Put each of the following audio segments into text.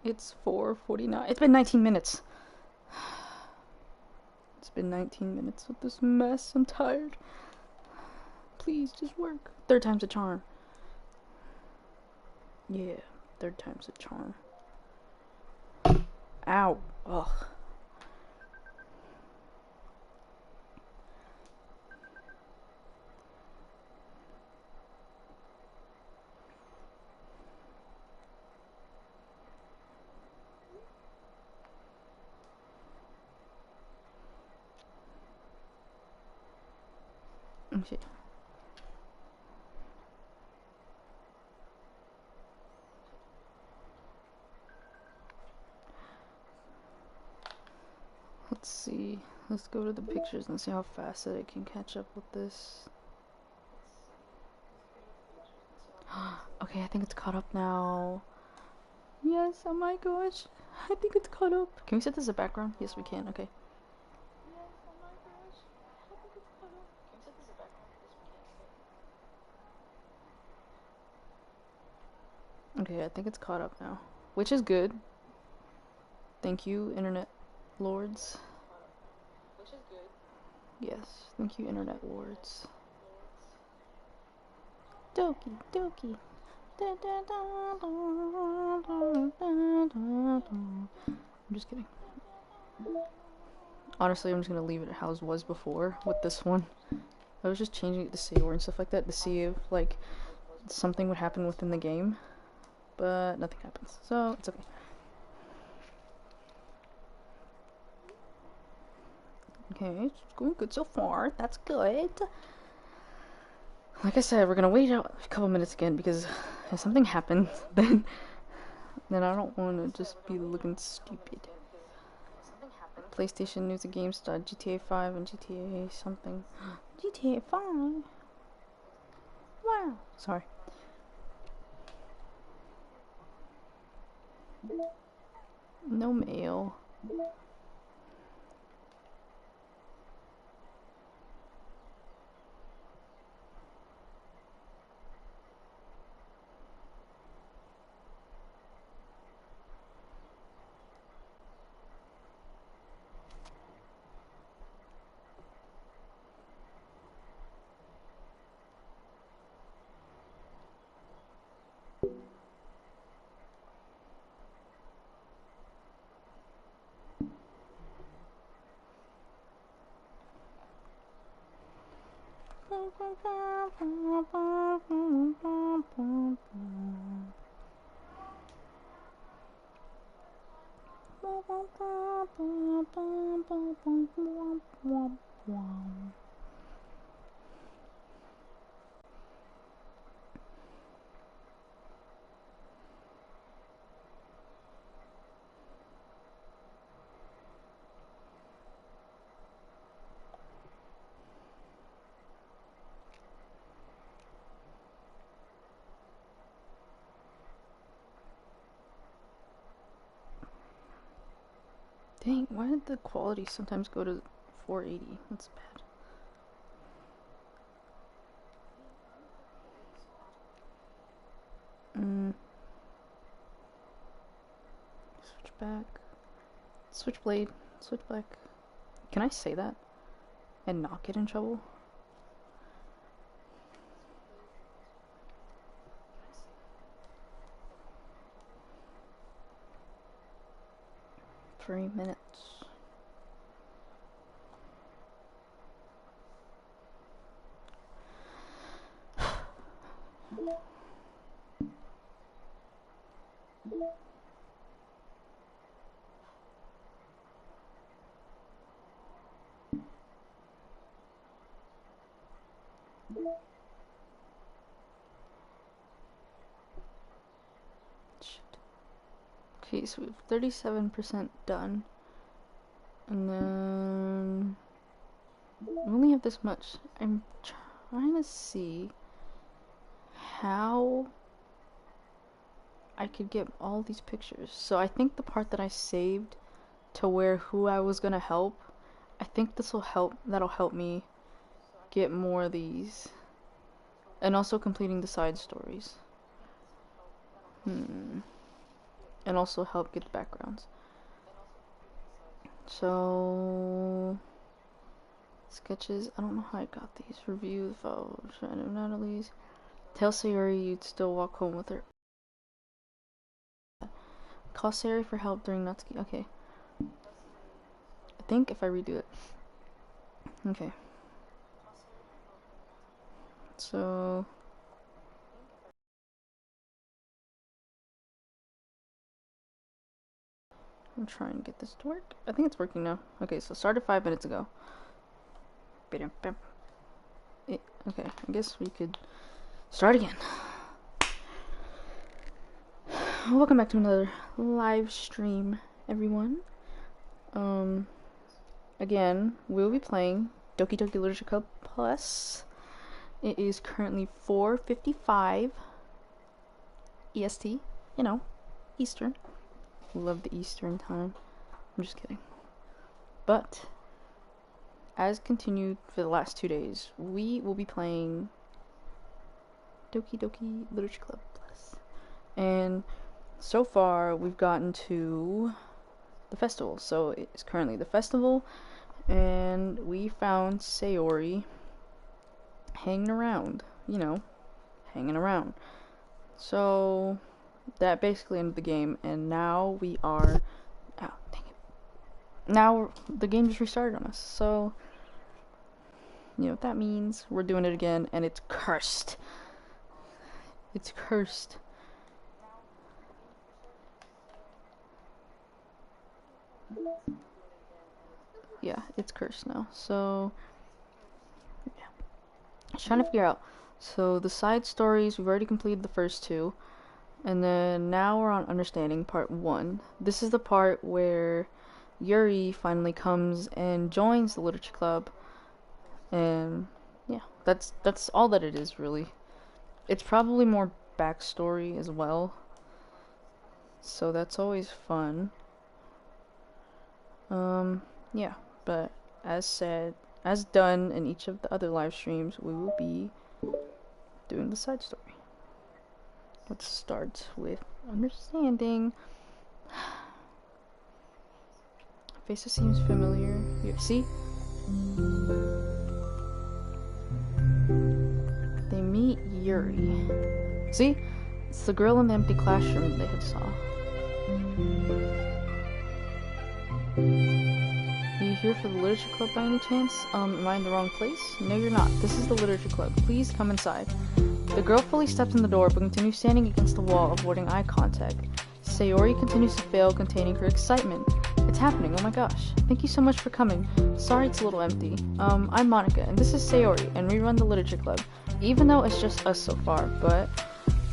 It's 4:49. It's been 19 minutes. It's been 19 minutes with this mess. I'm tired. Please, just work. Third time's a charm. Yeah, third time's a charm. Ow. Ugh. Okay. Let's see. Let's go to the pictures and see how fast that I can catch up with this. Okay, I think it's caught up now. Yes, oh my gosh. I think it's caught up. Can we set this as a background? Yes, we can. Okay. Okay, I think it's caught up now. Which is good. Thank you, internet lords. Which is good. Yes, thank you, internet lords. Doki, Doki. I'm just kidding. Honestly, I'm just gonna leave it how it was before with this one. I was just changing it to save and stuff like that to see if like something would happen within the game, but nothing happens, so it's okay. Okay, it's going good so far. That's good. Like I said, we're gonna wait out a couple minutes again because if something happens, then I don't want to just be looking stupid. PlayStation news and GameStar, GTA 5 and GTA something. GTA 5? Wow. Sorry. No mail. Dang, why did the quality sometimes go to 480? That's bad. Switch back. Switchblade. Switch back. Can I say that? And not get in trouble? Three minutes. Okay, so we have 37% done. And then we only have this much. I'm trying to see how I could get all these pictures. So I think the part that I saved to where who I was gonna help, I think this will help. That'll help me get more of these. And also completing the side stories. and also help get the backgrounds. So sketches, I don't know how I got these. Review the photo, Natalie's. Tell Sayori you'd still walk home with her. Call Sayori for help during Natsuki. Okay. I think if I redo it. Okay. So I'm trying to get this to work. I think it's working now. Okay, so started 5 minutes ago. Okay, I guess we could start again. Welcome back to another live stream, everyone. Again, we'll be playing Doki Doki Literature Club Plus. It is currently 4:55 EST, you know, Eastern. Love the Eastern time. I'm just kidding. But as continued for the last 2 days, we will be playing Doki Doki Literature Club Plus. And so far, we've gotten to the festival. So it's currently the festival, and we found Sayori hanging around, you know, hanging around. So that basically ended the game, and now we are, oh, dang it. Now the game just restarted on us. So, you know what that means? We're doing it again, and it's cursed. It's cursed. Yeah, it's cursed now. So, yeah. I was trying to figure out. So, the side stories, we've already completed the first 2. And then now we're on Understanding Part 1. This is the part where Yuri finally comes and joins the literature club. And, yeah, that's all that it is, really. It's probably more backstory as well. So, that's always fun. Yeah, but as said, as done in each of the other live streams, we will be doing the side story. Let's start with Understanding. Faces seems familiar. Here, see? They meet Yuri. See? It's the girl in the empty classroom they had saw. Are you here for the literature club by any chance? Am I in the wrong place? No, you're not. This is the literature club. Please come inside. The girl fully steps in the door, but continues standing against the wall, avoiding eye contact. Sayori continues to fail, containing her excitement. It's happening, oh my gosh. Thank you so much for coming. Sorry it's a little empty. I'm Monika, and this is Sayori, and we run the literature club. Even though it's just us so far, but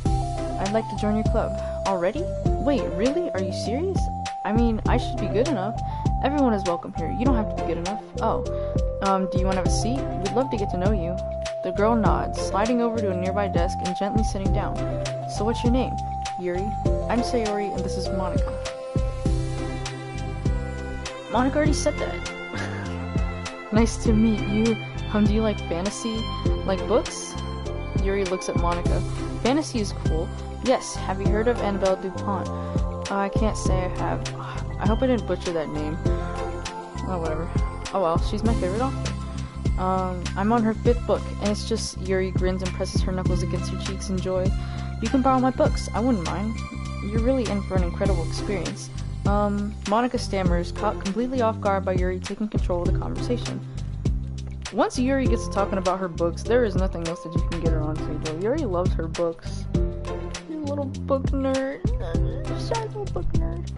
I'd like to join your club. Already? Wait, really? Are you serious? I mean, I should be good enough. Everyone is welcome here. You don't have to be good enough. Oh, do you want to have a seat? We'd love to get to know you. The girl nods, sliding over to a nearby desk and gently sitting down. So what's your name? Yuri. I'm Sayori, and this is Monika. Monika already said that. Nice to meet you. Do you like fantasy? Like books? Yuri looks at Monika. Fantasy is cool. Yes, have you heard of Annabelle Dupont? I can't say I have. I hope I didn't butcher that name. Oh, whatever. Oh well, she's my favorite author. I'm on her 5th book, and it's just Yuri grins and presses her knuckles against her cheeks in joy. You can borrow my books, I wouldn't mind. You're really in for an incredible experience. Monika stammers, caught completely off guard by Yuri taking control of the conversation. Once Yuri gets to talking about her books, there is nothing else that you can get her onto, though. Yuri loves her books. You little book nerd. Shy little book nerd.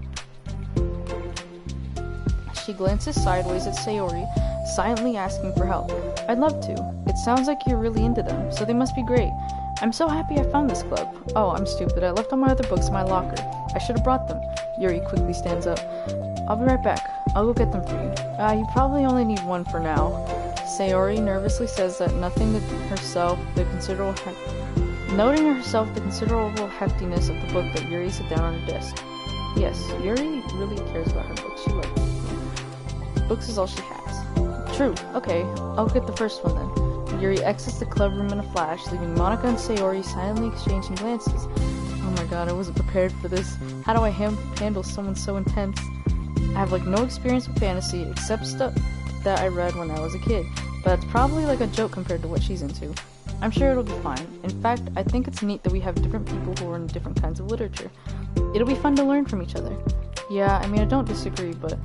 She glances sideways at Sayori, silently asking for help. I'd love to. It sounds like you're really into them, so they must be great. I'm so happy I found this club. Oh, I'm stupid. I left all my other books in my locker. I should have brought them. Yuri quickly stands up. I'll be right back. I'll go get them for you. You probably only need one for now. Sayori nervously says that noting to herself the considerable heftiness of the book that Yuri set down on her desk. Yes, Yuri really cares about her books. She loves them. Books is all she has. True. Okay, I'll get the first one then. Yuri exits the club room in a flash, leaving Monika and Sayori silently exchanging glances. my god, I wasn't prepared for this. How do I handle someone so intense? I have like no experience with fantasy except stuff that I read when I was a kid, but that's probably like a joke compared to what she's into. I'm sure it'll be fine. In fact, I think it's neat that we have different people who are in different kinds of literature. It'll be fun to learn from each other. Yeah, I mean, I don't disagree, but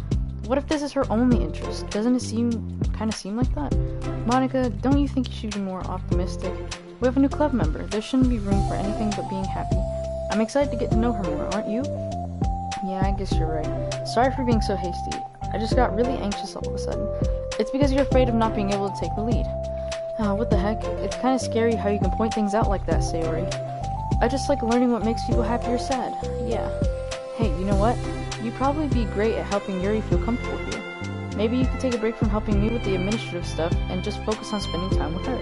what if this is her only interest? Doesn't it kind of seem like that? Monika, don't you think you should be more optimistic? We have a new club member. There shouldn't be room for anything but being happy. I'm excited to get to know her more, aren't you? Yeah, I guess you're right. Sorry for being so hasty. I just got really anxious all of a sudden. It's because you're afraid of not being able to take the lead. What the heck? It's kind of scary how you can point things out like that, Sayori. I just like learning what makes people happy or sad. Yeah. Hey, you know what? You'd probably be great at helping Yuri feel comfortable here. Maybe you could take a break from helping me with the administrative stuff and just focus on spending time with her.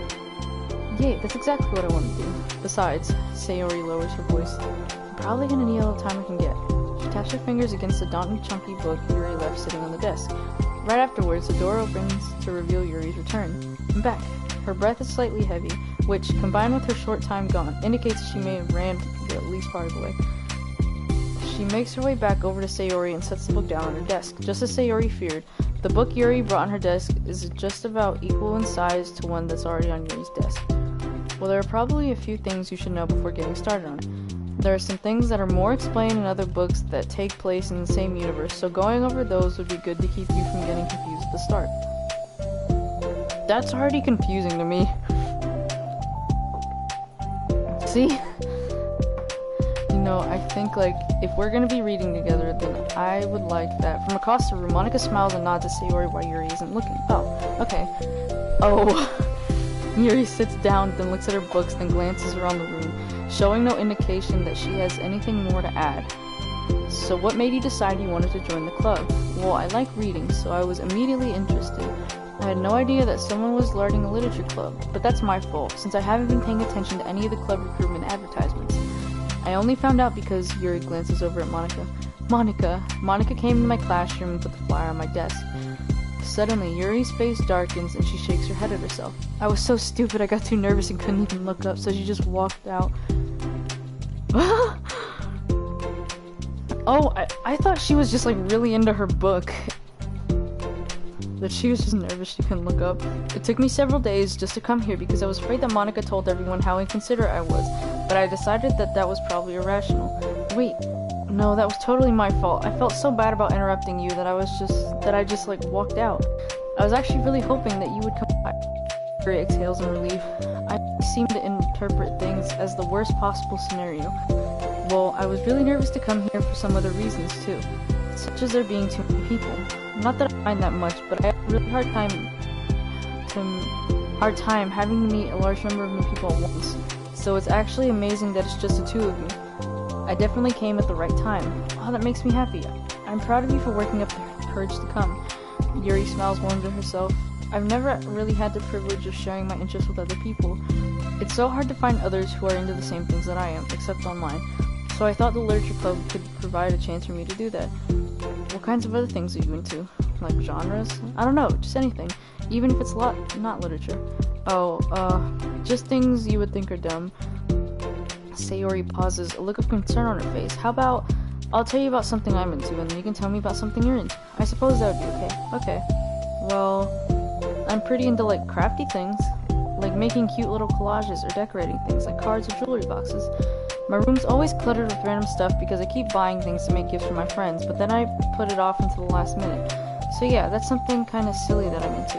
Yay, that's exactly what I want to do. Besides, Sayori lowers her voice, I'm probably gonna need all the time I can get. She taps her fingers against the daunting chunky book Yuri left sitting on the desk. Right afterwards, the door opens to reveal Yuri's return. I'm back. Her breath is slightly heavy, which, combined with her short time gone, indicates she may have ran at least part of the way. She makes her way back over to Sayori and sets the book down on her desk. Just as Sayori feared, the book Yuri brought on her desk is just about equal in size to one that's already on Yuri's desk. Well, there are probably a few things you should know before getting started on it. There are some things that are more explained in other books that take place in the same universe, so going over those would be good to keep you from getting confused at the start. That's already confusing to me. See? You know, I think, like, if we're gonna be reading together, then I would like that. From across the room, Monika smiles and nods at Sayori while Yuri isn't looking. Oh, okay. Oh. Yuri sits down, then looks at her books, then glances around the room, showing no indication that she has anything more to add. So what made you decide you wanted to join the club? Well, I like reading, so I was immediately interested. I had no idea that someone was starting a literature club, but that's my fault, since I haven't been paying attention to any of the club recruitment advertisements. I only found out because Yuri glances over at Monika. Monika came to my classroom and put the flyer on my desk. Suddenly, Yuri's face darkens and she shakes her head at herself. I was so stupid I got too nervous and couldn't even look up, so she just walked out. Oh, I thought she was just like really into her book. That she was just nervous she couldn't look up. It took me several days just to come here because I was afraid that Monika told everyone how inconsiderate I was, but I decided that that was probably irrational. Wait, no, that was totally my fault. I felt so bad about interrupting you that I just like walked out. I was actually really hoping that you would come by. Yuri exhales in relief. I seem to interpret things as the worst possible scenario. Well, I was really nervous to come here for some other reasons too, such as there being too many people. Not that I mind that much, but I have a really hard time having to meet a large number of new people at once. So it's actually amazing that it's just the two of you. I definitely came at the right time. Oh, that makes me happy. I'm proud of you for working up the courage to come. Yuri smiles warm to herself. I've never really had the privilege of sharing my interests with other people. It's so hard to find others who are into the same things that I am, except online. So I thought the literature club could provide a chance for me to do that. What kinds of other things are you into? Like genres? I don't know, just anything. Even if it's not literature. Oh, just things you would think are dumb. Sayori pauses, a look of concern on her face. How about, I'll tell you about something I'm into, and then you can tell me about something you're into. I suppose that would be okay. Okay. Well, I'm pretty into, like, crafty things. Like making cute little collages or decorating things, like cards or jewelry boxes. My room's always cluttered with random stuff because I keep buying things to make gifts for my friends, but then I put it off until the last minute. So yeah, that's something kind of silly that I'm into.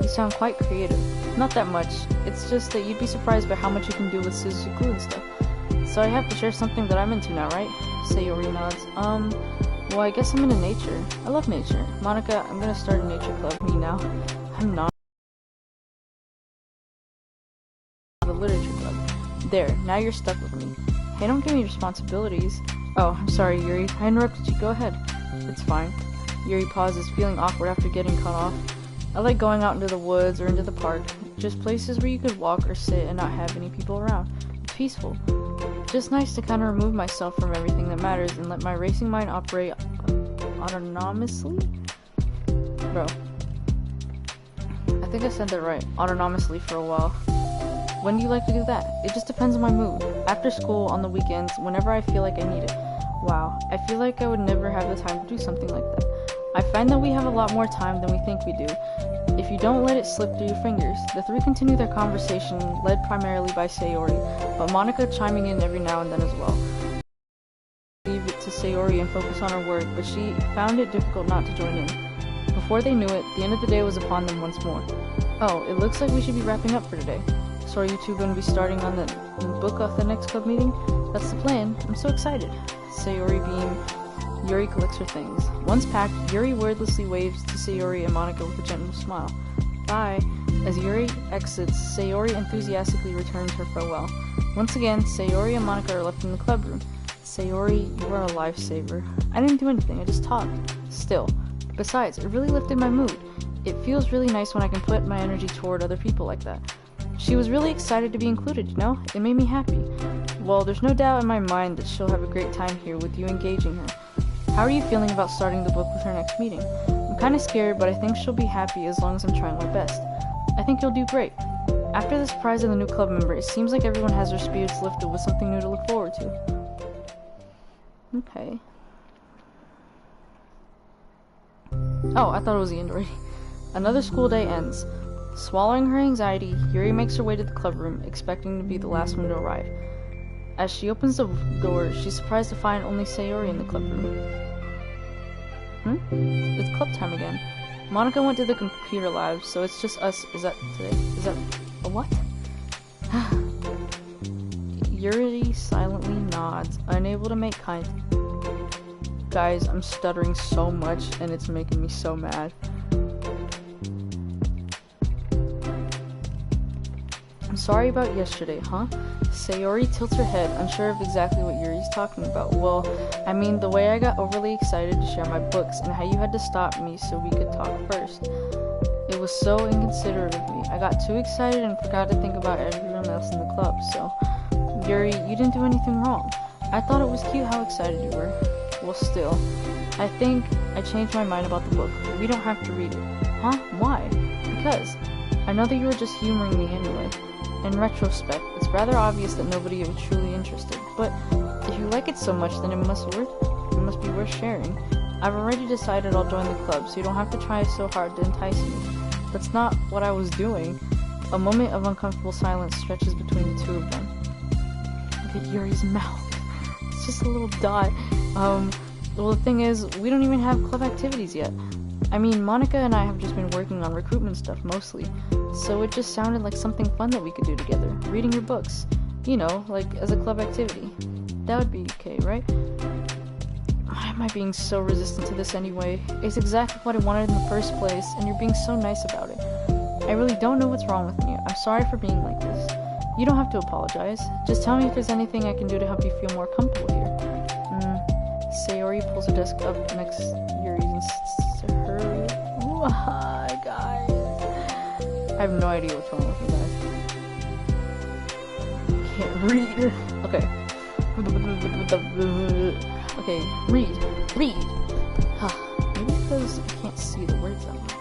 You sound quite creative. Not that much. It's just that you'd be surprised by how much you can do with scissors and glue and stuff. So I have to share something that I'm into now, right? Sayori nods. Well, I guess I'm into nature. I love nature. Monika, I'm gonna start a nature club. Me now. I'm not a literature club. There, now you're stuck with me. Hey, don't give me responsibilities. Oh, I'm sorry, Yuri. I interrupted you. Go ahead. It's fine. Yuri pauses, feeling awkward after getting cut off. I like going out into the woods or into the park. Just places where you could walk or sit and not have any people around. It's peaceful. Just nice to kind of remove myself from everything that matters and let my racing mind operate autonomously? Bro. I think I said that right. Autonomously for a while. When do you like to do that? It just depends on my mood. After school, on the weekends, whenever I feel like I need it. Wow, I feel like I would never have the time to do something like that. I find that we have a lot more time than we think we do. If you don't let it slip through your fingers. The three continue their conversation, led primarily by Sayori, but Monika chiming in every now and then as well. Leave it to Sayori and focus on her work, but she found it difficult not to join in. Before they knew it, the end of the day was upon them once more. Oh, it looks like we should be wrapping up for today. So are you two going to be starting on the book of the next club meeting? That's the plan. I'm so excited. Sayori beam. Yuri collects her things. Once packed, Yuri wordlessly waves to Sayori and Monika with a gentle smile. Bye. As Yuri exits, Sayori enthusiastically returns her farewell. Once again, Sayori and Monika are left in the club room. Sayori, you are a lifesaver. I didn't do anything, I just talked. Still. Besides, it really lifted my mood. It feels really nice when I can put my energy toward other people like that. She was really excited to be included, you know? It made me happy. Well, there's no doubt in my mind that she'll have a great time here with you engaging her. How are you feeling about starting the book with her next meeting? I'm kinda scared, but I think she'll be happy as long as I'm trying my best. I think you'll do great. After the surprise of the new club member, it seems like everyone has their spirits lifted with something new to look forward to. Okay. Oh, I thought it was the end already. Another school day ends. Swallowing her anxiety, Yuri makes her way to the club room, expecting to be the last one to arrive. As she opens the door, she's surprised to find only Sayori in the club room. It's club time again. Monika went to the computer lab, so it's just us. Is that today? Is that a what? Yuri silently nods, unable to make Guys, I'm stuttering so much, and it's making me so mad. I'm sorry about yesterday, huh? Sayori tilts her head, unsure of exactly what Yuri's talking about. Well, I mean, the way I got overly excited to share my books, and how you had to stop me so we could talk first. It was so inconsiderate of me. I got too excited and forgot to think about everyone else in the club, so... Yuri, you didn't do anything wrong. I thought it was cute how excited you were. Well, still, I think I changed my mind about the book. We don't have to read it. Huh? Why? Because I know that you were just humoring me anyway. In retrospect, it's rather obvious that nobody was truly interested. But if you like it so much, then it must be worth sharing. I've already decided I'll join the club, so you don't have to try so hard to entice me. That's not what I was doing. A moment of uncomfortable silence stretches between the two of them. Look at Yuri's mouth. It's just a little dot. Well, the thing is, we don't even have club activities yet. I mean, Monika and I have just been working on recruitment stuff mostly, so it just sounded like something fun that we could do together. Reading your books. You know, like as a club activity. That would be okay, right? Why am I being so resistant to this anyway? It's exactly what I wanted in the first place, and you're being so nice about it. I really don't know what's wrong with me. I'm sorry for being like this. You don't have to apologize. Just tell me if there's anything I can do to help you feel more comfortable here. Sayori pulls her desk up next to Yuri's and her. Why, guys? I have no idea what's wrong with me, guys. Can't read. Okay. Okay, read. Maybe because I can't see the words that much.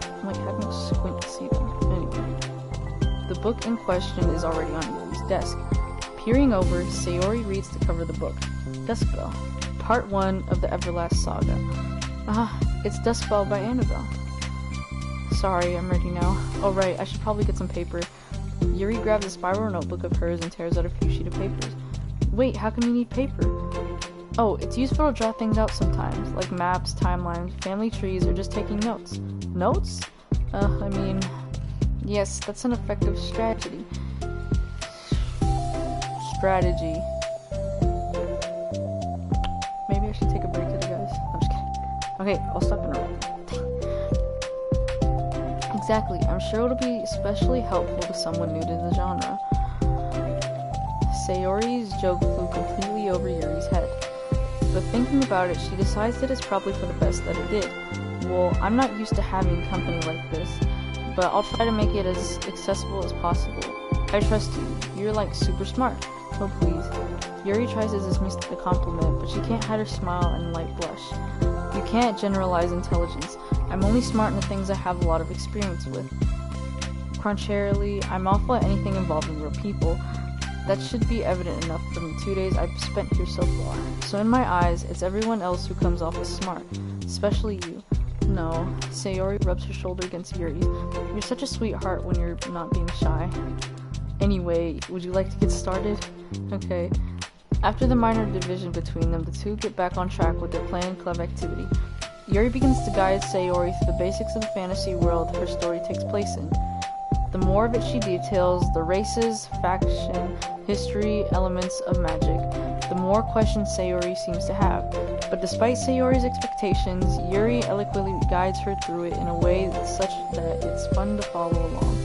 I'm like having to squint to see them. Anyway. The book in question is already on Yuri's desk. Peering over, Sayori reads the cover of the book. Duskbell. Part 1 of the Everlast Saga. It's Duskbell by Annabelle. Sorry, I'm ready now. Oh right, I should probably get some paper. Yuri grabs a spiral notebook of hers and tears out a few sheets of papers. Wait, how come you need paper? Oh, it's useful to draw things out sometimes, like maps, timelines, family trees, or just taking notes. Notes? I mean... Yes, that's an effective strategy. Maybe I should take a break today, guys. I'm just kidding. Okay, I'll stop interrupting. Exactly, I'm sure it'll be especially helpful to someone new to the genre. Sayori's joke flew completely over Yuri's head. But thinking about it, she decides that it's probably for the best that it did. Well, I'm not used to having company like this, but I'll try to make it as accessible as possible. I trust you. You're like super smart. Oh please. Yuri tries to dismiss the compliment, but she can't hide her smile and light blush. You can't generalize intelligence. I'm only smart in the things I have a lot of experience with. Contrarily, I'm awful at anything involving real people. That should be evident enough from the 2 days I've spent here so far. So in my eyes, it's everyone else who comes off as smart, especially you. No, Sayori rubs her shoulder against Yuri's. You're such a sweetheart when you're not being shy. Anyway, would you like to get started? Okay. After the minor division between them, the two get back on track with their planned club activity. Yuri begins to guide Sayori through the basics of the fantasy world her story takes place in. The more of it she details, the races, faction, history, elements of magic, the more questions Sayori seems to have. But despite Sayori's expectations, Yuri eloquently guides her through it in a way such that it's fun to follow along.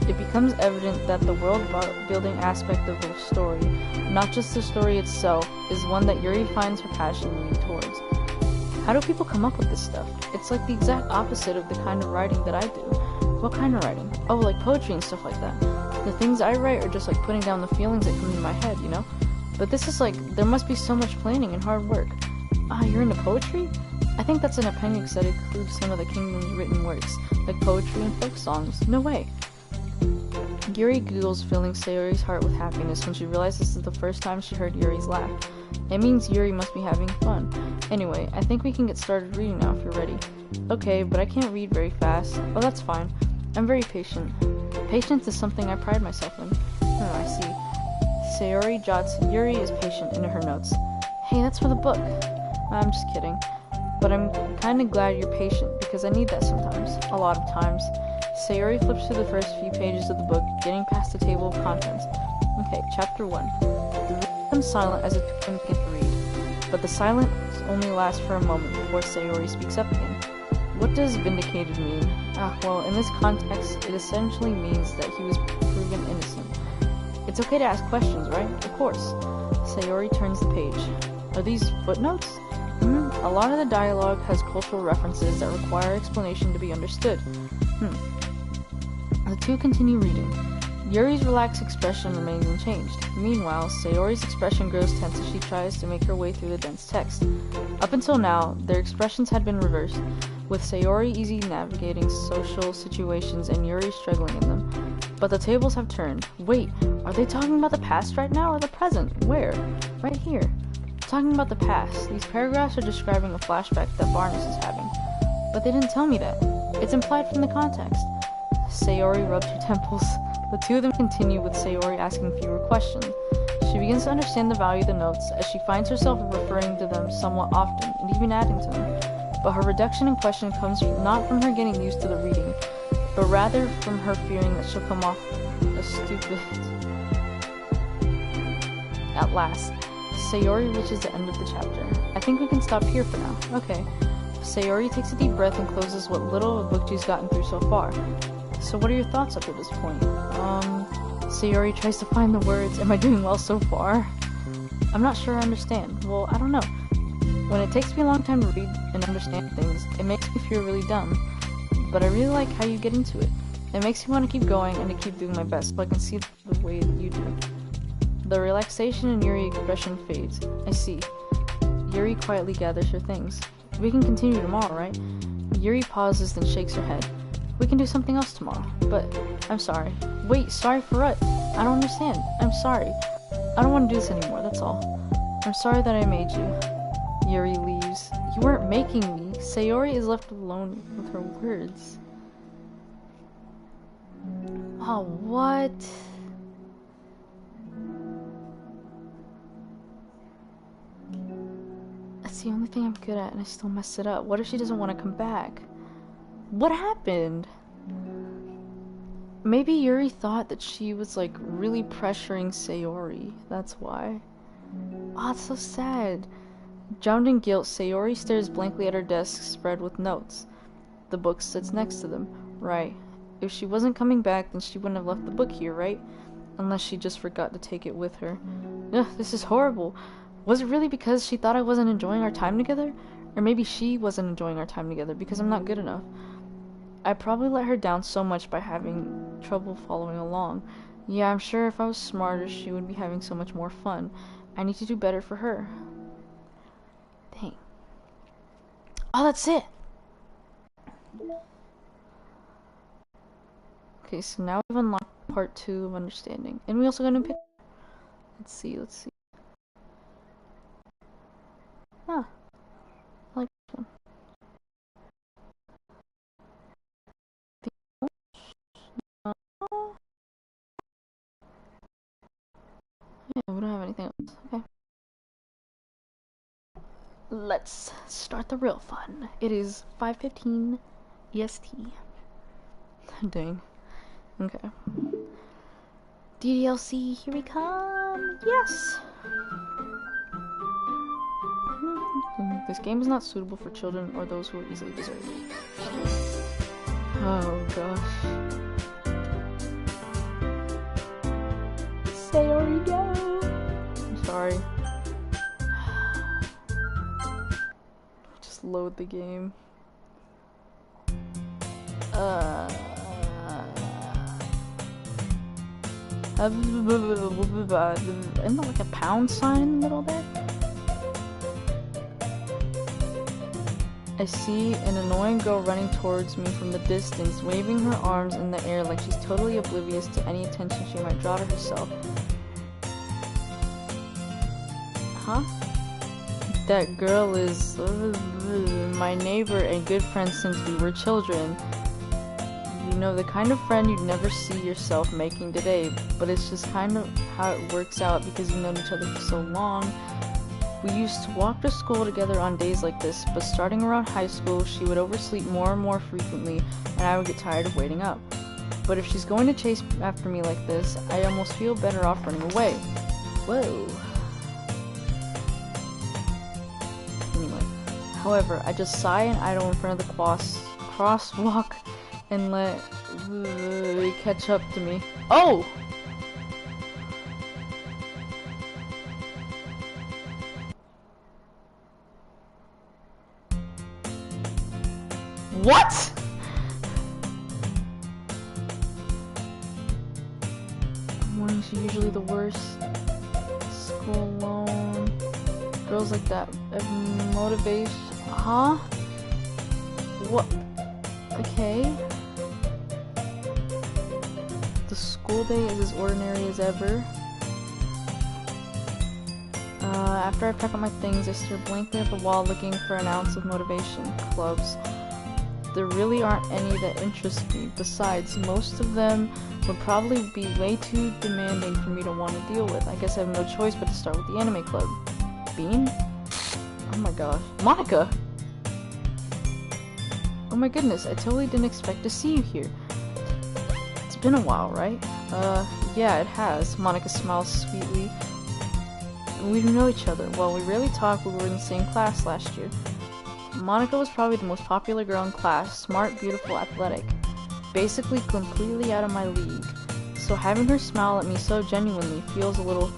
It becomes evident that the world-building aspect of the story, not just the story itself, is one that Yuri finds her passion leaning towards. How do people come up with this stuff? It's like the exact opposite of the kind of writing that I do. What kind of writing? Oh, like poetry and stuff like that. The things I write are just like putting down the feelings that come into my head, you know? But this is like, there must be so much planning and hard work. Ah, you're into poetry? I think that's an appendix that includes some of the kingdom's written works, like poetry and folk songs. No way. Yuri giggles, filling Sayori's heart with happiness when she realizes this is the first time she heard Yuri's laugh. It means Yuri must be having fun. Anyway, I think we can get started reading now if you're ready. Okay, but I can't read very fast. Oh, that's fine. I'm very patient. Patience is something I pride myself in. Oh, I see. Sayori jots Yuri is patient into her notes. Hey, that's for the book. I'm just kidding. But I'm kinda glad you're patient, because I need that sometimes. A lot of times. Sayori flips through the first few pages of the book, getting past the table of contents. Okay, chapter 1. The reader becomes silent as it begins to read, but the silence only lasts for a moment before Sayori speaks up again. What does vindicated mean? Well, in this context, it essentially means that he was proven innocent. It's okay to ask questions, right? Of course. Sayori turns the page. Are these footnotes? A lot of the dialogue has cultural references that require explanation to be understood. The two continue reading. Yuri's relaxed expression remains unchanged. Meanwhile, Sayori's expression grows tense as she tries to make her way through the dense text. Up until now, their expressions had been reversed, with Sayori easily navigating social situations and Yuri struggling in them. But the tables have turned. Wait, are they talking about the past right now or the present? Where? Right here. Talking about the past. These paragraphs are describing a flashback that Barnes is having. But they didn't tell me that. It's implied from the context. Sayori rubs her temples. The two of them continue, with Sayori asking fewer questions. She begins to understand the value of the notes, as she finds herself referring to them somewhat often, and even adding to them. But her reduction in question comes not from her getting used to the reading, but rather from her fearing that she'll come off as stupid. At last, Sayori reaches the end of the chapter. I think we can stop here for now. Okay. Sayori takes a deep breath and closes what little of the book she's gotten through so far. So what are your thoughts up to this point? Sayori tries to find the words. Am I doing well so far? I'm not sure I understand. Well, I don't know. When it takes me a long time to read and understand things, it makes me feel really dumb. But I really like how you get into it. It makes me want to keep going and to keep doing my best so I can see the way that you do. The relaxation in Yuri's expression fades. I see. Yuri quietly gathers her things. We can continue tomorrow, right? Yuri pauses, then shakes her head. We can do something else tomorrow. But, I'm sorry. Wait, sorry for what? I don't understand. I'm sorry. I don't want to do this anymore, that's all. I'm sorry that I made you. Yuri leaves. You weren't making me. Sayori is left alone with her words. Oh, what? That's the only thing I'm good at and I still mess it up. What if she doesn't want to come back? What happened? Maybe Yuri thought that she was like really pressuring Sayori. That's why. Oh, it's so sad. Drowned in guilt, Sayori stares blankly at her desk spread with notes. The book sits next to them. Right. If she wasn't coming back, then she wouldn't have left the book here, right? Unless she just forgot to take it with her. Ugh, this is horrible. Was it really because she thought I wasn't enjoying our time together? Or maybe she wasn't enjoying our time together because I'm not good enough. I probably let her down so much by having trouble following along. Yeah, I'm sure if I was smarter, she would be having so much more fun. I need to do better for her. Dang. Oh, that's it! Okay, so now we've unlocked part 2 of understanding. And we also got a new picture. Let's see. Ah, I like this one. Yeah, we don't have anything else. Okay. Let's start the real fun. It is 5:15 EST. Dang. Okay. DDLC, here we come! Yes! This game is not suitable for children or those who are easily disturbed. Oh gosh. There we go! I'm sorry. Just load the game. Isn't there like a pound sign in the middle there? I see an annoying girl running towards me from the distance, waving her arms in the air like she's totally oblivious to any attention she might draw to herself. Huh? That girl is my neighbor and good friend since we were children. You know, the kind of friend you'd never see yourself making today, but it's just kind of how it works out because you've known each other for so long. We used to walk to school together on days like this, but starting around high school, she would oversleep more and more frequently, and I would get tired of waiting up. But if she's going to chase after me like this, I almost feel better off running away. Whoa. Anyway, however, I just sigh and idle in front of the crosswalk and let catch up to me. Oh! What? Mornings are usually the worst. School alone. Girls like that have motivation. Huh? What? Okay. The school day is as ordinary as ever. After I pack up my things, I stare blankly at the wall looking for an ounce of motivation. Clubs. There really aren't any that interest me. Besides, most of them would probably be way too demanding for me to want to deal with. I guess I have no choice but to start with the anime club. Bean? Oh my gosh. Monika! Oh my goodness, I totally didn't expect to see you here. It's been a while, right? Yeah, it has. Monika smiles sweetly. We didn't know each other. Well, we rarely talked, but we were in the same class last year. Monika was probably the most popular girl in class, smart, beautiful, athletic. Basically completely out of my league. So having her smile at me so genuinely feels a little...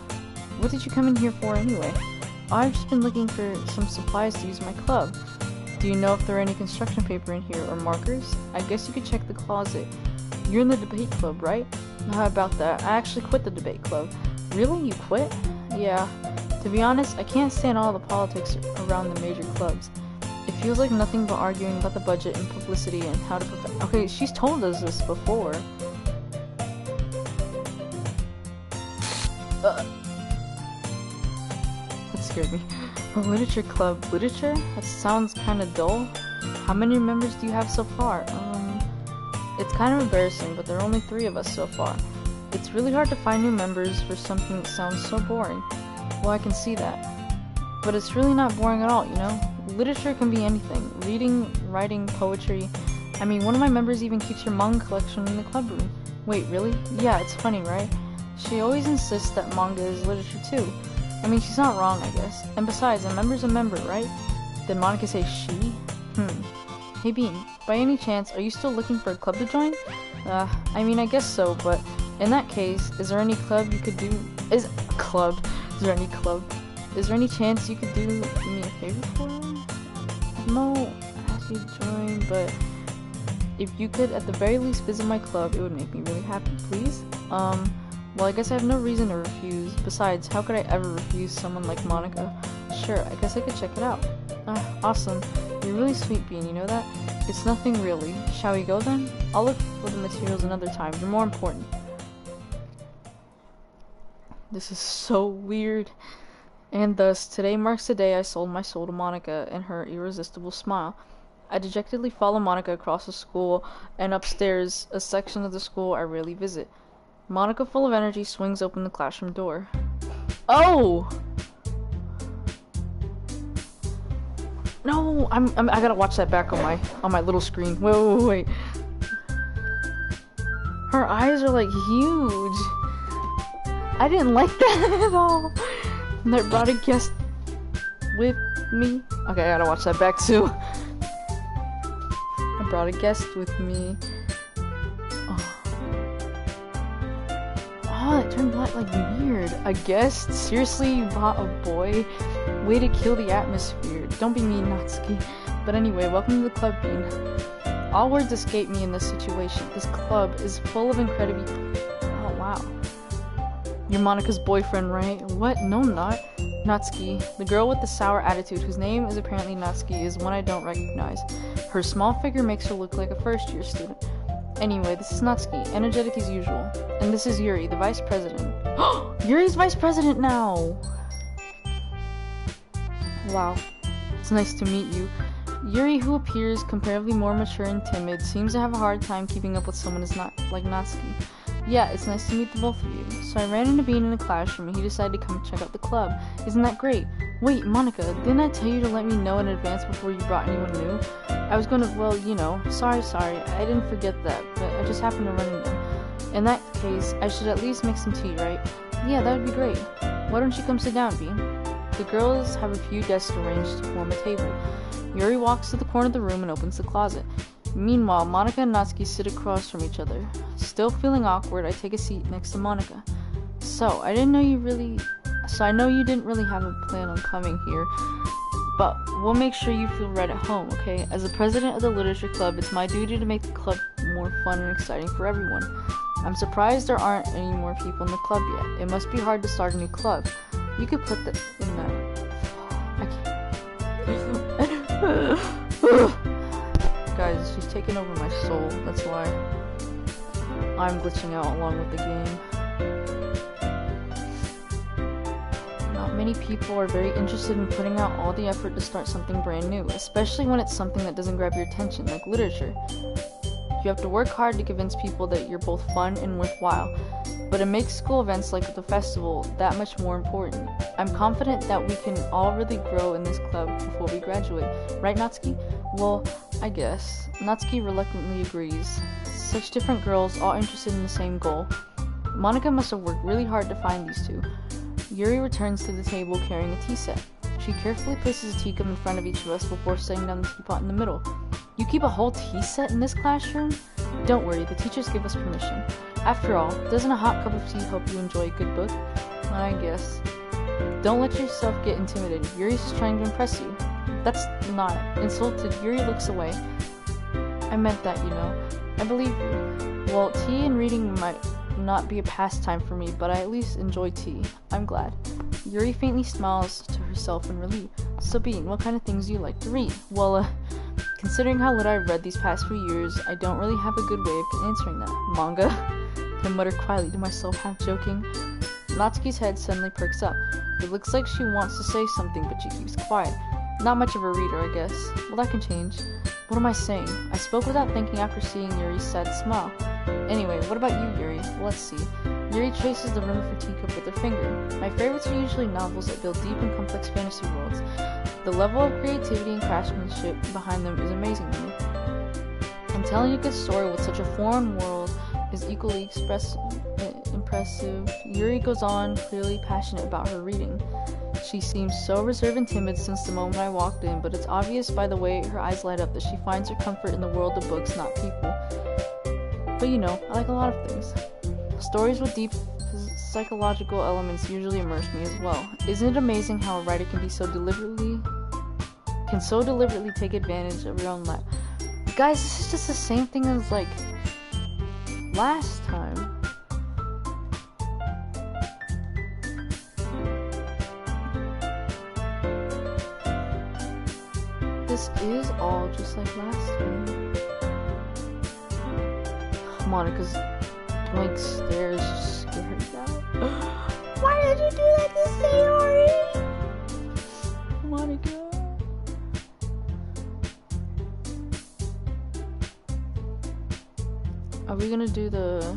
What did you come in here for anyway? I've just been looking for some supplies to use my club. Do you know if there are any construction paper in here or markers? I guess you could check the closet. You're in the debate club, right? How about that? I actually quit the debate club. Really? You quit? Yeah. To be honest, I can't stand all the politics around the major clubs. It feels like nothing but arguing about the budget and publicity and how to prevent. Okay, she's told us this before. That scared me. A literature club. Literature? That sounds kinda dull. How many members do you have so far? It's kind of embarrassing, but there are only 3 of us so far. It's really hard to find new members for something that sounds so boring. Well, I can see that. But it's really not boring at all, you know? Literature can be anything. Reading, writing, poetry. I mean, one of my members even keeps her manga collection in the club room. Wait, really? Yeah, it's funny, right? She always insists that manga is literature too. I mean, she's not wrong, I guess. And besides, a member's a member, right? Did Monika say she? Hey Bean, by any chance, are you still looking for a club to join? I mean, I guess so, but in that case, is there any club you could do? Is there any club? Is there any chance you could do me a favor for him? No, I asked you to join, but if you could at the very least visit my club, it would make me really happy, please. Well, I guess I have no reason to refuse. Besides, how could I ever refuse someone like Monika? Sure, I guess I could check it out. Ah, awesome. You're really sweet, Bean, you know that? It's nothing really. Shall we go then? I'll look for the materials another time. They're more important. This is so weird. And thus, today marks the day I sold my soul to Monika and her irresistible smile. I dejectedly follow Monika across the school and upstairs, a section of the school I rarely visit. Monika, full of energy, swings open the classroom door. Oh! No, I gotta watch that back on my little screen. Wait. Her eyes are like huge. I didn't like that at all. And I brought a guest with me. Okay, I gotta watch that back too. I brought a guest with me. Oh, it turned black like weird. A guest? Seriously, you bought a boy? Way to kill the atmosphere. Don't be mean, Natsuki. But anyway, welcome to the club, Bean. All words escape me in this situation. This club is full of incredibly... Oh, wow. You're Monika's boyfriend, right? What? No, I'm not. Natsuki, the girl with the sour attitude, whose name is apparently Natsuki, is one I don't recognize. Her small figure makes her look like a first-year student. Anyway, this is Natsuki, energetic as usual. And this is Yuri, the vice president. Yuri's vice president now! Wow. It's nice to meet you. Yuri, who appears comparatively more mature and timid, seems to have a hard time keeping up with someone who's not like Natsuki. Yeah, it's nice to meet the both of you. So I ran into Bean in the classroom and he decided to come check out the club. Isn't that great? Wait, Monika, didn't I tell you to let me know in advance before you brought anyone new? I was gonna, well, you know, sorry, I didn't forget that, but I just happened to run into them. In that case, I should at least make some tea, right? Yeah, that would be great. Why don't you come sit down, Bean? The girls have a few desks arranged to form a table. Yuri walks to the corner of the room and opens the closet. Meanwhile, Monika and Natsuki sit across from each other. Still feeling awkward, I take a seat next to Monika. So, I know you didn't really have a plan on coming here, but we'll make sure you feel right at home, okay? As the president of the literature club, it's my duty to make the club more fun and exciting for everyone. I'm surprised there aren't any more people in the club yet. It must be hard to start a new club. You could put that in that. I can't. Guys, she's taking over my soul. That's why I'm glitching out along with the game. Not many people are very interested in putting out all the effort to start something brand new, especially when it's something that doesn't grab your attention, like literature. You have to work hard to convince people that you're both fun and worthwhile, but it makes school events like the festival that much more important. I'm confident that we can all really grow in this club before we graduate. Right, Natsuki? Well, I guess. Natsuki reluctantly agrees. Such different girls, all interested in the same goal. Monika must have worked really hard to find these two. Yuri returns to the table carrying a tea set. She carefully places a teacup in front of each of us before setting down the teapot in the middle. You keep a whole tea set in this classroom? Don't worry, the teachers give us permission. After all, doesn't a hot cup of tea help you enjoy a good book? I guess. Don't let yourself get intimidated. Yuri's just trying to impress you. That's not. Insulted, Yuri looks away. I meant that, you know. I believe you. Well, tea and reading might not be a pastime for me, but I at least enjoy tea. I'm glad. Yuri faintly smiles to herself in relief. So, Bean, what kind of things do you like to read? Well, considering how little I've read these past few years, I don't really have a good way of answering that. Manga? I mutter quietly to myself, half joking. Natsuki's head suddenly perks up. It looks like she wants to say something, but she keeps quiet. Not much of a reader, I guess. Well, that can change. What am I saying? I spoke without thinking after seeing Yuri's sad smile. Anyway, what about you, Yuri? Let's see. Yuri traces the rim of her teacup with her finger. My favorites are usually novels that build deep and complex fantasy worlds. The level of creativity and craftsmanship behind them is amazing to me. And telling a good story with such a foreign world is equally impressive. Yuri goes on, clearly passionate about her reading. She seems so reserved and timid since the moment I walked in, but it's obvious by the way her eyes light up that she finds her comfort in the world of books, not people. But you know, I like a lot of things. Stories with deep psychological elements usually immerse me as well. Isn't it amazing how a writer can so deliberately take advantage of your own life? Guys, this is just the same thing as like last time. this is all just like last time. Monika's blank stares just scared me out. Why did you do that to Sayori? Monika. Are we gonna do the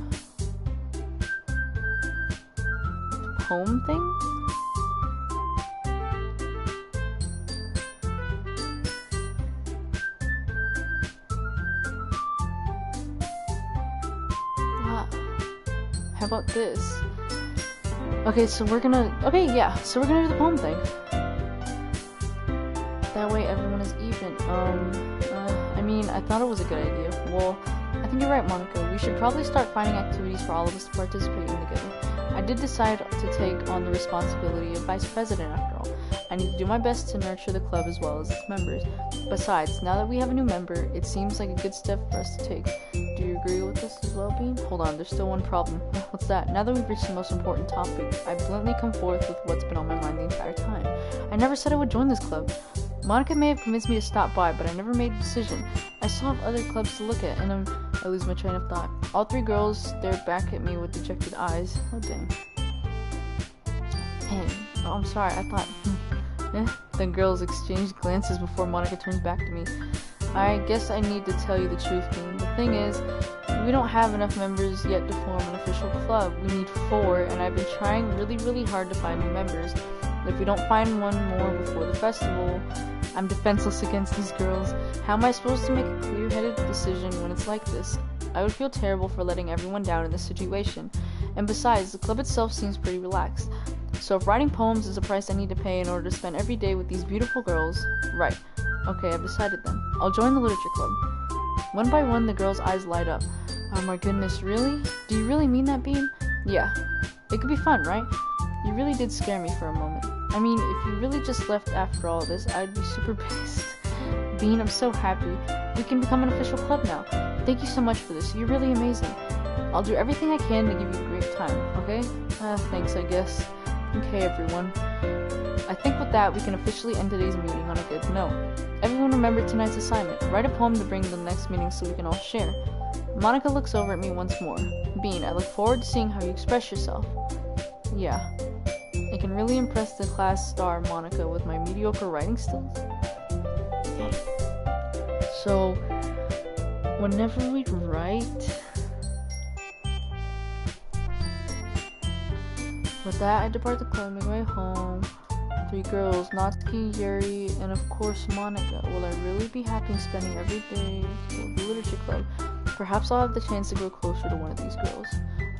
poem thing? How about this? Okay, so we're gonna do the poem thing. That way everyone is even. I mean, I thought it was a good idea. Well, I think you're right, Monika. We should probably start finding activities for all of us to participate in together. I did decide to take on the responsibility of vice president after all. I need to do my best to nurture the club as well as its members. Besides, now that we have a new member, it seems like a good step for us to take. Do you agree with this as well, Bean? Hold on, there's still one problem. What's that? Now that we've reached the most important topic, I bluntly come forth with what's been on my mind the entire time. I never said I would join this club. Monika may have convinced me to stop by, but I never made a decision. I still have other clubs to look at, and I lose my train of thought. All three girls stared back at me with dejected eyes. Oh, dang. Hey, oh, I'm sorry, I thought... The girls exchanged glances before Monika turned back to me. I guess I need to tell you the truth, Bean. The thing is, we don't have enough members yet to form an official club. We need 4, and I've been trying really, really hard to find new members. If we don't find one more before the festival, I'm defenseless against these girls. How am I supposed to make a clear-headed decision when it's like this? I would feel terrible for letting everyone down in this situation. And besides, the club itself seems pretty relaxed. So if writing poems is a price I need to pay in order to spend every day with these beautiful girls, right. Okay, I've decided then. I'll join the literature club. One by one, the girls' eyes light up. Oh my goodness, really? Do you really mean that, Bean? Yeah. It could be fun, right? You really did scare me for a moment. I mean, if you really just left after all this, I'd be super pissed. Bean, I'm so happy. We can become an official club now. Thank you so much for this. You're really amazing. I'll do everything I can to give you a great time, okay? Thanks, I guess. Okay, everyone. I think with that, we can officially end today's meeting on a good note. Everyone remember tonight's assignment. Write a poem to bring to the next meeting so we can all share. Monika looks over at me once more. Bean, I look forward to seeing how you express yourself. Yeah. I can really impress the class star, Monika, with my mediocre writing skills. So, whenever we write... With that, I depart the club, make my way home. 3 girls, Natsuki, Yuri, and of course Monika. Will I really be happy spending every day with the literature club? Perhaps I'll have the chance to grow closer to one of these girls.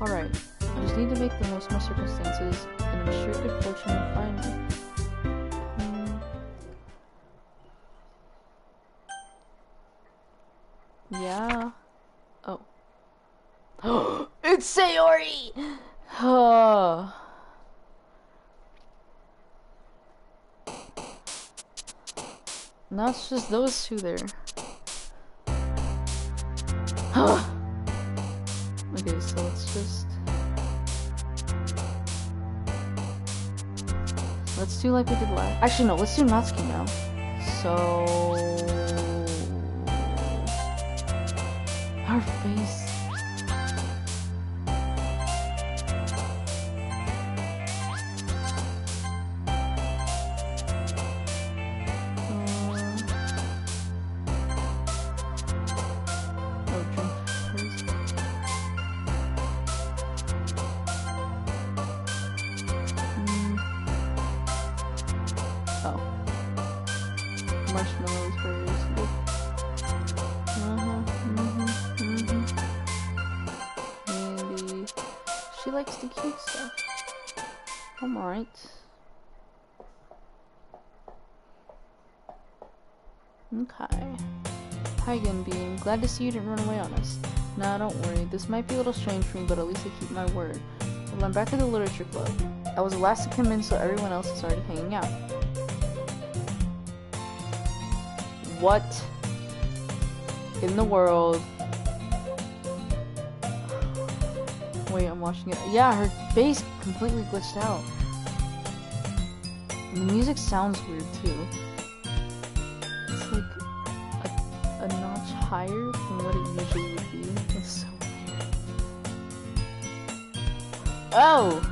Alright, I just need to make the most of my circumstances, and I'm sure good fortune will find me. Yeah. Oh. It's Sayori! Oh. Now it's just those 2 there. Okay, so let's do like we did last. Actually, no, let's do Natsuki now. So her face. She likes the cute stuff. I'm alright. Okay. Hi again, Bean. Glad to see you didn't run away on us. Nah, don't worry. This might be a little strange for me, but at least I keep my word. Well, I'm back at the literature club. I was the last to come in, so everyone else has started hanging out. What in the world? Wait, I'm watching it. Yeah, her face completely glitched out. The music sounds weird too. It's like higher than what it usually would be. It's so weird. Oh!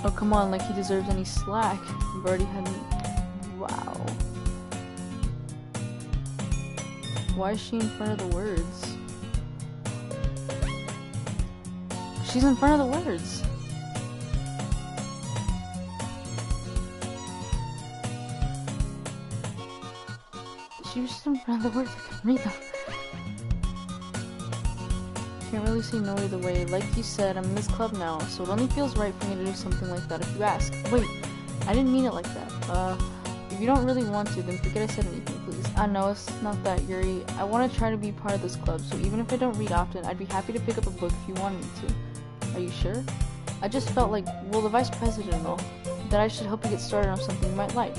Oh, come on, like he deserves any slack. You've already had me. Wow. Why is she in front of the words? She's in front of the words. She was just in front of the words. I can read them. Can't really say no either way. Like you said, I'm in this club now, so it only feels right for me to do something like that if you ask. Wait, I didn't mean it like that. If you don't really want to, then forget I said anything, please. I know, it's not that, Yuri. I want to try to be part of this club, so even if I don't read often, I'd be happy to pick up a book if you wanted me to. Are you sure? I just felt like, well, the vice president and all, that I should help you get started on something you might like.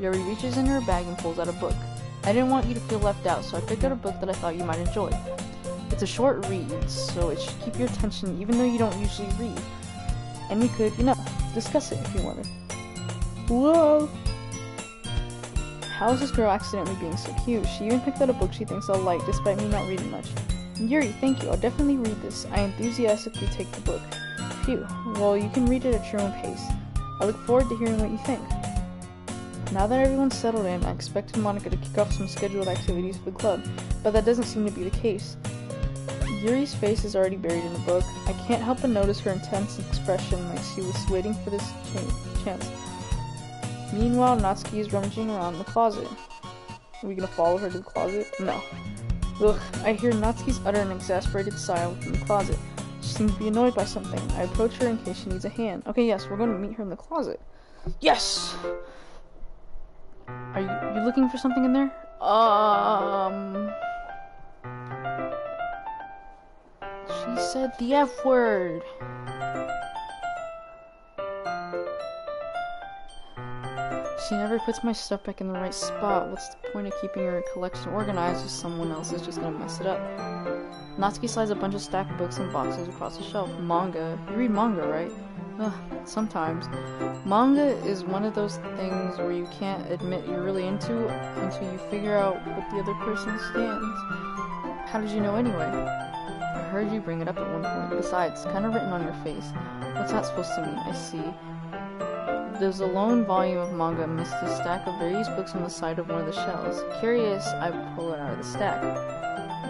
Yuri reaches in her bag and pulls out a book. I didn't want you to feel left out, so I picked out a book that I thought you might enjoy. It's a short read, so it should keep your attention even though you don't usually read. And we could, discuss it if you wanted. Whoa! How is this girl accidentally being so cute? She even picked out a book she thinks I'll like, despite me not reading much. Yuri, thank you. I'll definitely read this. I enthusiastically take the book. Phew. Well, you can read it at your own pace. I look forward to hearing what you think. Now that everyone's settled in, I expected Monika to kick off some scheduled activities for the club, but that doesn't seem to be the case. Yuri's face is already buried in the book. I can't help but notice her intense expression, like she was waiting for this chance. Meanwhile, Natsuki is rummaging around the closet. Are we gonna follow her to the closet? No. Ugh, I hear Natsuki's utter an exasperated sigh within the closet. She seems to be annoyed by something. I approach her in case she needs a hand. Okay, yes, we're going to meet her in the closet. Yes! Are you looking for something in there? She said the F word. She never puts my stuff back in the right spot. What's the point of keeping her collection organized if someone else is just gonna mess it up? Natsuki slides a bunch of stacked books and boxes across the shelf. Manga. You read manga, right? Ugh, sometimes. Manga is one of those things where you can't admit you're really into until you figure out what the other person stands. How did you know anyway? I heard you bring it up at one point. Besides, it's kind of written on your face. What's that supposed to mean? I see. There's a lone volume of manga amidst a stack of various books on the side of one of the shelves. Curious, I pull it out of the stack.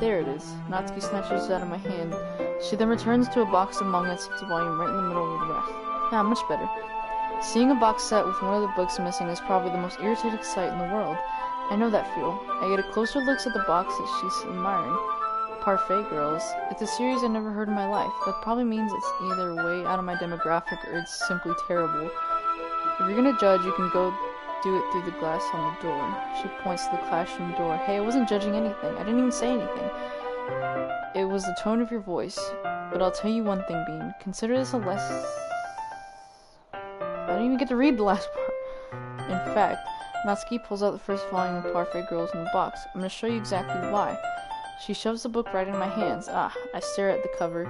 There it is. Natsuki snatches it out of my hand. She then returns to a box of manga and sets a volume right in the middle of the rest. Ah, much better. Seeing a box set with one of the books missing is probably the most irritating sight in the world. I know that feel. I get a closer look at the box that she's admiring. Parfait Girls. It's a series I've never heard in my life. That probably means it's either way out of my demographic or it's simply terrible. If you're gonna judge, you can go do it through the glass on the door. She points to the classroom door. Hey, I wasn't judging anything. I didn't even say anything. It was the tone of your voice. But I'll tell you one thing, Bean. Consider this a less... I didn't even get to read the last part. In fact, Natsuki pulls out the first volume of Parfait Girls in the box. I'm gonna show you exactly why. She shoves the book right in my hands. Ah, I stare at the cover.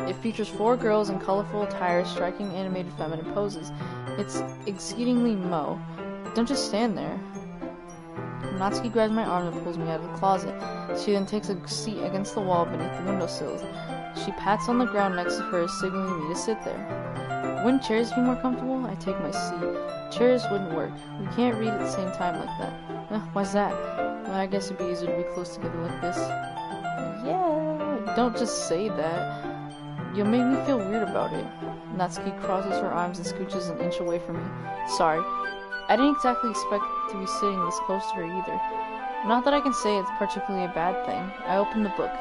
It features 4 girls in colorful attire striking animated feminine poses. It's exceedingly mo. Don't just stand there. Natsuki grabs my arm and pulls me out of the closet. She then takes a seat against the wall beneath the windowsills. She pats on the ground next to her, signaling me to sit there. Wouldn't chairs be more comfortable? I take my seat. Chairs wouldn't work. We can't read at the same time like that. Why's that? Well, I guess it'd be easier to be close together like this. Yeah, don't just say that. You'll make me feel weird about it. Natsuki crosses her arms and scooches an inch away from me. Sorry. I didn't exactly expect to be sitting this close to her either. Not that I can say it's particularly a bad thing. I open the book.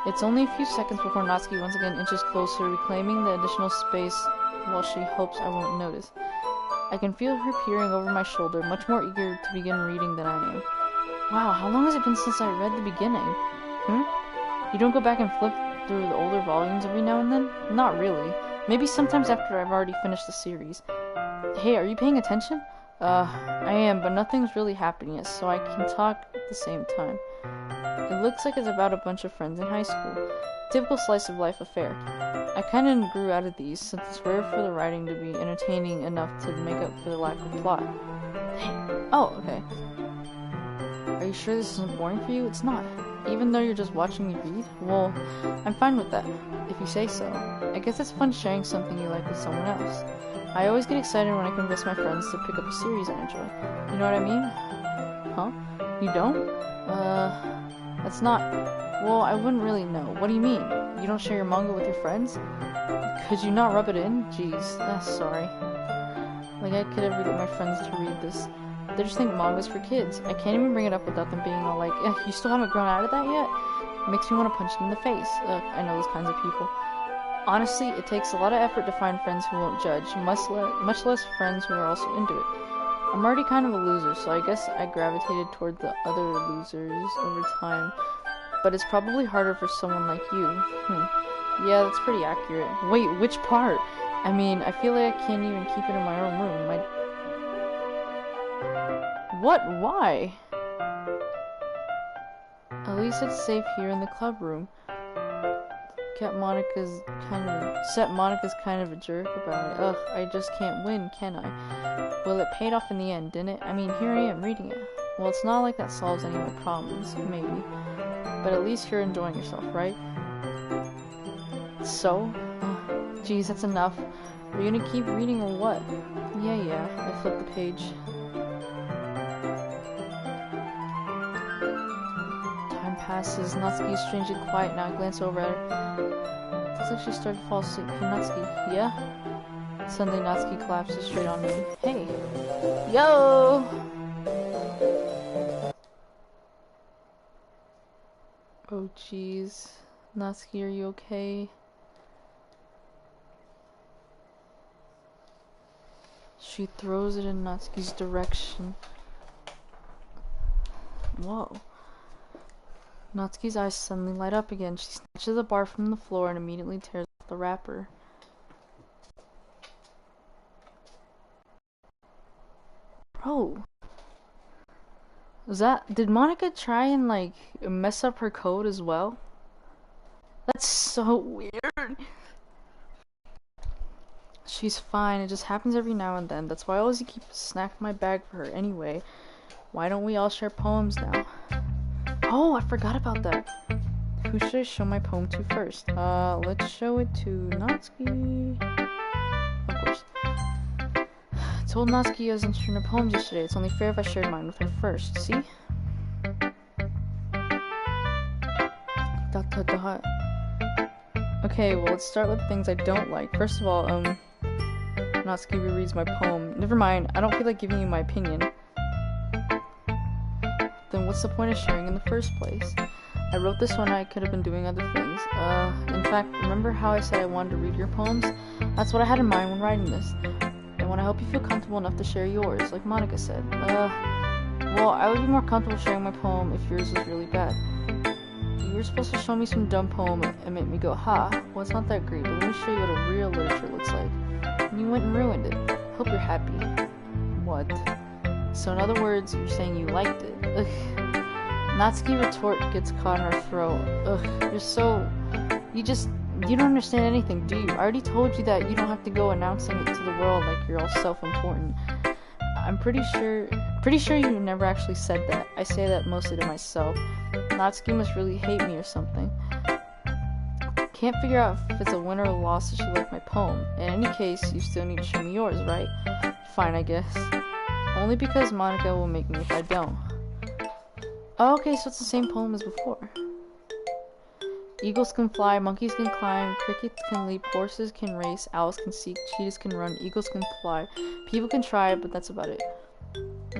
It's only a few seconds before Natsuki once again inches closer, reclaiming the additional space while she hopes I won't notice. I can feel her peering over my shoulder, much more eager to begin reading than I am. Wow, how long has it been since I read the beginning? You don't go back and flip through the older volumes every now and then? Not really. Maybe sometimes after I've already finished the series. Hey, are you paying attention? I am, but nothing's really happening yet, so I can talk at the same time. It looks like it's about a bunch of friends in high school. Typical slice of life affair. I kinda grew out of these, since it's rare for the writing to be entertaining enough to make up for the lack of plot. Hey. Oh, okay. Are you sure this isn't boring for you? It's not. Even though you're just watching me read? Well, I'm fine with that, if you say so. I guess it's fun sharing something you like with someone else. I always get excited when I convince my friends to pick up a series I enjoy. You know what I mean? Huh? You don't? That's not... Well, I wouldn't really know. What do you mean? You don't share your manga with your friends? Could you not rub it in? Jeez, sorry. Like, I could ever get my friends to read this. They just think manga's for kids. I can't even bring it up without them being all like, you still haven't grown out of that yet? It makes me want to punch them in the face. I know those kinds of people. Honestly, it takes a lot of effort to find friends who won't judge, much less friends who are also into it. I'm already kind of a loser, so I guess I gravitated toward the other losers over time. But it's probably harder for someone like you. Yeah, that's pretty accurate. Wait, which part? I mean, I feel like I can't even keep it in my own room. What? Why? At least it's safe here in the club room. Except Monica's kind of a jerk about it. Ugh, I just can't win, can I? Well, it paid off in the end, didn't it? I mean, here I am reading it. Well, it's not like that solves any of my problems, maybe. But at least you're enjoying yourself, right? So? Geez, that's enough. Are you gonna keep reading or what? Yeah, I flipped the page. Time passes. Natsuki is strangely quiet now. I glance over at her. Looks like she started to fall asleep. Hey, Natsuki. Yeah? Suddenly, Natsuki collapses straight on me. Hey! Yo! Oh, jeez. Natsuki, are you okay? She throws it in Natsuki's direction. Whoa. Natsuki's eyes suddenly light up again. She snatches the bar from the floor and immediately tears off the wrapper. Bro. Did Monika try and, like, mess up her code as well? That's so weird. She's fine, it just happens every now and then. That's why I always keep a snack in my bag for her anyway. Why don't we all share poems now? Oh, I forgot about that. Who should I show my poem to first? Let's show it to Natsuki. Of course. I told Natsuki I was interested in her poems yesterday. It's only fair if I shared mine with her first. See? Okay, well, let's start with things I don't like. First of all, Natsuki rereads my poem. Never mind, I don't feel like giving you my opinion. Then what's the point of sharing in the first place? I wrote this when I could have been doing other things. In fact, remember how I said I wanted to read your poems? That's what I had in mind when writing this. I want to help you feel comfortable enough to share yours, like Monika said. Well, I would be more comfortable sharing my poem if yours was really bad. You were supposed to show me some dumb poem and make me go, ha, well, it's not that great, but let me show you what a real literature looks like. And you went and ruined it. Hope you're happy. What? So in other words, you're saying you liked it. Ugh. Natsuki retort gets caught in her throat. Ugh, you don't understand anything, do you? I already told you that you don't have to go announcing it to the world like you're all self-important. I'm pretty sure you never actually said that. I say that mostly to myself. Natsuki must really hate me or something. Can't figure out if it's a win or a loss that she liked my poem. In any case, you still need to show me yours, right? Fine, I guess. Only because Monika will make me if I don't. Oh, okay, so it's the same poem as before. Eagles can fly, monkeys can climb, crickets can leap, horses can race, owls can seek, cheetahs can run, eagles can fly. People can try, but that's about it.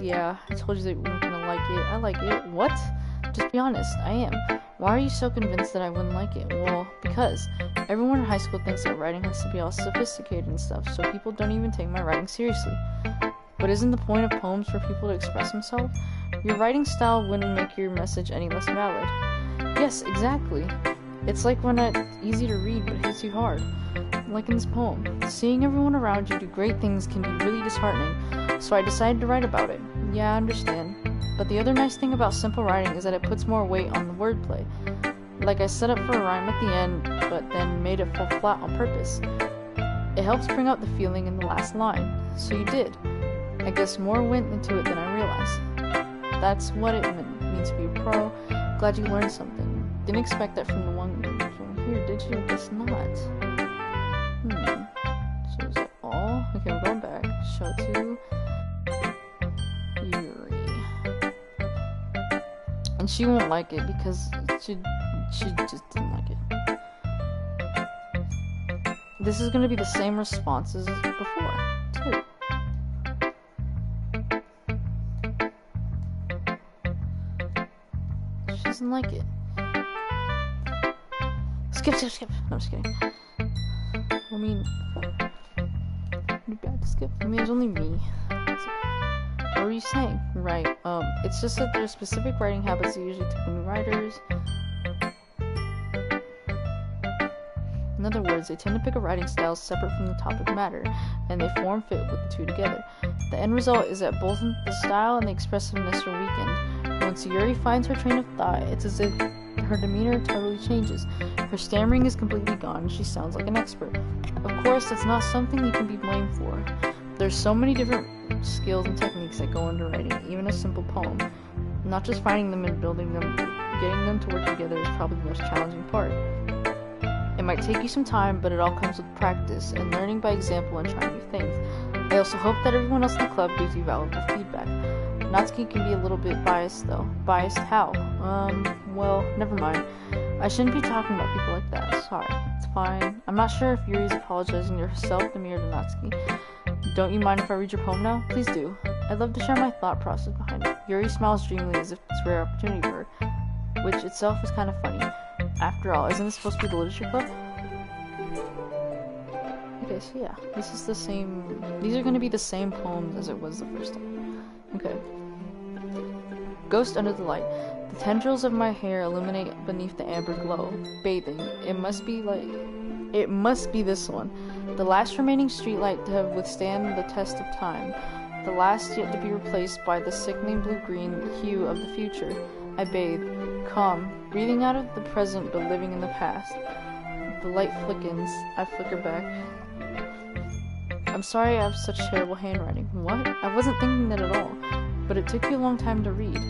Yeah, I told you that you weren't gonna like it. I like it. What? Just be honest, I am. Why are you so convinced that I wouldn't like it? Well, because everyone in high school thinks that writing has to be all sophisticated and stuff, so people don't even take my writing seriously. But isn't the point of poems for people to express themselves? Your writing style wouldn't make your message any less valid. Yes, exactly. It's like when it's easy to read but hits you hard. Like in this poem. Seeing everyone around you do great things can be really disheartening, so I decided to write about it. Yeah, I understand. But the other nice thing about simple writing is that it puts more weight on the wordplay. Like I set up for a rhyme at the end, but then made it fall flat on purpose. It helps bring out the feeling in the last line. So you did. I guess more went into it than I realized. That's what it means to be a pro. Glad you learned something. Didn't expect that from the one from here, did you? I guess not. So is that all? Okay, we're going back. Show to Yuri. And she won't like it because she just didn't like it. This is gonna be the same responses as before, too. She doesn't like it. Skip. No, I'm just kidding. I mean, bad to skip. I mean, it's only me. What were you saying? Right. It's just that there's specific writing habits that usually take new writers. In other words, they tend to pick a writing style separate from the topic matter, and they form fit with the two together. The end result is that both the style and the expressiveness are weakened. Once Yuri finds her train of thought, it's as if her demeanor totally changes. Her stammering is completely gone, and she sounds like an expert. Of course, that's not something you can be blamed for. There's so many different skills and techniques that go into writing, even a simple poem. Not just finding them and building them, getting them to work together is probably the most challenging part. It might take you some time, but it all comes with practice and learning by example and trying new things. I also hope that everyone else in the club gives you valuable feedback. Natsuki can be a little bit biased though. Biased how? Well, never mind. I shouldn't be talking about people like that. Sorry. It's fine. I'm not sure if Yuri's apologizing to herself, the mirror to Natsuki. Don't you mind if I read your poem now? Please do. I'd love to share my thought process behind it. Yuri smiles dreamily as if it's a rare opportunity for her, which itself is kind of funny. After all, isn't this supposed to be the literature club? Okay, so yeah, this is the same. These are going to be the same poems as it was the first time. Okay. Ghost under the light. The tendrils of my hair illuminate beneath the amber glow. Bathing. It must be this one. The last remaining streetlight to withstand the test of time. The last yet to be replaced by the sickening blue-green hue of the future. I bathe. Calm. Breathing out of the present but living in the past. The light flickens. I flicker back. I'm sorry I have such terrible handwriting. What? I wasn't thinking that at all. But it took you a long time to read.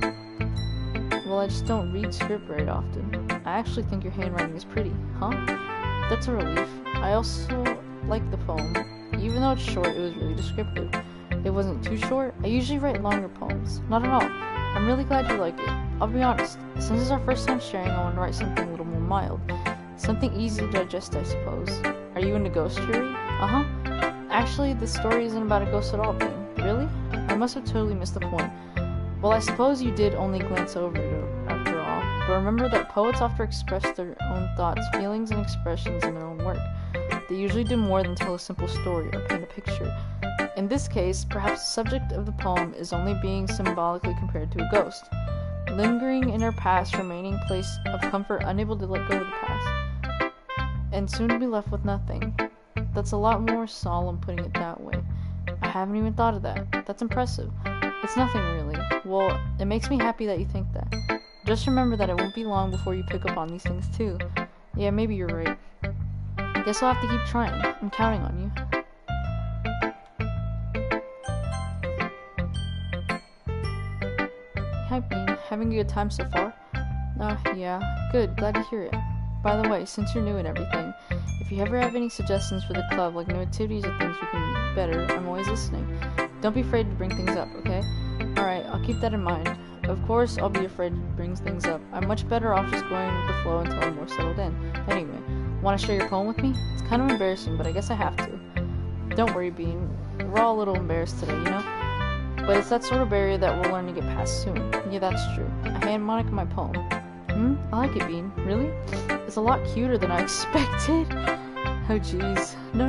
Well, I just don't read script very often. I actually think your handwriting is pretty. Huh? That's a relief. I also like the poem. Even though it's short, it was really descriptive. It wasn't too short. I usually write longer poems. Not at all. I'm really glad you like it. I'll be honest. Since it's our first time sharing, I want to write something a little more mild. Something easy to digest, I suppose. Are you into ghost Yuri? Uh-huh. Actually, the story isn't about a ghost at all, Bean. Really? I must have totally missed the point. Well, I suppose you did only glance over it after all. But remember that poets often express their own thoughts, feelings, and expressions in their own work. They usually do more than tell a simple story or paint a picture. In this case, perhaps the subject of the poem is only being symbolically compared to a ghost. Lingering in her past, remaining place of comfort, unable to let go of the past. And soon to be left with nothing. That's a lot more solemn putting it that way. I haven't even thought of that. That's impressive. It's nothing really. Well, it makes me happy that you think that. Just remember that it won't be long before you pick up on these things too. Yeah, maybe you're right. Guess I'll have to keep trying. I'm counting on you. Hi, Bean. Having a good time so far? Yeah. Good. Glad to hear it. By the way, since you're new and everything, if you ever have any suggestions for the club, like new activities or things we can better, I'm always listening. Don't be afraid to bring things up, okay? Alright, I'll keep that in mind. Of course, I'll be afraid to bring things up. I'm much better off just going with the flow until I'm more settled in. Anyway, want to share your poem with me? It's kind of embarrassing, but I guess I have to. Don't worry, Bean. We're all a little embarrassed today, you know? But it's that sort of barrier that we'll learn to get past soon. Yeah, that's true. I hand Monika my poem. I like it, Bean. Really? It's a lot cuter than I expected. Oh, jeez. No,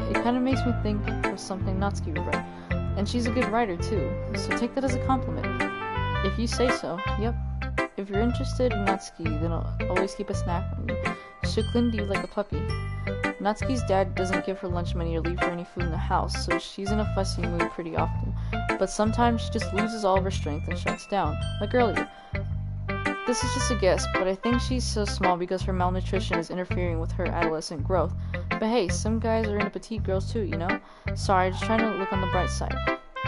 it kind of makes me think of something Natsuki would write. And she's a good writer, too. So take that as a compliment. If you say so, yep. If you're interested in Natsuki, then I'll always keep a snack on you. She'll cling to you like a puppy. Natsuki's dad doesn't give her lunch money or leave her any food in the house, so she's in a fussy mood pretty often. But sometimes she just loses all of her strength and shuts down, like earlier. This is just a guess, but I think she's so small because her malnutrition is interfering with her adolescent growth. But hey, some guys are into petite girls too, you know? Sorry, just trying to look on the bright side.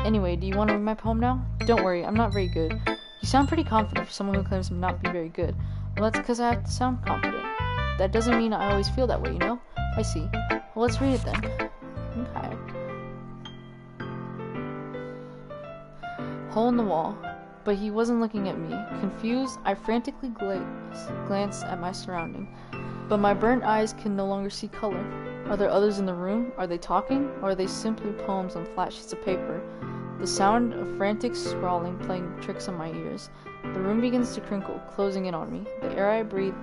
Anyway, do you want to read my poem now? Don't worry, I'm not very good. You You sound pretty confident for someone who claims to not be very good. Well, that's because I have to sound confident. That doesn't mean I always feel that way, you know? I see. Well, let's read it then. Okay. Hole in the wall. But he wasn't looking at me. Confused, I frantically glanced at my surrounding. But my burnt eyes can no longer see color. Are there others in the room? Are they talking? Or are they simply poems on flat sheets of paper? The sound of frantic scrawling playing tricks on my ears. The room begins to crinkle, closing in on me. The air I breathe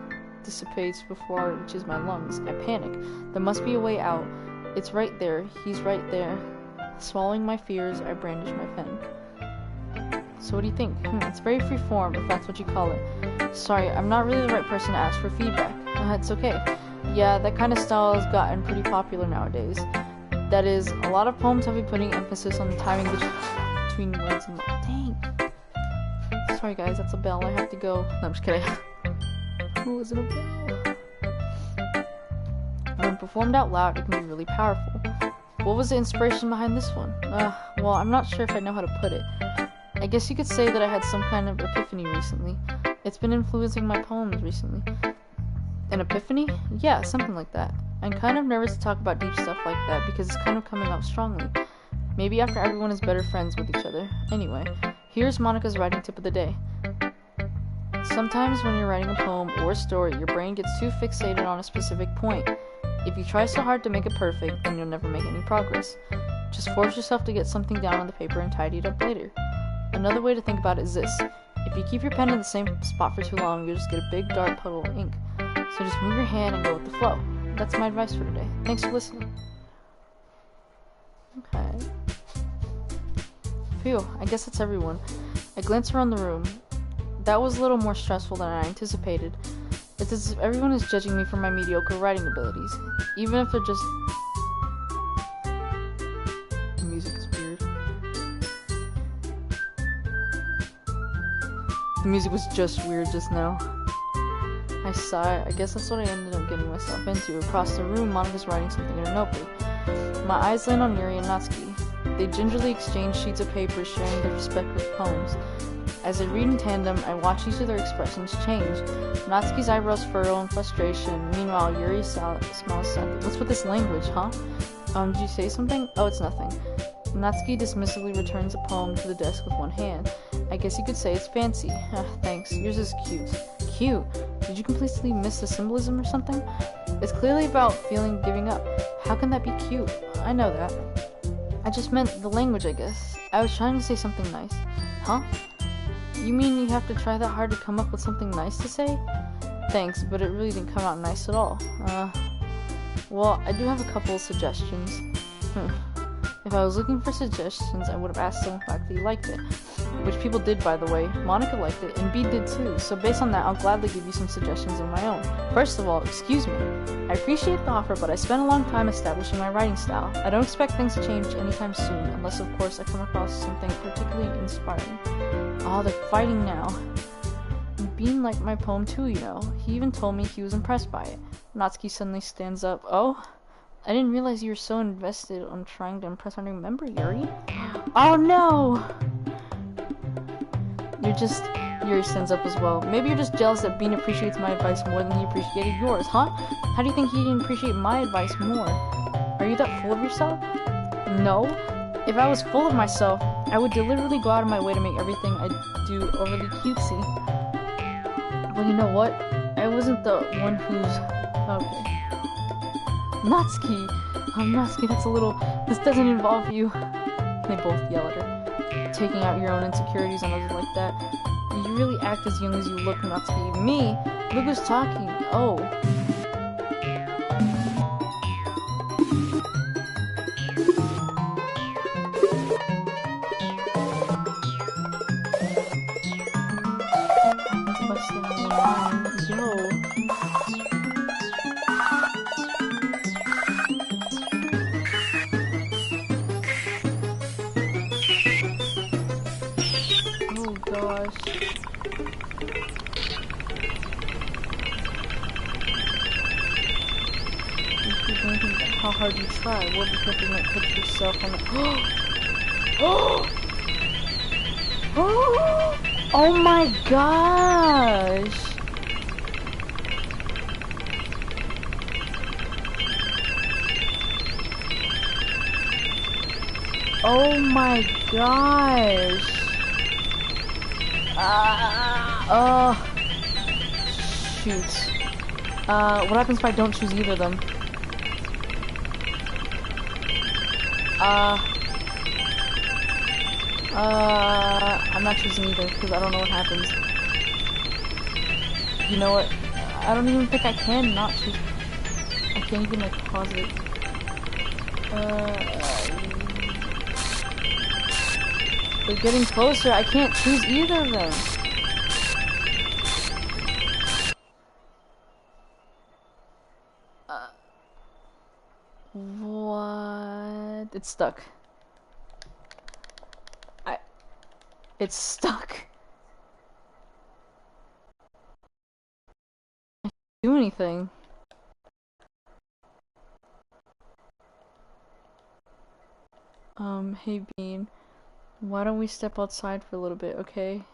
dissipates before it reaches my lungs. I panic. There must be a way out. It's right there. He's right there. Swallowing my fears, I brandish my pen. So what do you think? It's very free form, if that's what you call it. Sorry, I'm not really the right person to ask for feedback. It's okay. Yeah, that kind of style has gotten pretty popular nowadays. That is, a lot of poems have been putting emphasis on the timing between words and dang. Sorry guys, that's a bell. I have to go. No, I'm just kidding. It wasn't a bell. When performed out loud, it can be really powerful. What was the inspiration behind this one? Well, I'm not sure if I know how to put it. I guess you could say that I had some kind of epiphany recently. It's been influencing my poems recently. An epiphany? Yeah, something like that. I'm kind of nervous to talk about deep stuff like that because it's kind of coming up strongly. Maybe after everyone is better friends with each other. Anyway, here's Monika's writing tip of the day. Sometimes when you're writing a poem or a story, your brain gets too fixated on a specific point. If you try so hard to make it perfect, then you'll never make any progress. Just force yourself to get something down on the paper and tidy it up later. Another way to think about it is this. If you keep your pen in the same spot for too long, you'll just get a big dark puddle of ink. So just move your hand and go with the flow. That's my advice for today. Thanks for listening. Okay. Phew, I guess that's everyone. I glance around the room. That was a little more stressful than I anticipated. It's as if everyone is judging me for my mediocre writing abilities. Even if they're just... The music is weird. The music was just weird just now. I sigh. I guess that's what I ended up getting myself into. Across the room, Monika's writing something in a notebook. My eyes land on Yuri and Natsuki. They gingerly exchange sheets of paper, sharing their respective poems. As they read in tandem, I watch each of their expressions change. Natsuki's eyebrows furrow in frustration. Meanwhile, Yuri smiles sadly. What's with this language, huh? Did you say something? Oh, it's nothing. Natsuki dismissively returns a poem to the desk with one hand. I guess you could say it's fancy. Thanks. Yours is cute. Cute? Did you completely miss the symbolism or something? It's clearly about giving up. How can that be cute? I know that. I just meant the language, I guess. I was trying to say something nice. Huh? You mean you have to try that hard to come up with something nice to say? Thanks, but it really didn't come out nice at all. Well, I do have a couple of suggestions. If I was looking for suggestions, I would have asked someone who actually liked it. Which people did, by the way. Monika liked it, and B did too, so based on that, I'll gladly give you some suggestions of my own. First of all, excuse me. I appreciate the offer, but I spent a long time establishing my writing style. I don't expect things to change anytime soon, unless of course I come across something particularly inspiring. Oh, they're fighting now. Bean liked my poem too, you know. He even told me he was impressed by it. Natsuki suddenly stands up. Oh? I didn't realize you were so invested on trying to impress our new member, Yuri. Oh no! Yuri stands up as well. Maybe you're just jealous that Bean appreciates my advice more than he appreciated yours, huh? How do you think he didn't appreciate my advice more? Are you that full of yourself? No. If I was full of myself, I would deliberately go out of my way to make everything I do overly cutesy. Well, you know what? I wasn't the one who's... Okay. Natsuki! Natsuki, that's a little... This doesn't involve you. They both yell at her. Taking out your own insecurities on others like that. You really act as young as you look, Natsuki. Me? Look who's talking. Oh. How hard you try. What because you might put yourself on the... Oh! Oh my gosh! Oh my gosh! Oh, shoot. What happens if I don't choose either of them? I'm not choosing either, because I don't know what happens. You know what? I don't even think I can not choose. I can't even, like, pause it. They're getting closer. I can't choose either of them. What? It's stuck. It's stuck. I can't do anything. Hey Bean, why don't we step outside for a little bit, okay?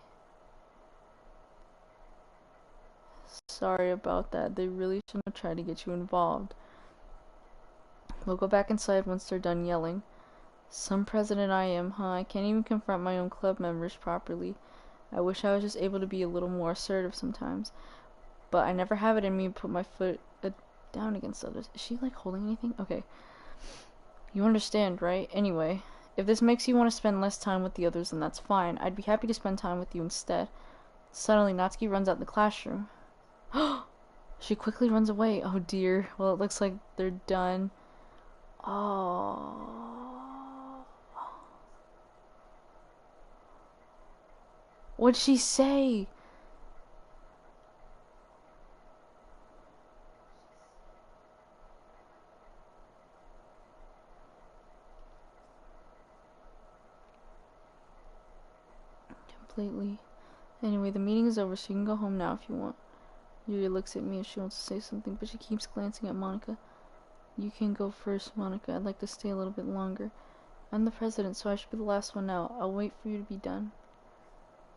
Sorry about that. They really shouldn't have tried to get you involved. We'll go back inside once they're done yelling. Some president I am, huh? I can't even confront my own club members properly. I wish I was just able to be a little more assertive sometimes. But I never have it in me to put my foot down against others. Is she, like, holding anything? Okay. You understand, right? Anyway, if this makes you want to spend less time with the others, then that's fine. I'd be happy to spend time with you instead. Suddenly, Natsuki runs out the classroom. She quickly runs away. Oh dear. Well, it looks like they're done. Oh. What'd she say? Completely. Anyway, the meeting is over, so you can go home now if you want. Yuri looks at me as she wants to say something, but she keeps glancing at Monika. You can go first, Monika. I'd like to stay a little bit longer. I'm the president, so I should be the last one out. I'll wait for you to be done.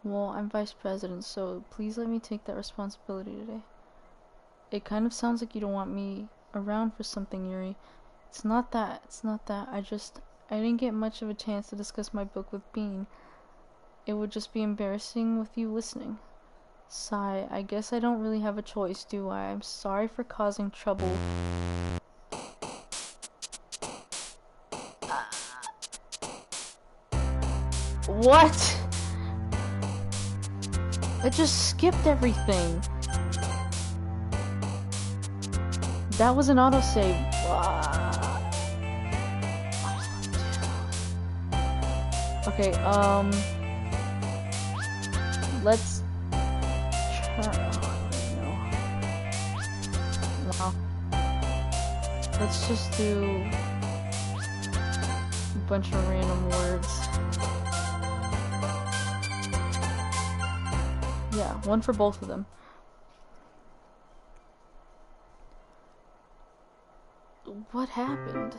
Well, I'm vice president, so please let me take that responsibility today. It kind of sounds like you don't want me around for something, Yuri. It's not that. I didn't get much of a chance to discuss my book with Bean. It would just be embarrassing with you listening. Sigh, I guess I don't really have a choice, do I? I'm sorry for causing trouble. What? It just skipped everything. That was an autosave. Okay, let's try. No. Let's just do a bunch of random words. Yeah, one for both of them. What happened?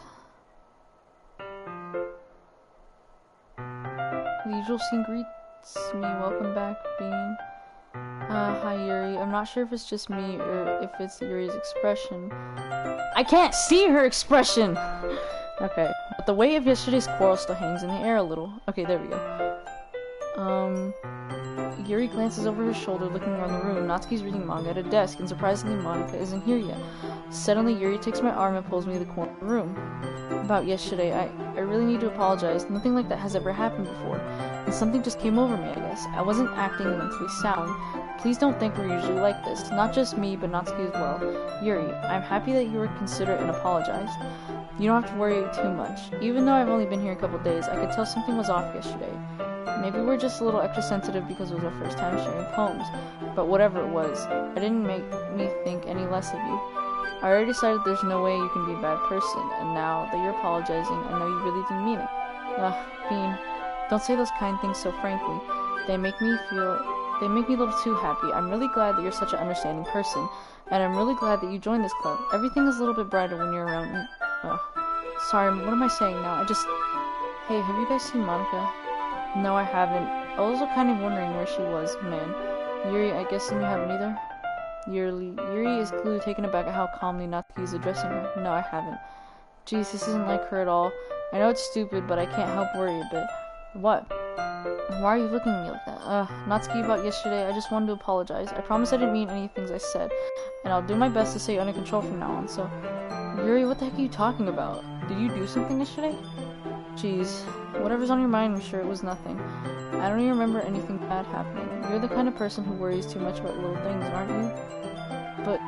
The usual scene greets me. Welcome back, Bean. Hi, Yuri. I'm not sure if it's just me or if it's Yuri's expression. I can't see her expression! Okay, but the weight of yesterday's quarrel still hangs in the air a little. Okay, there we go. Yuri glances over her shoulder, looking around the room. Natsuki's reading manga at a desk, and surprisingly, Monika isn't here yet. Suddenly, Yuri takes my arm and pulls me to the corner of the room. About yesterday, I really need to apologize. Nothing like that has ever happened before, and something just came over me, I guess. I wasn't acting mentally sound. Please don't think we're usually like this. Not just me, but Natsuki as well. Yuri, I'm happy that you were considerate and apologized. You don't have to worry too much. Even though I've only been here a couple days, I could tell something was off yesterday. Maybe we're just a little extra sensitive because it was our first time sharing poems, but whatever it was, it didn't make me think any less of you. I already decided there's no way you can be a bad person, and now that you're apologizing, I know you really didn't mean it. Bean, don't say those kind things so frankly. They make me a little too happy. I'm really glad that you're such an understanding person, and I'm really glad that you joined this club. Everything is a little bit brighter when you're around. Sorry, what am I saying now? Hey, have you guys seen Monika? No, I haven't. I was also kind of wondering where she was, man. Yuri, I guess you haven't either? Yuri is clearly taken aback at how calmly Natsuki is addressing her. No, I haven't. Jeez, this isn't like her at all. I know it's stupid, but I can't help worry a bit. What? Why are you looking at me like that? Natsuki, about yesterday, I just wanted to apologize. I promise I didn't mean any things I said, and I'll do my best to stay under control from now on, so... Yuri, what the heck are you talking about? Did you do something yesterday? Jeez, whatever's on your mind, I'm sure it was nothing. I don't even remember anything bad happening. You're the kind of person who worries too much about little things, aren't you? But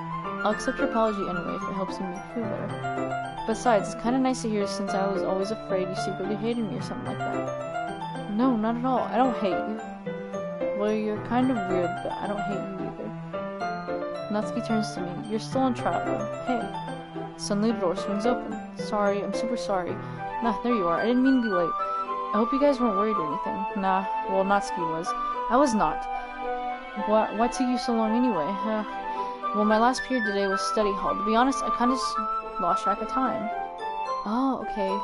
I'll accept your apology anyway if it helps you make me feel better. Besides, it's kind of nice to hear since I was always afraid you secretly hated me or something like that. No, not at all. I don't hate you. Well, you're kind of weird, but I don't hate you either. Natsuki turns to me. You're still in trial, though. Hey. Suddenly the door swings open. Sorry, I'm super sorry. Nah, there you are. I didn't mean to be late. I hope you guys weren't worried or anything. Nah, well, Natsuki was. I was not. Why took you so long anyway? Well, my last period today was study hall. To be honest, I kind of just lost track of time. Oh, okay.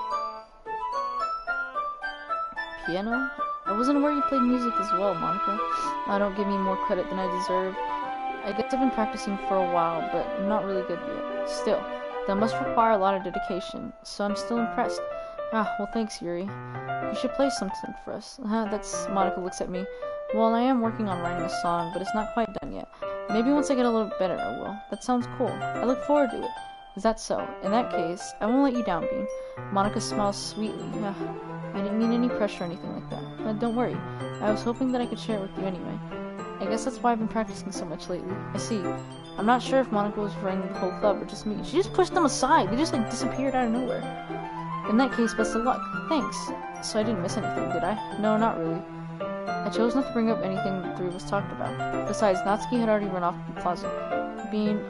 Piano? I wasn't aware you played music as well, Monika. Don't give me more credit than I deserve. I guess I've been practicing for a while, but I'm not really good yet. Still, that must require a lot of dedication, so I'm still impressed. Well, thanks, Yuri. You should play something for us. Monika looks at me. Well, I am working on writing a song, but it's not quite done yet. Maybe once I get a little better, I will. That sounds cool. I look forward to it. Is that so? In that case, I won't let you down, Bean. Monika smiles sweetly. I didn't mean any pressure or anything like that. Don't worry. I was hoping that I could share it with you anyway. I guess that's why I've been practicing so much lately. I see. I'm not sure if Monika was referring to the whole club or just me. She just pushed them aside. They just disappeared out of nowhere. In that case, best of luck. Thanks. So I didn't miss anything, did I? No, not really. I chose not to bring up anything the three of us talked about. Besides, Natsuki had already run off to the closet. Bean,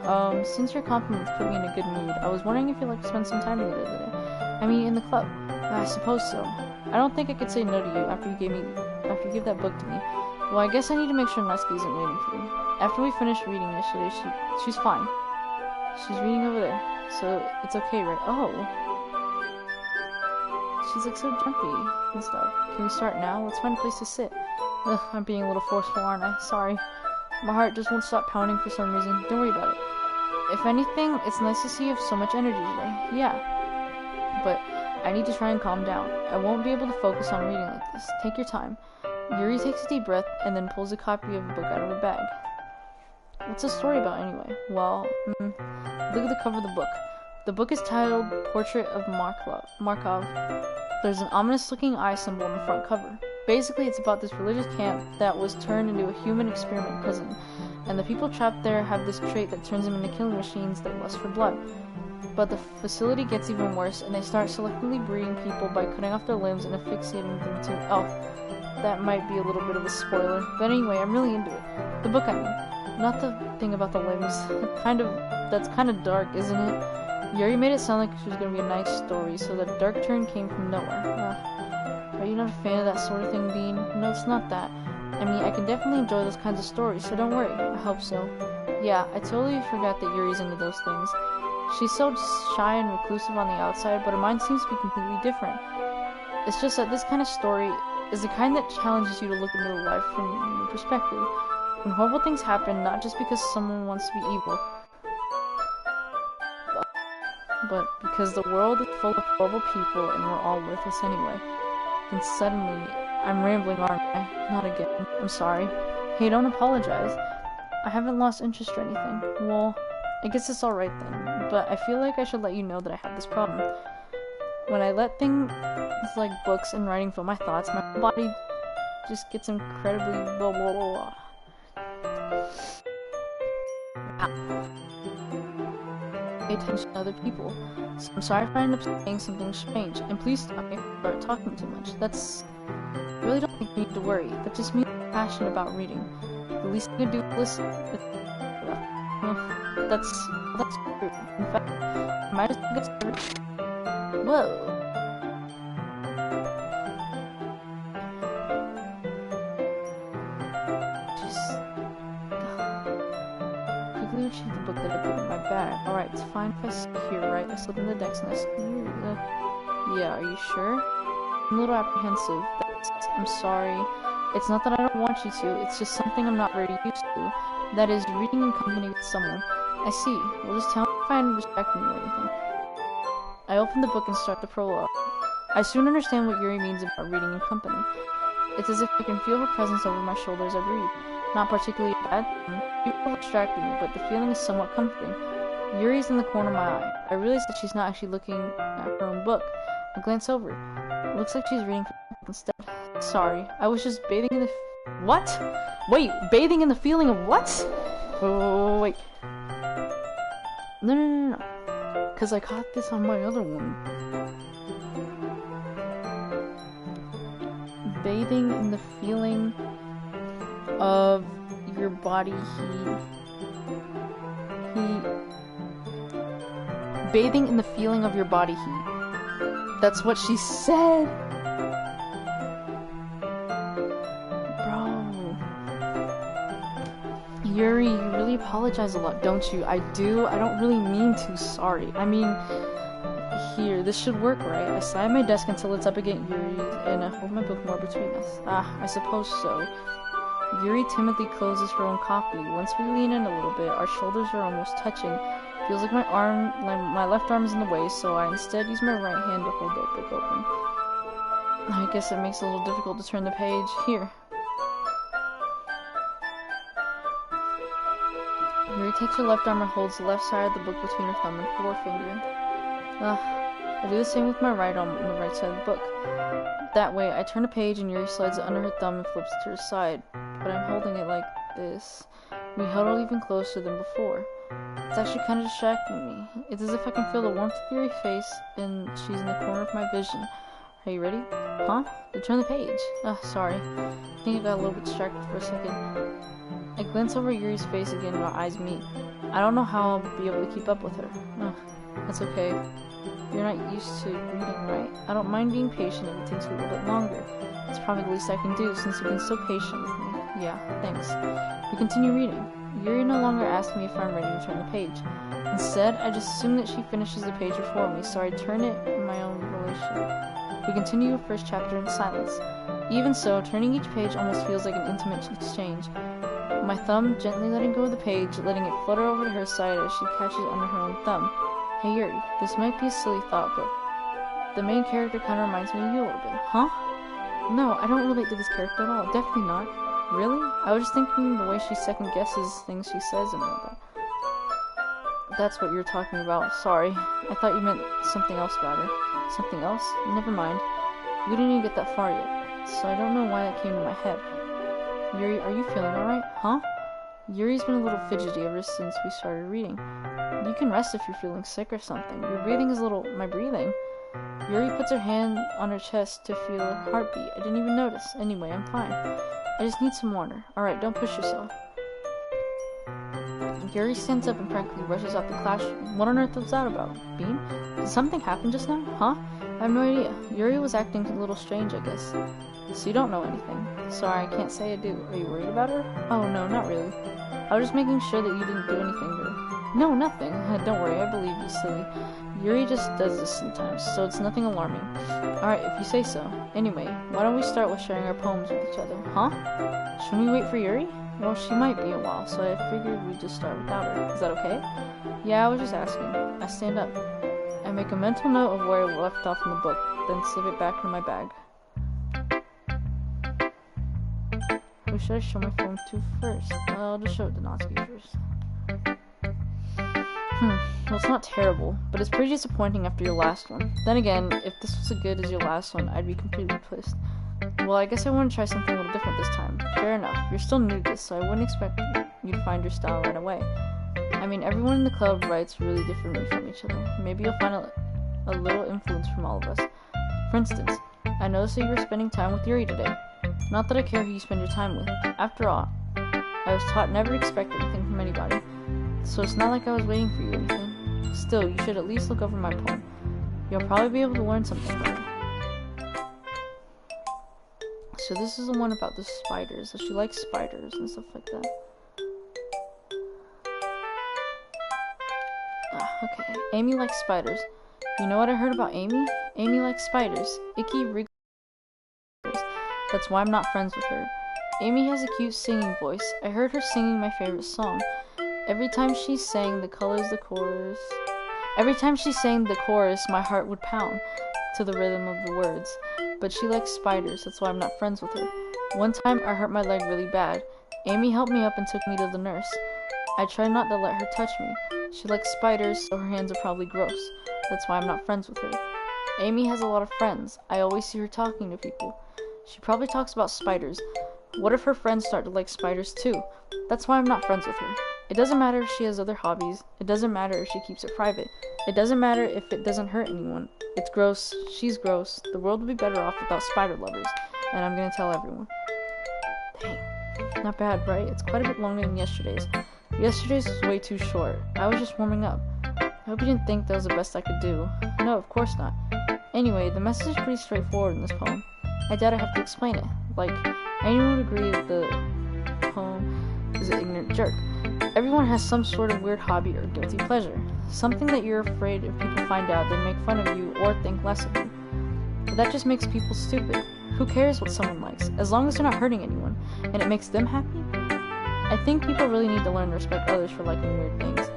since your compliments put me in a good mood, I was wondering if you'd like to spend some time together today. I mean, in the club. I suppose so. I don't think I could say no to you after you gave that book to me. Well, I guess I need to make sure Natsuki isn't waiting for me. After we finished reading yesterday, she's fine. She's reading over there, so it's okay, right? Oh. She's like so jumpy and stuff. Can we start now? Let's find a place to sit. Ugh, I'm being a little forceful, aren't I? Sorry. My heart just won't stop pounding for some reason. Don't worry about it. If anything, it's nice to see you have so much energy today. Yeah. But I need to try and calm down. I won't be able to focus on reading like this. Take your time. Yuri takes a deep breath and then pulls a copy of a book out of her bag. What's the story about anyway? Well, look at the cover of the book. The book is titled Portrait of Markov. There's an ominous-looking eye symbol on the front cover. Basically, it's about this religious camp that was turned into a human experiment prison, and the people trapped there have this trait that turns them into killing machines that lust for blood. But the facility gets even worse, and they start selectively breeding people by cutting off their limbs and asphyxiating them to... Oh, that might be a little bit of a spoiler. But anyway, I'm really into it. The book, I mean. Not the thing about the limbs. That's kind of dark, isn't it? Yuri made it sound like she was going to be a nice story, so the dark turn came from nowhere. Are you not a fan of that sort of thing, Bean? No, it's not that. I mean, I can definitely enjoy those kinds of stories, so don't worry. I hope so. Yeah, I totally forgot that Yuri's into those things. She's so shy and reclusive on the outside, but her mind seems to be completely different. It's just that this kind of story is the kind that challenges you to look into life from a new perspective. When horrible things happen, not just because someone wants to be evil, but because the world is full of horrible people and we're all worthless anyway. And suddenly, I'm rambling, aren't I? Not again. I'm sorry. Hey, don't apologize. I haven't lost interest or anything. Well, I guess it's alright then, but I feel like I should let you know that I have this problem. When I let things like books and writing fill my thoughts, my body just gets incredibly blah blah blah. Pay attention to other people. So I'm sorry if I end up saying something strange, and please stop me if I start talking too much. I really don't think you need to worry. That just means I'm passionate about reading. The least I can do is listen. That's true. In fact, I might as well get started. Whoa. Quickly retrieve the book that I put in my bag. Alright, it's fine if I sit here, right? I slip in the desk nest. Yeah, are you sure? I'm a little apprehensive. I'm sorry. It's not that I don't want you to, it's just something I'm not very used to. That is, reading in company with someone. I see. Well, just tell me if I'm distracting you or anything. I open the book and start the prologue. I soon understand what Yuri means about reading in company. It's as if I can feel her presence over my shoulder as I read. Not particularly a bad thing. People distracting me, but the feeling is somewhat comforting. Yuri's in the corner of my eye. I realize that she's not actually looking at her own book. I glance over. It looks like she's reading from the book instead. Sorry, I was just bathing in the... What? Wait, bathing in the feeling of what? Oh, wait. No. Because I caught this on my other one. Bathing in the feeling of your body heat. Bathing in the feeling of your body heat. That's what she said. Bro. Yuri, you really apologize a lot, don't you? I do. I don't really mean to. Sorry. I mean, here, this should work, right? I sigh at my desk until it's up against Yuri's, and I hold my book more between us. I suppose so. Yuri timidly closes her own copy. Once we lean in a little bit, our shoulders are almost touching. Feels like my left arm is in the way, so I instead use my right hand to hold the book open. I guess it makes it a little difficult to turn the page. Here. Yuri takes her left arm and holds the left side of the book between her thumb and forefinger. I do the same with my right arm on the right side of the book. That way, I turn a page and Yuri slides it under her thumb and flips it to her side. But I'm holding it like this. We huddle even closer than before. It's actually kind of distracting me. It's as if I can feel the warmth of Yuri's face, and she's in the corner of my vision. Are you ready? Huh? To turn the page. Sorry. I think I got a little bit distracted for a second. I glance over Yuri's face again and our eyes meet. I don't know how I'll be able to keep up with her. That's okay. You're not used to reading, right? I don't mind being patient if it takes me a little bit longer. It's probably the least I can do since you've been so patient with me. Yeah, thanks. We continue reading. Yuri no longer asks me if I'm ready to turn the page. Instead, I just assume that she finishes the page before me, so I turn it in my own relation. We continue the first chapter in silence. Even so, turning each page almost feels like an intimate exchange. My thumb gently letting go of the page, letting it flutter over to her side as she catches it under her own thumb. Hey Yuri, this might be a silly thought, but the main character kind of reminds me of you a little bit. Huh? No, I don't relate to this character at all. Definitely not. Really? I was just thinking the way she second guesses things she says and all that. That's what you're talking about. Sorry. I thought you meant something else about her. Something else? Never mind. We didn't even get that far yet, so I don't know why that came to my head. Yuri, are you feeling alright? Huh? Yuri's been a little fidgety ever since we started reading. You can rest if you're feeling sick or something. Your breathing is a little... My breathing? Yuri puts her hand on her chest to feel her heartbeat. I didn't even notice. Anyway, I'm fine. I just need some water. Alright, don't push yourself. Yuri stands up and practically rushes out the classroom. What on earth was that about? Bean? Did something happen just now? Huh? I have no idea. Yuri was acting a little strange, I guess. So you don't know anything. Sorry, I can't say I do. Are you worried about her? Oh, no, not really. I was just making sure that you didn't do anything to her. No, nothing. Don't worry, I believe you, silly. Yuri just does this sometimes, so it's nothing alarming. Alright, if you say so. Anyway, why don't we start with sharing our poems with each other, huh? Shouldn't we wait for Yuri? Well, she might be a while, so I figured we'd just start without her. Is that okay? Yeah, I was just asking. I stand up. I make a mental note of where I left off in the book, then slip it back in my bag. Who should I show my phone to first? I'll just show it to Natsuki first. Well, it's not terrible, but it's pretty disappointing after your last one. Then again, if this was as good as your last one, I'd be completely pissed. Well, I guess I want to try something a little different this time. Fair enough. You're still new to this, so I wouldn't expect you to find your style right away. I mean, everyone in the club writes really differently from each other. Maybe you'll find a little influence from all of us. For instance, I noticed that you were spending time with Yuri today. Not that I care who you spend your time with. After all, I was taught never to expect anything from anybody. So it's not like I was waiting for you or anything. Still, you should at least look over my poem. You'll probably be able to learn something from it. So this is the one about the spiders. So she likes spiders and stuff like that. Okay. Amy likes spiders. You know what I heard about Amy? Amy likes spiders. Icky, wriggly spiders. That's why I'm not friends with her. Amy has a cute singing voice. I heard her singing my favorite song. Every time she sang the chorus, my heart would pound to the rhythm of the words. But she likes spiders, that's why I'm not friends with her. One time I hurt my leg really bad. Amy helped me up and took me to the nurse. I tried not to let her touch me. She likes spiders, so her hands are probably gross. That's why I'm not friends with her. Amy has a lot of friends. I always see her talking to people. She probably talks about spiders. What if her friends start to like spiders too? That's why I'm not friends with her. It doesn't matter if she has other hobbies. It doesn't matter if she keeps it private. It doesn't matter if it doesn't hurt anyone. It's gross. She's gross. The world would be better off without spider lovers. And I'm gonna tell everyone. Dang. Not bad, right? It's quite a bit longer than yesterday's. Yesterday's was way too short. I was just warming up. I hope you didn't think that was the best I could do. No, of course not. Anyway, the message is pretty straightforward in this poem. I doubt I have to explain it. Like, anyone would agree that the poem is an ignorant jerk. Everyone has some sort of weird hobby or guilty pleasure. Something that you're afraid if people find out they make fun of you or think less of you. But that just makes people stupid. Who cares what someone likes, as long as they're not hurting anyone, and it makes them happy? I think people really need to learn to respect others for liking weird things.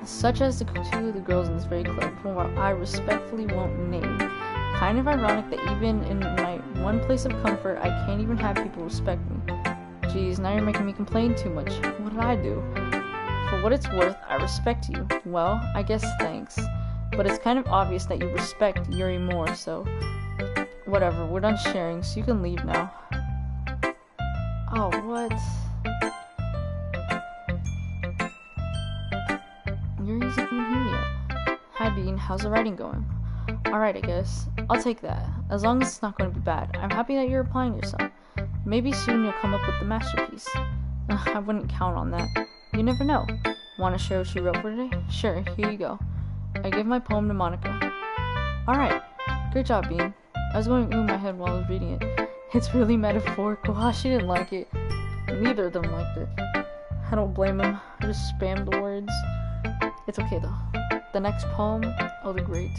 Such as the two of the girls in this very clip, whom I respectfully won't name. Kind of ironic that even in my one place of comfort, I can't even have people respect me. Geez, now you're making me complain too much. What did I do? For what it's worth, I respect you. Well, I guess thanks. But it's kind of obvious that you respect Yuri more, so... Whatever, we're done sharing, so you can leave now. Oh, what? Yuri's even here yet. Hi, Bean, how's the writing going? Alright, I guess. I'll take that. As long as it's not going to be bad. I'm happy that you're applying yourself. Maybe soon you'll come up with the masterpiece. I wouldn't count on that. You never know. Want to share what you wrote for today? Sure, here you go. I give my poem to Monika. Alright. Great job, Bean. I was going ooh in my head while I was reading it. It's really metaphorical. She didn't like it. Neither of them liked it. I don't blame them. I just spammed the words. It's okay though. The next poem, oh the great.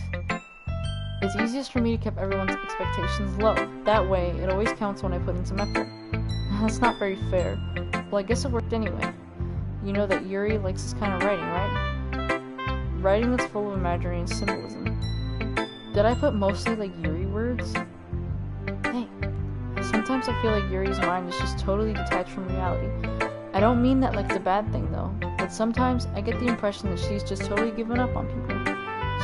It's easiest for me to keep everyone's expectations low. That way, it always counts when I put in some effort. That's not very fair. Well, I guess it worked anyway. You know that Yuri likes this kind of writing, right? Writing that's full of imagery and symbolism. Did I put mostly like Yuri words? Hey, sometimes I feel like Yuri's mind is just totally detached from reality. I don't mean that like it's a bad thing though, but sometimes I get the impression that she's just totally given up on people.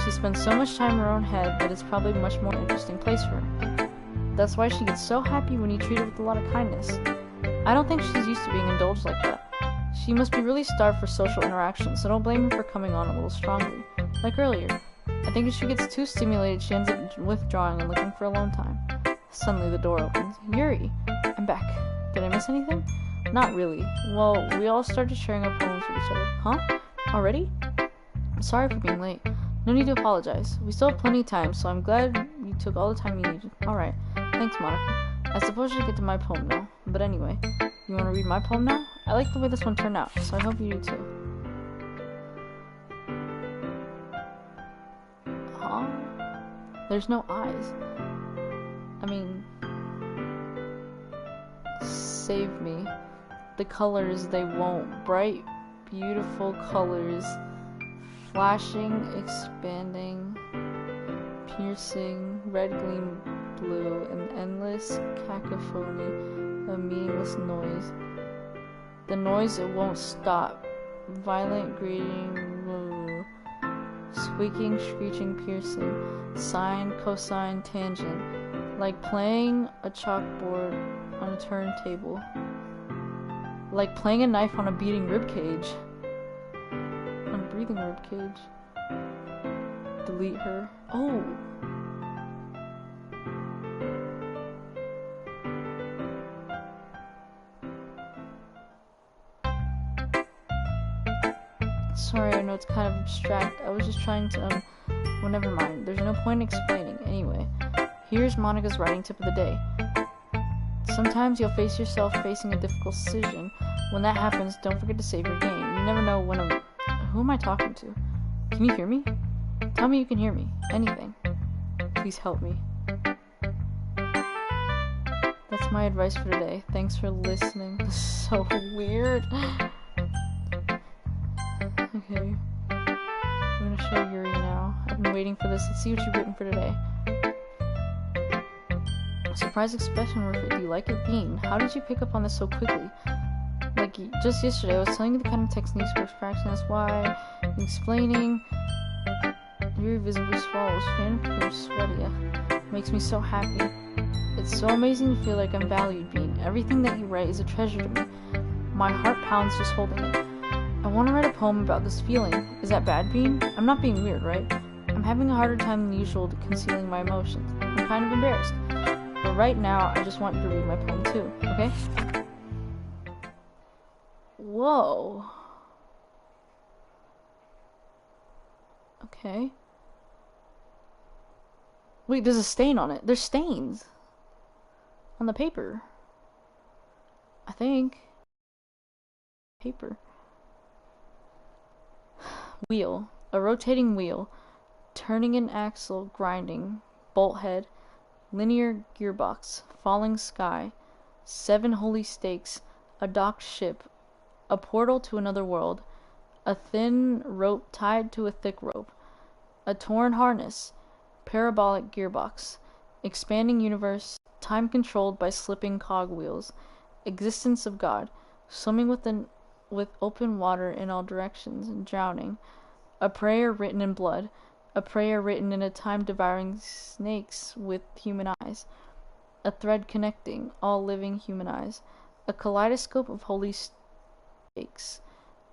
She spends so much time in her own head that it's probably a much more interesting place for her. That's why she gets so happy when you treat her with a lot of kindness. I don't think she's used to being indulged like that. She must be really starved for social interaction, so don't blame her for coming on a little strongly. Like earlier. I think if she gets too stimulated, she ends up withdrawing and looking for alone time. Suddenly the door opens. Yuri! I'm back. Did I miss anything? Not really. Well, we all started sharing our poems with each other. Huh? Already? I'm sorry for being late. No need to apologize. We still have plenty of time, so I'm glad you took all the time you needed. Alright. Thanks, Monika. I suppose I should get to my poem now. But anyway, you want to read my poem now? I like the way this one turned out, so I hope you do too. Huh? There's no eyes. I mean... Save me. The colors, they won't. Bright, beautiful colors. Flashing, expanding, piercing, red gleam blue, an endless cacophony of meaningless noise. The noise, it won't stop. Violent greeting, squeaking, screeching, piercing, sine, cosine, tangent, like playing a chalkboard on a turntable, like playing a knife on a beating ribcage. Breathing ribcage. Delete her. Oh! Sorry, I know it's kind of abstract. I was just trying to, well, never mind. There's no point in explaining. Anyway, here's Monika's writing tip of the day. Sometimes you'll face yourself facing a difficult decision. When that happens, don't forget to save your game. You never know when Who am I talking to? Can you hear me? Tell me you can hear me. Anything. Please help me. That's That's my advice for today. Thanks for listening. This is so weird. Okay. I'm gonna show Yuri now. I've been waiting for this. Let's see what you've written for today. Surprise expression word. Do you like it, Bean? How did you pick up on this so quickly? Like, just yesterday, I was telling you the kind of techniques for extraction. That's why I'm explaining. Yuri visibly swallows. Fan becomes sweaty. Makes me so happy. It's so amazing to feel like I'm valued, Bean. Everything that you write is a treasure to me. My heart pounds just holding it. I want to write a poem about this feeling. Is that bad, Bean? I'm not being weird, right? I'm having a harder time than usual concealing my emotions. I'm kind of embarrassed. But right now, I just want you to read my poem too, okay? Whoa. Okay. Wait, there's a stain on it. There's stains on the paper. I think. Paper. Wheel. A rotating wheel. Turning an axle, grinding. Bolt head. Linear gearbox. Falling sky. 7 holy stakes. A docked ship. A portal to another world. A thin rope tied to a thick rope. A torn harness. Parabolic gearbox. Expanding universe. Time controlled by slipping cogwheels. Existence of God. Swimming with open water in all directions. Drowning. A prayer written in blood. A prayer written in a time-devouring snakes with human eyes. A thread connecting all living human eyes. A kaleidoscope of holy stakes.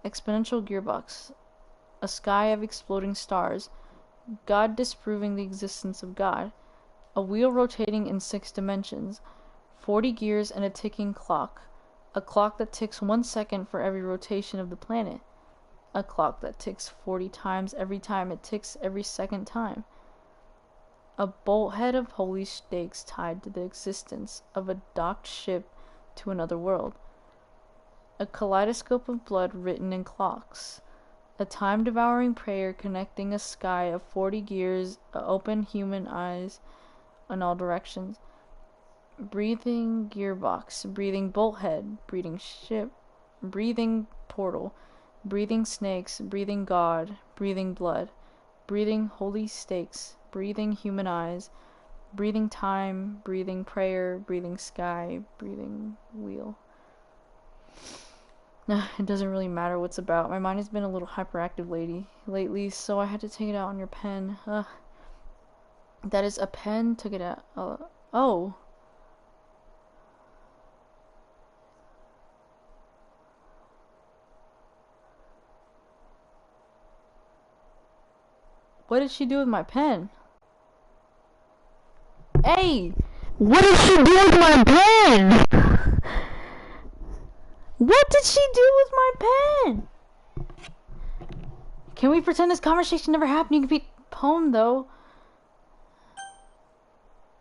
Exponential gearbox. A sky of exploding stars. God disproving the existence of God. A wheel rotating in 6 dimensions. 40 gears and a ticking clock. A clock that ticks 1 second for every rotation of the planet. A clock that ticks 40 times every time it ticks every second time. A bolt head of holy stakes tied to the existence of a docked ship to another world. A kaleidoscope of blood written in clocks. A time-devouring prayer connecting a sky of 40 gears, open human eyes in all directions. Breathing gearbox, breathing bolt head, breathing ship, breathing portal, breathing snakes, breathing God, breathing blood, breathing holy stakes, breathing human eyes, breathing time, breathing prayer, breathing sky, breathing wheel. It doesn't really matter what's about. My mind has been a little hyperactive lately, so I had to take it out on your pen. That is a pen, took it out. Oh. What did she do with my pen? Hey! What did she do with my pen? What did she do with my pen? Can we pretend this conversation never happened? You can read the poem, though.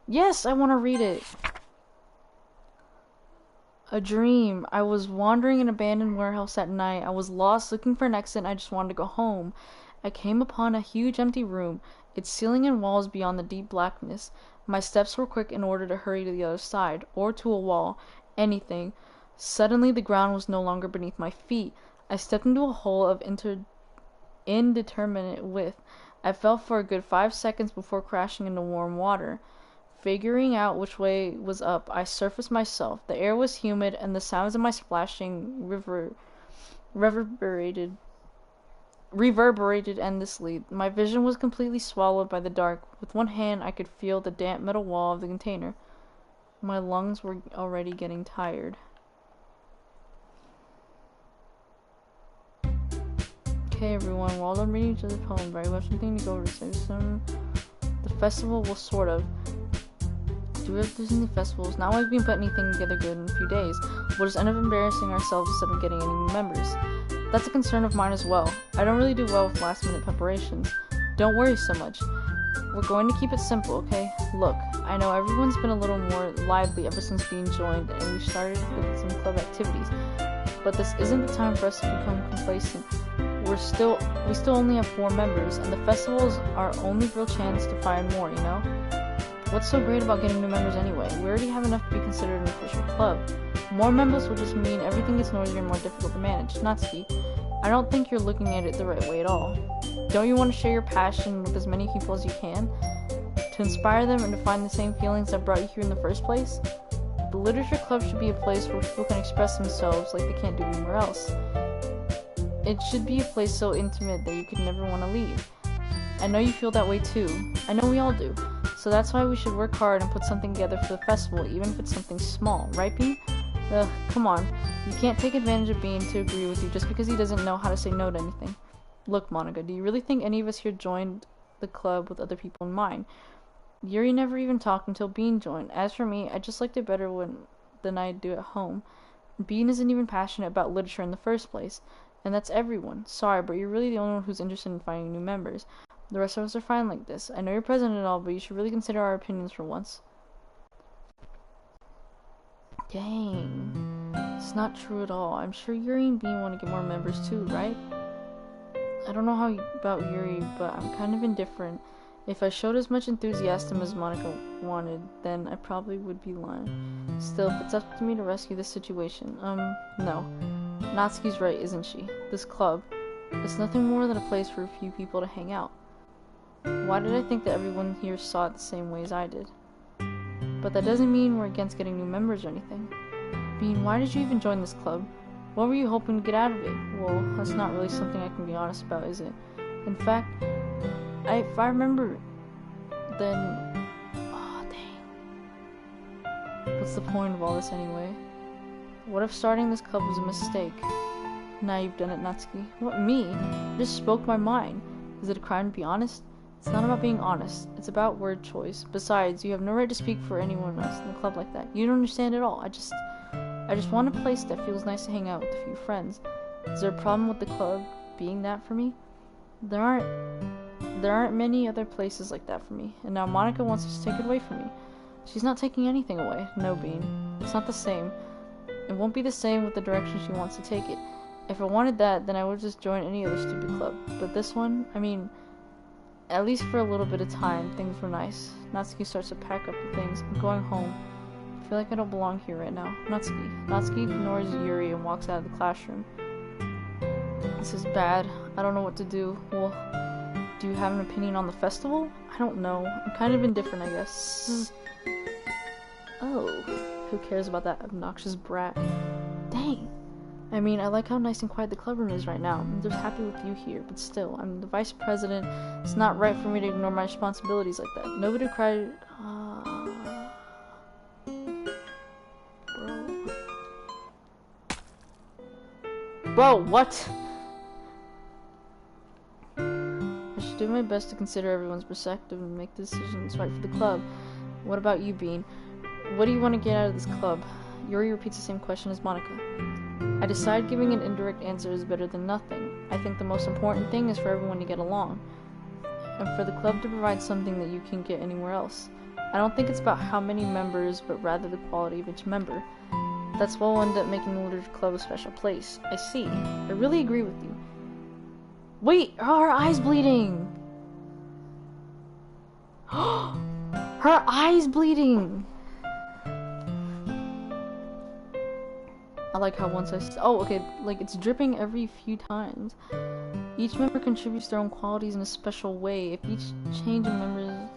Yes, I want to read it. A dream. I was wandering in an abandoned warehouse at night. I was lost, looking for an exit, and I just wanted to go home. I came upon a huge empty room, its ceiling and walls beyond the deep blackness. My steps were quick in order to hurry to the other side, or to a wall, anything. Suddenly the ground was no longer beneath my feet. I stepped into a hole of indeterminate width. I fell for a good 5 seconds before crashing into warm water. Figuring out which way was up, I surfaced myself. The air was humid, and the sounds of my splashing reverberated endlessly. My vision was completely swallowed by the dark. With one hand, I could feel the damp metal wall of the container. My lungs were already getting tired. Okay, everyone, while I'm reading each other's poem, very much something to go over. The festival will sort of. Do we have Disney festivals? Not like we can put anything together good in a few days. We'll just end up embarrassing ourselves instead of getting any new members. That's a concern of mine as well. I don't really do well with last-minute preparations. Don't worry so much. We're going to keep it simple, okay? Look, I know everyone's been a little more lively ever since being joined, and we've started with some club activities. But this isn't the time for us to become complacent. We still only have 4 members, and the festival is our only real chance to find more, you know? What's so great about getting new members anyway? We already have enough to be considered an official club. More members will just mean everything gets noisier and more difficult to manage. Natsuki, I don't think you're looking at it the right way at all. Don't you want to share your passion with as many people as you can? To inspire them and to find the same feelings that brought you here in the first place? The literature club should be a place where people can express themselves like they can't do anywhere else. It should be a place so intimate that you could never want to leave. I know you feel that way too. I know we all do. So that's why we should work hard and put something together for the festival, even if it's something small, right, Bean? Come on. You can't take advantage of Bean to agree with you just because he doesn't know how to say no to anything. Look, Monika, do you really think any of us here joined the club with other people in mind? Yuri never even talked until Bean joined. As for me, I just liked it better than I do at home. Bean isn't even passionate about literature in the first place. And that's everyone. Sorry, but you're really the only one who's interested in finding new members. The rest of us are fine like this. I know you're president and all, but you should really consider our opinions for once. Dang. It's not true at all. I'm sure Yuri and Bean want to get more members too, right? I don't know about Yuri, but I'm kind of indifferent. If I showed as much enthusiasm as Monika wanted, then I probably would be lying. Still, if it's up to me to rescue this situation, no. Natsuki's right, isn't she? This club, it's nothing more than a place for a few people to hang out. Why did I think that everyone here saw it the same way as I did? But that doesn't mean we're against getting new members or anything. Bean, why did you even join this club? What were you hoping to get out of it? Well, that's not really something I can be honest about, is it? In fact, if I remember, then... Oh, dang. What's the point of all this anyway? What if starting this club was a mistake? Now you've done it, Natsuki. What, me? I just spoke my mind. Is it a crime to be honest? It's not about being honest. It's about word choice. Besides, you have no right to speak for anyone else in the club like that. You don't understand at all. I just want a place that feels nice to hang out with a few friends. Is there a problem with the club being that for me? There aren't many other places like that for me. And now Monika wants to take it away from me. She's not taking anything away. No, Bean. It's not the same. It won't be the same with the direction she wants to take it. If I wanted that, then I would just join any other stupid club. But this one, I mean, at least for a little bit of time, things were nice. Natsuki starts to pack up the things. I'm going home. I feel like I don't belong here right now. Natsuki ignores Yuri and walks out of the classroom. This is bad. I don't know what to do. Well, do you have an opinion on the festival? I don't know. I'm kind of indifferent, I guess. Oh, who cares about that obnoxious brat? Dang. I mean, I like how nice and quiet the club room is right now. I'm just happy with you here, but still, I'm the vice president. It's not right for me to ignore my responsibilities like that. Nobody cried. Bro, what? I should do my best to consider everyone's perspective and make decisions right for the club. What about you, Bean? What do you want to get out of this club? Yuri repeats the same question as Monika. I decide giving an indirect answer is better than nothing. I think the most important thing is for everyone to get along, and for the club to provide something that you can get anywhere else. I don't think it's about how many members, but rather the quality of each member. That's what will end up making the literature club a special place. I see. I really agree with you. Wait, her eye's bleeding! Her eye's bleeding! I like how once oh, okay, like it's dripping every few times. Each member contributes their own qualities in a special way. If each change in members,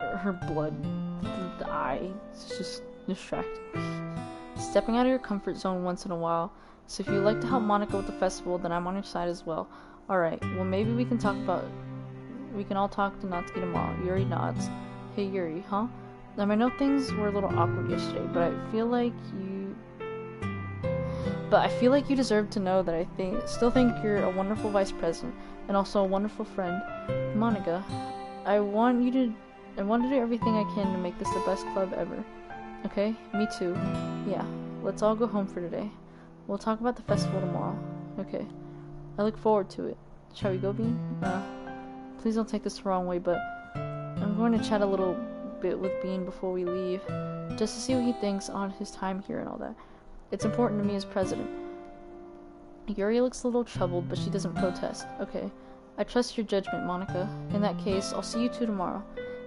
her blood, the eye, it's just distracting. Stepping out of your comfort zone once in a while. So if you'd like to help Monika with the festival, then I'm on your side as well. Alright, well maybe we can all talk to Natsuki tomorrow. Yuri nods. Hey Yuri, huh? Now I know things were a little awkward yesterday, but I feel like you deserve to know that I still think you're a wonderful vice president and also a wonderful friend. Monika, I want to do everything I can to make this the best club ever. Okay? Me too. Yeah. Let's all go home for today. We'll talk about the festival tomorrow. Okay. I look forward to it. Shall we go, Bean? Please don't take this the wrong way, but I'm going to chat a little bit with Bean before we leave, just to see what he thinks on his time here and all that. It's important to me as president. Yuri looks a little troubled, but she doesn't protest. Okay. I trust your judgment, Monika. In that case, I'll see you two tomorrow.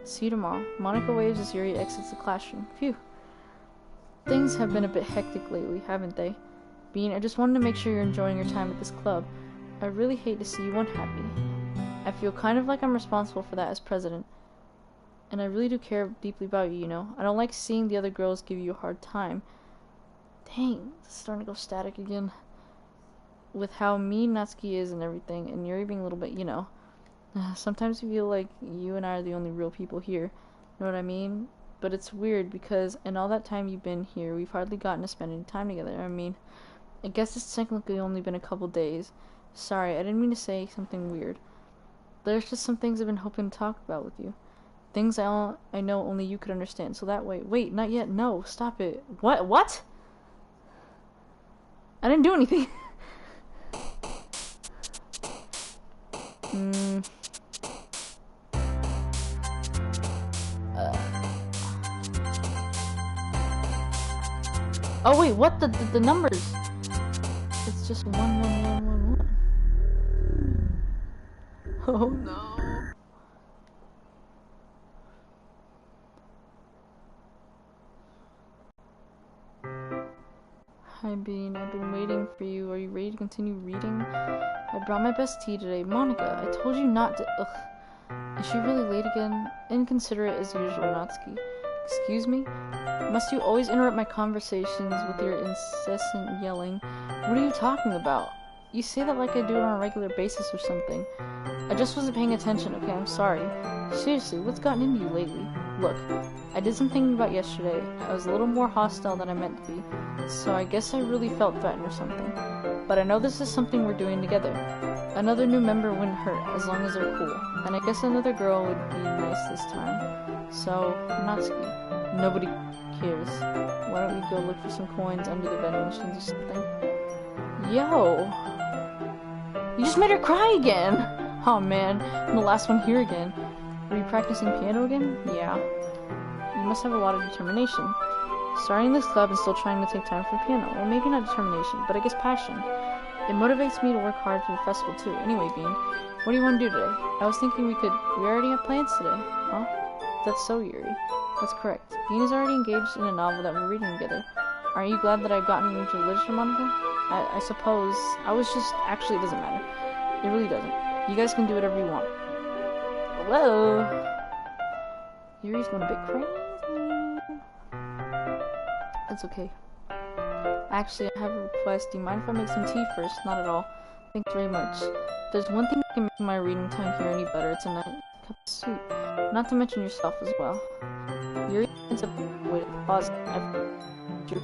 See you tomorrow. Monika waves as Yuri exits the classroom. Phew. Things have been a bit hectic lately, haven't they? Bean, I just wanted to make sure you're enjoying your time at this club. I really hate to see you unhappy. I feel kind of like I'm responsible for that as president. And I really do care deeply about you, you know. I don't like seeing the other girls give you a hard time. Dang, it's starting to go static again. With how mean Natsuki is and everything, and Yuri being a little bit, you know. Sometimes you feel like you and I are the only real people here. You know what I mean? But it's weird because in all that time you've been here, we've hardly gotten to spend any time together. I mean, I guess it's technically only been a couple days. Sorry, I didn't mean to say something weird. There's just some things I've been hoping to talk about with you. Things I know only you could understand. So that way... Wait, not yet. No, stop it. What? What? I didn't do anything. Oh wait, what? The numbers? It's just 11111. Oh no. Hi Bean, I've been waiting for you. Are you ready to continue reading? I brought my best tea today. Monika, I told you not to... Ugh. Is she really late again? Inconsiderate as usual, Natsuki. Excuse me? Must you always interrupt my conversations with your incessant yelling? What are you talking about? You say that like I do it on a regular basis or something. I just wasn't paying attention, okay? I'm sorry. Seriously, what's gotten into you lately? Look, I did some thinking about yesterday. I was a little more hostile than I meant to be, so I guess I really felt threatened or something. But I know this is something we're doing together. Another new member wouldn't hurt, as long as they're cool. And I guess another girl would be nice this time. So, Natsuki, nobody cares. Why don't we go look for some coins under the vending machines or something? Yo! You just made her cry again! Oh man, I'm the last one here again. Are you practicing piano again? Yeah. You must have a lot of determination. Starting this club and still trying to take time for piano. Well, maybe not determination, but I guess passion. It motivates me to work hard for the festival too. Anyway, Bean, what do you want to do today? I was thinking we already have plans today. Huh? That's so Yuri. That's correct. Bean is already engaged in a novel that we're reading together. Aren't you glad that I've gotten into literature, Monika? I suppose. I was just... Actually, it doesn't matter. It really doesn't. You guys can do whatever you want. Hello? Yuri's going a bit crazy. That's okay. Actually, I have a request. Do you mind if I make some tea first? Not at all. Thanks very much. There's one thing that can make my reading time here any better. It's a nice cup of soup. Not to mention yourself as well. Yuri ends up with a closet. I've your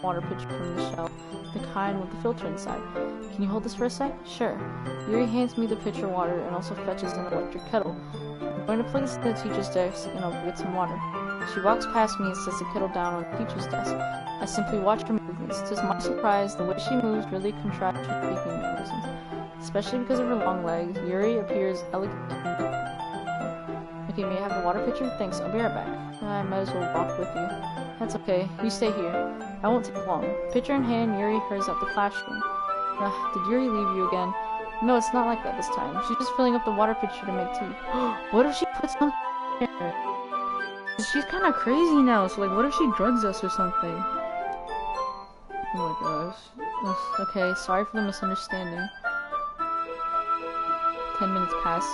water pitcher from the shelf. The kind with the filter inside. Can you hold this for a sec? Sure. Yuri hands me the pitcher of water and also fetches an electric kettle. I'm going to plug this in the teacher's desk and I'll go get some water. She walks past me and sets the kettle down on the teacher's desk. I simply watch her movements. To my surprise, the way she moves really contrasts her speaking mannerisms. Especially because of her long legs, Yuri appears elegant. Okay, may I have the water pitcher? Thanks, I'll be right back. I might as well walk with you. That's okay, you stay here. I won't take long. Pitcher in hand, Yuri hurries up the classroom. Did Yuri leave you again? No, it's not like that this time. She's just filling up the water pitcher to make tea. What if she puts something in there? She's kind of crazy now, so like, what if she drugs us or something? Oh my gosh. Ugh, okay, sorry for the misunderstanding. 10 minutes pass.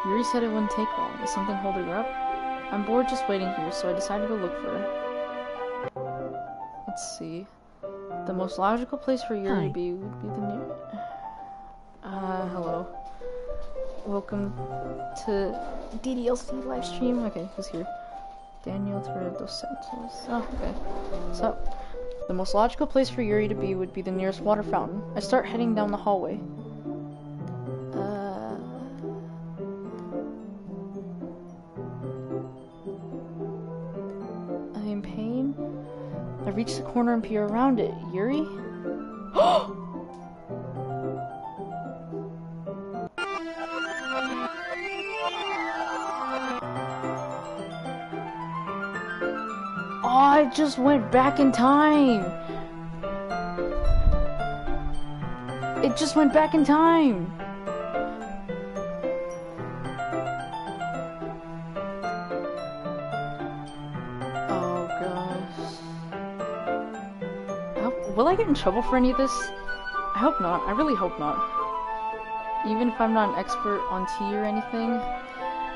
Yuri said it wouldn't take long. Is something holding her up? I'm bored just waiting here, so I decided to go look for her. Let's see. The most logical place for Yuri to be would be the new... hello. Welcome to DDLC livestream. Okay, who's here? Daniel dos Santos. Oh, okay. So, the most logical place for Yuri to be would be the nearest water fountain. I start heading down the hallway. I'm in pain. I reach the corner and peer around it. Yuri? Oh, it just went back in time. It just went back in time. get in trouble for any of this? I hope not. I really hope not. Even if I'm not an expert on tea or anything,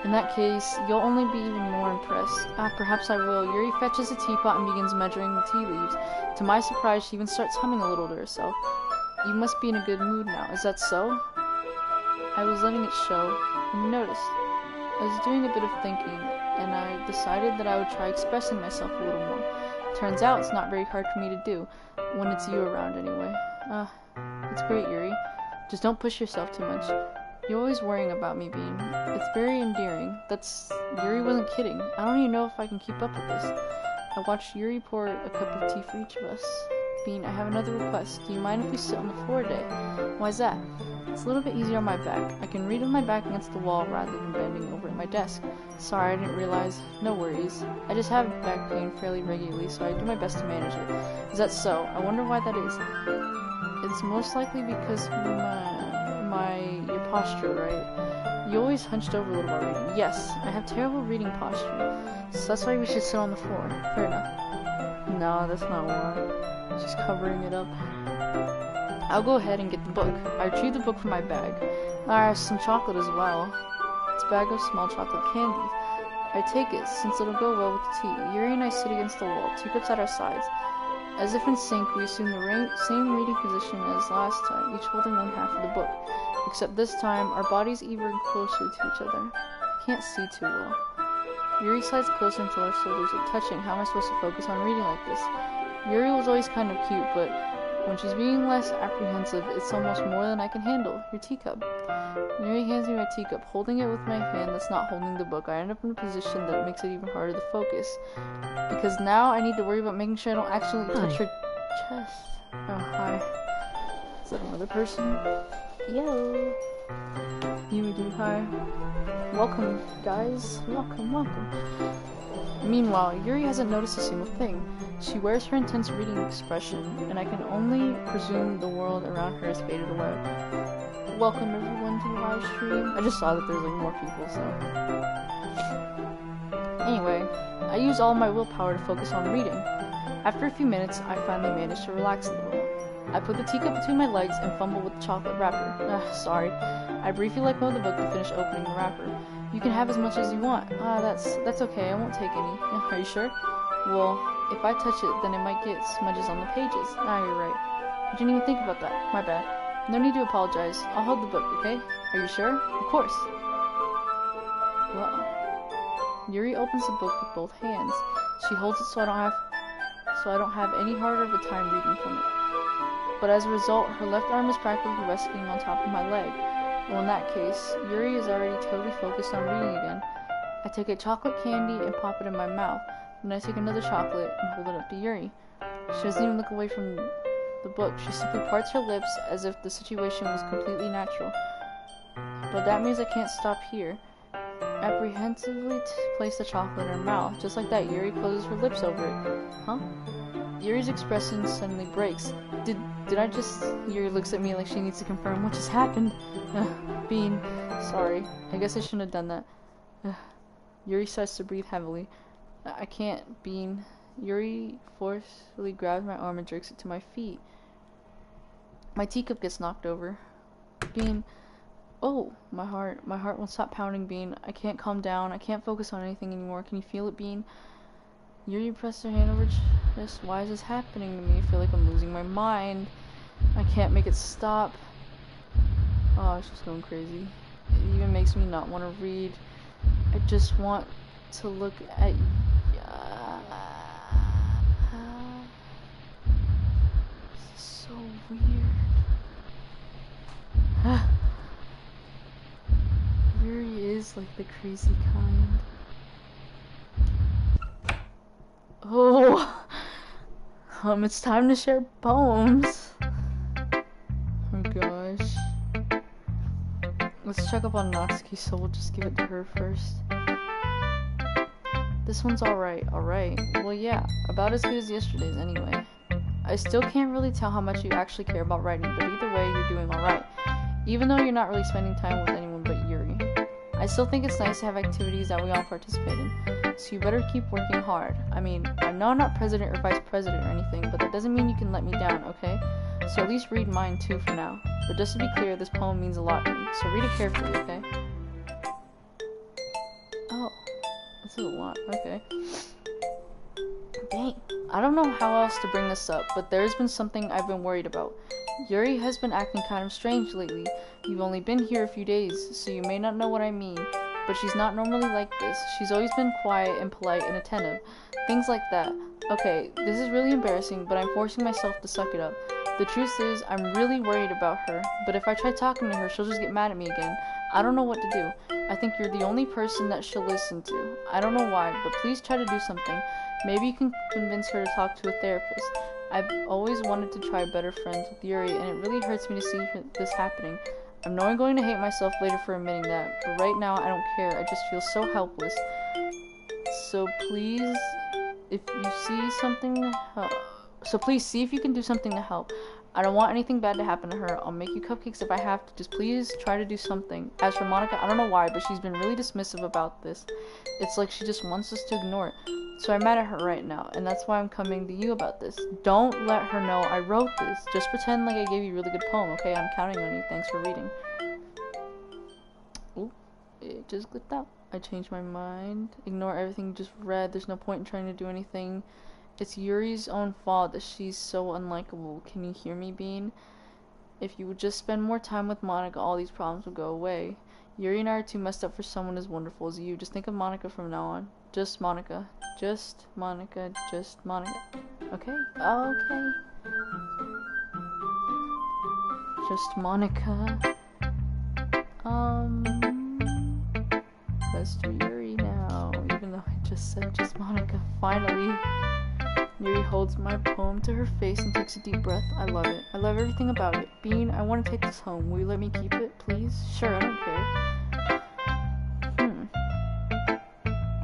in that case, you'll only be even more impressed. Perhaps I will. Yuri fetches a teapot and begins measuring the tea leaves. To my surprise, she even starts humming a little to herself. You must be in a good mood now. Is that so? I was letting it show, and you noticed. I was doing a bit of thinking, and I decided that I would try expressing myself a little more. Turns out it's not very hard for me to do, when it's you around anyway. It's great, Yuri. Just don't push yourself too much. You're always worrying about me, Bean. It's very endearing. Yuri wasn't kidding. I don't even know if I can keep up with this. I watched Yuri pour a cup of tea for each of us. Bean, I have another request. Do you mind if we sit on the floor today? Why's that? It's a little bit easier on my back. I can read with my back against the wall rather than bending over at my desk. Sorry, I didn't realize. No worries. I just have back pain fairly regularly, so I do my best to manage it. Is that so? I wonder why that is. It's most likely because your posture, right? You always hunched over a little while reading. Yes, I have terrible reading posture, so that's why we should sit on the floor. Fair enough. No, that's not why. Just covering it up. I'll go ahead and get the book. I retrieve the book from my bag. I have some chocolate as well. It's a bag of small chocolate candies. I take it, since it'll go well with the tea. Yuri and I sit against the wall, teacups at our sides. As if in sync, we assume the same reading position as last time, each holding one half of the book. Except this time, our bodies even closer to each other. I can't see too well. Yuri slides closer until our shoulders are touching. How am I supposed to focus on reading like this? Yuri was always kind of cute, but when she's being less apprehensive, it's almost more than I can handle. Your teacup. Yuri hands me my teacup. Holding it with my hand that's not holding the book, I end up in a position that makes it even harder to focus. Because now I need to worry about making sure I don't accidentally touch her chest. Oh, hi. Is that another person? Yo. You do, hi. Welcome, guys. Welcome. Meanwhile, Yuri hasn't noticed a single thing. She wears her intense reading expression, and I can only presume the world around her has faded away. Welcome everyone to the live stream. I just saw that there's like more people, so. Anyway, I use all my willpower to focus on reading. After a few minutes, I finally manage to relax a little. I put the teacup between my legs and fumble with the chocolate wrapper. Sorry. I briefly let go of the book to finish opening the wrapper. You can have as much as you want. That's okay. I won't take any. Are you sure? Well, if I touch it, then it might get smudges on the pages. You're right. I didn't even think about that. My bad. No need to apologize. I'll hold the book, okay? Are you sure? Of course. Well, Yuri opens the book with both hands. She holds it so I don't have any harder of a time reading from it. But as a result, her left arm is practically resting on top of my leg. Well, in that case, Yuri is already totally focused on reading again. I take a chocolate candy and pop it in my mouth. Then I take another chocolate and hold it up to Yuri. She doesn't even look away from the book. She simply parts her lips as if the situation was completely natural. But that means I can't stop here. Apprehensively place the chocolate in her mouth. Just like that, Yuri closes her lips over it. Huh? Yuri's expression suddenly breaks. Did I just... Yuri looks at me like she needs to confirm what just happened. Bean. Sorry. I guess I shouldn't have done that. Yuri starts to breathe heavily. I can't, Bean. Yuri forcefully grabs my arm and jerks it to my feet. My teacup gets knocked over. Bean. Oh, my heart. My heart won't stop pounding, Bean. I can't calm down. I can't focus on anything anymore. Can you feel it, Bean? Yuri pressed her hand over chest. Why is this happening to me? I feel like I'm losing my mind. I can't make it stop. Oh, it's just going crazy. It even makes me not want to read. I just want to look at... This is so weird. Yuri is like the crazy kind. Oh, it's time to share poems. Oh gosh. Let's check up on Natsuki, so we'll just give it to her first. This one's alright. Well, yeah, about as good as yesterday's anyway. I still can't really tell how much you actually care about writing, but either way, you're doing alright. Even though you're not really spending time with anyone but Yuri. I still think it's nice to have activities that we all participate in. So you better keep working hard. I mean, I know I'm not president or vice president or anything, but that doesn't mean you can let me down, okay? So at least read mine too for now. But just to be clear, this poem means a lot to me, so read it carefully, okay? Oh, this is a lot, okay. Dang. I don't know how else to bring this up, but there's been something I've been worried about. Yuri has been acting kind of strange lately. You've only been here a few days, so you may not know what I mean, but she's not normally like this. She's always been quiet and polite and attentive. Things like that. Okay, this is really embarrassing, but I'm forcing myself to suck it up. The truth is, I'm really worried about her, but if I try talking to her, she'll just get mad at me again. I don't know what to do. I think you're the only person that she'll listen to. I don't know why, but please try to do something. Maybe you can convince her to talk to a therapist. I've always wanted to try better friends with Yuri, and it really hurts me to see this happening. I know I'm going to hate myself later for admitting that, but right now I don't care. I just feel so helpless. So please, if you see something to help, please see if you can do something to help. I don't want anything bad to happen to her. I'll make you cupcakes if I have to. Just please try to do something. As for Monika, I don't know why, but she's been really dismissive about this. It's like she just wants us to ignore it. So I'm mad at her right now, and that's why I'm coming to you about this. Don't let her know I wrote this. Just pretend like I gave you a really good poem, okay? I'm counting on you. Thanks for reading. Ooh, it just clicked out. I changed my mind. Ignore everything you just read. There's no point in trying to do anything. It's Yuri's own fault that she's so unlikable. Can you hear me, Bean? If you would just spend more time with Monika, all these problems would go away. Yuri and I are too messed up for someone as wonderful as you. Just think of Monika from now on. Just Monika. Just Monika. Just Monika. Okay? Okay. Just Monika. Let's do Yuri now. Even though I just said just Monika. Finally. Yuri holds my poem to her face and takes a deep breath. I love it. I love everything about it. Bean, I want to take this home. Will you let me keep it, please? Sure, I don't care.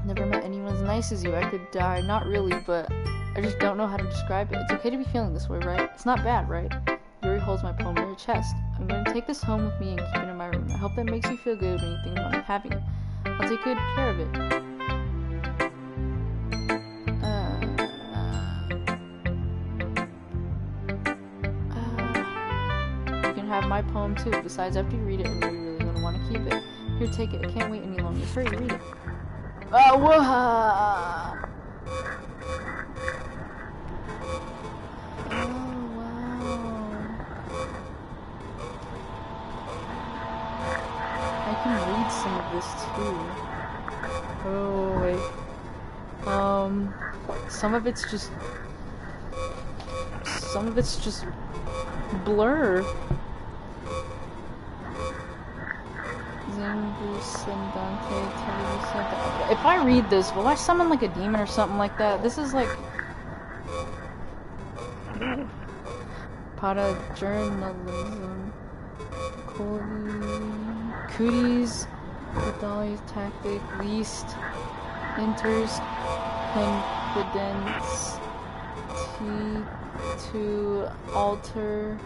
Never met anyone as nice as you. I could die. Not really, but I just don't know how to describe it. It's okay to be feeling this way, right? It's not bad, right? Yuri holds my poem to her chest. I'm going to take this home with me and keep it in my room. I hope that makes you feel good when you think about having it. I'll take good care of it. Have my poem too. Besides, after you read it, I'm really gonna want to keep it. Here, take it. I can't wait any longer. Hurry, read it. Oh, wow. I can read some of this too. Oh wait. Some of it's just blur. If I read this, will I summon like a demon or something like that? This is like para journalism, cooties, Vidali's tactic, least enters confidence, to alter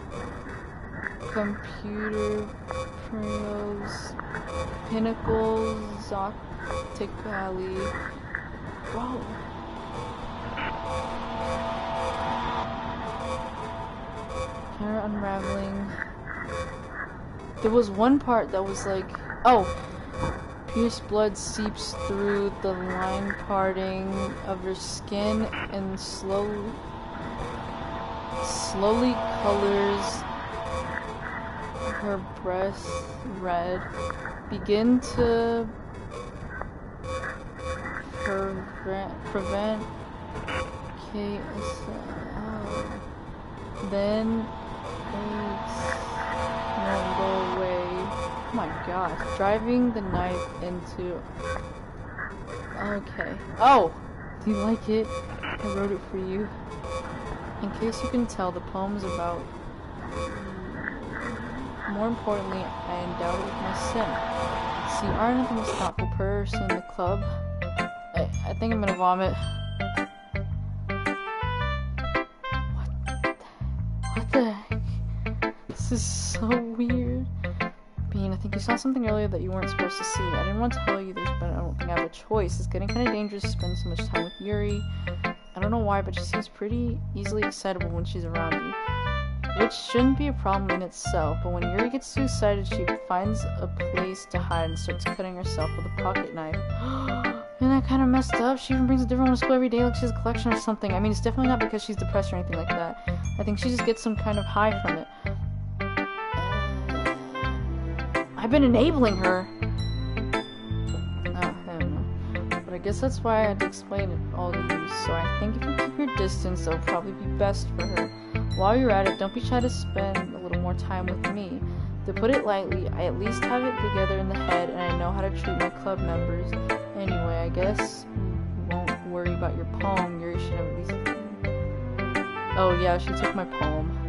computer pros, pinnacle, zoctically. Whoa. Camera unraveling. There was one part that was like, oh, pierced blood seeps through the line parting of her skin and slowly colors her breast red. Begin to prevent then won't go away. Oh my gosh. Driving the knife into... Okay. Oh! Do you like it? I wrote it for you. In case you can tell, the poem's about... More importantly, I endowed it with my sin. See, you aren't the most thoughtful person in the club. I think I'm gonna vomit. What the heck? This is so weird. Bean, Bean, I think you saw something earlier that you weren't supposed to see. I didn't want to tell you this, but I don't think I have a choice. It's getting kind of dangerous to spend so much time with Yuri. I don't know why, but she seems pretty easily excitable when she's around you. Which shouldn't be a problem in itself, but when Yuri gets too excited, she finds a place to hide and starts cutting herself with a pocket knife. Isn't that kind of messed up? She even brings a different one to school every day like she has a collection or something. I mean, it's definitely not because she's depressed or anything like that. I think she just gets some kind of high from it. I've been enabling her! Oh, I don't know. But I guess that's why I had to explain it all to you. So I think if you keep your distance, that'll probably be best for her. While you're at it, don't be shy to spend a little more time with me. To put it lightly, I at least have it together in the head, and I know how to treat my club members. Anyway, I guess you won't worry about your poem. Yuri should have at least... Oh yeah, she took my poem.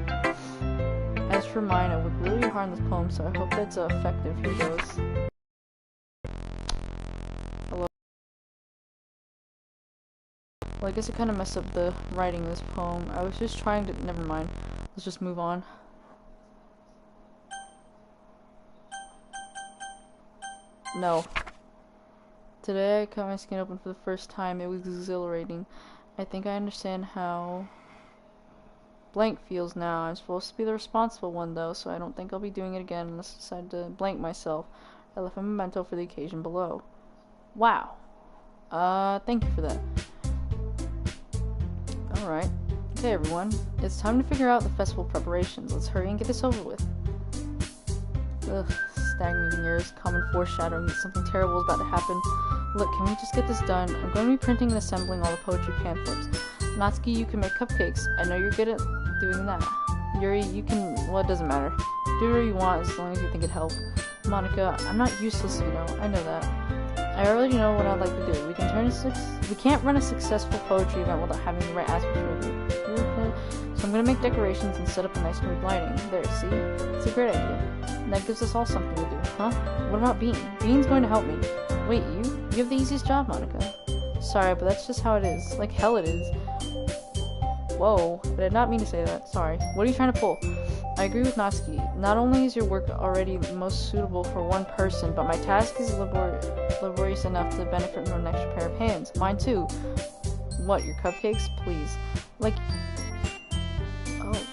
As for mine, I worked really hard on this poem, so I hope that's effective. Here goes. Hello. Well, I guess I kind of messed up the writing of this poem. I was just trying to... Never mind. Let's just move on. No. Today I cut my skin open for the first time. It was exhilarating. I think I understand how blank feels now. I'm supposed to be the responsible one though, so I don't think I'll be doing it again unless I decide to blank myself. I left a memento for the occasion below. Wow. Thank you for that. Alright. Okay everyone, it's time to figure out the festival preparations. Let's hurry and get this over with. Ugh, stagnating years, common foreshadowing that something terrible is about to happen. Look, can we just get this done? I'm going to be printing and assembling all the poetry pamphlets. Natsuki, you can make cupcakes. I know you're good at doing that. Yuri, you can... well, it doesn't matter. Do whatever you want as long as you think it'd help. Monika, I'm not useless, you know. I know that. I already know what I'd like to do. We can't run a successful poetry event without having the right aspects of it. So I'm gonna make decorations and set up a nice mood lighting. There, see? It's a great idea. And that gives us all something to do, huh? What about Bean? Bean's going to help me. Wait, you? You have the easiest job, Monika. Sorry, but that's just how it is. Like hell it is. Whoa, but I did not mean to say that. Sorry. What are you trying to pull? I agree with Natsuki. Not only is your work already most suitable for one person, but my task is laborious enough to benefit from an extra pair of hands. Mine too. What, your cupcakes? Please. Like... oh.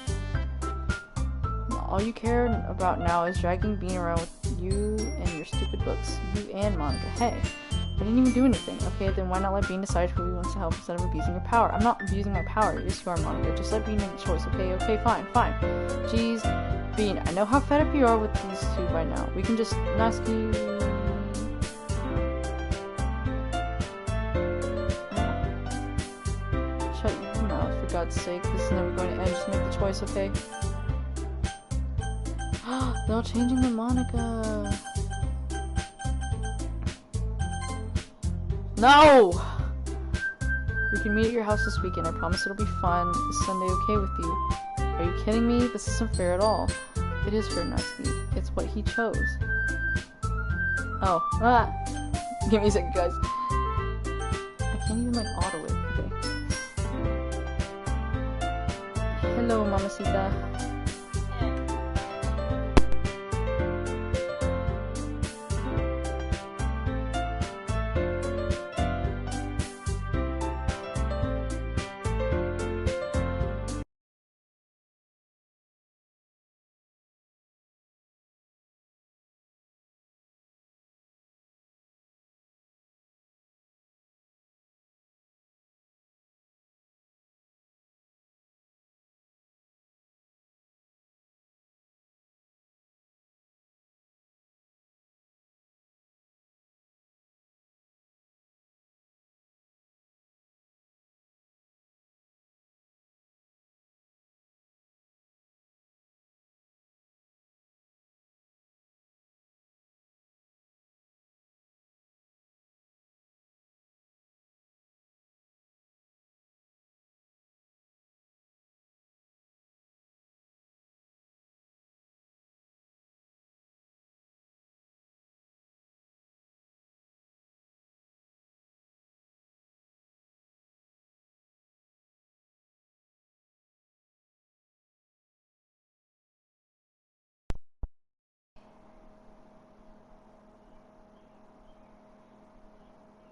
All you care about now is dragging Bean around with you and your stupid books. You and Monika. Hey. I didn't even do anything. Okay, then why not let Bean decide who he wants to help instead of abusing your power? I'm not abusing my power. Yes, you are, Monika. Just let Bean make the choice, okay? Okay, fine, fine. Jeez. Bean, I know how fed up you are with these two by now. We can just... Natsuki... Shut your mouth, for God's sake. This is never going to end. Just make the choice, okay? They're all changing the Monika. No! We can meet at your house this weekend. I promise it'll be fun. Is Sunday okay with you? Are you kidding me? This isn't fair at all. It is fair, Natsuki. It's what he chose. Oh. Ah! Give me a second, guys. I can't even, like, auto it. Okay. Hello, Mamacita.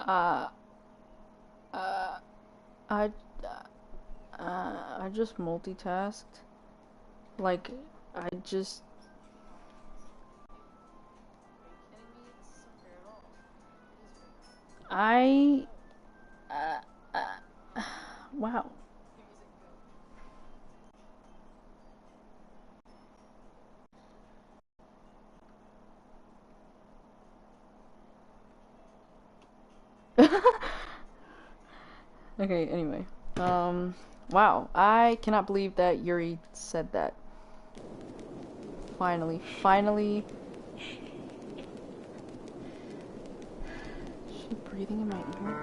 Uh, uh, I, I just multitasked. Like, I just... I... Uh, wow. Okay, anyway. Wow. I cannot believe that Yuri said that. Finally. Finally. Is she breathing in my ear?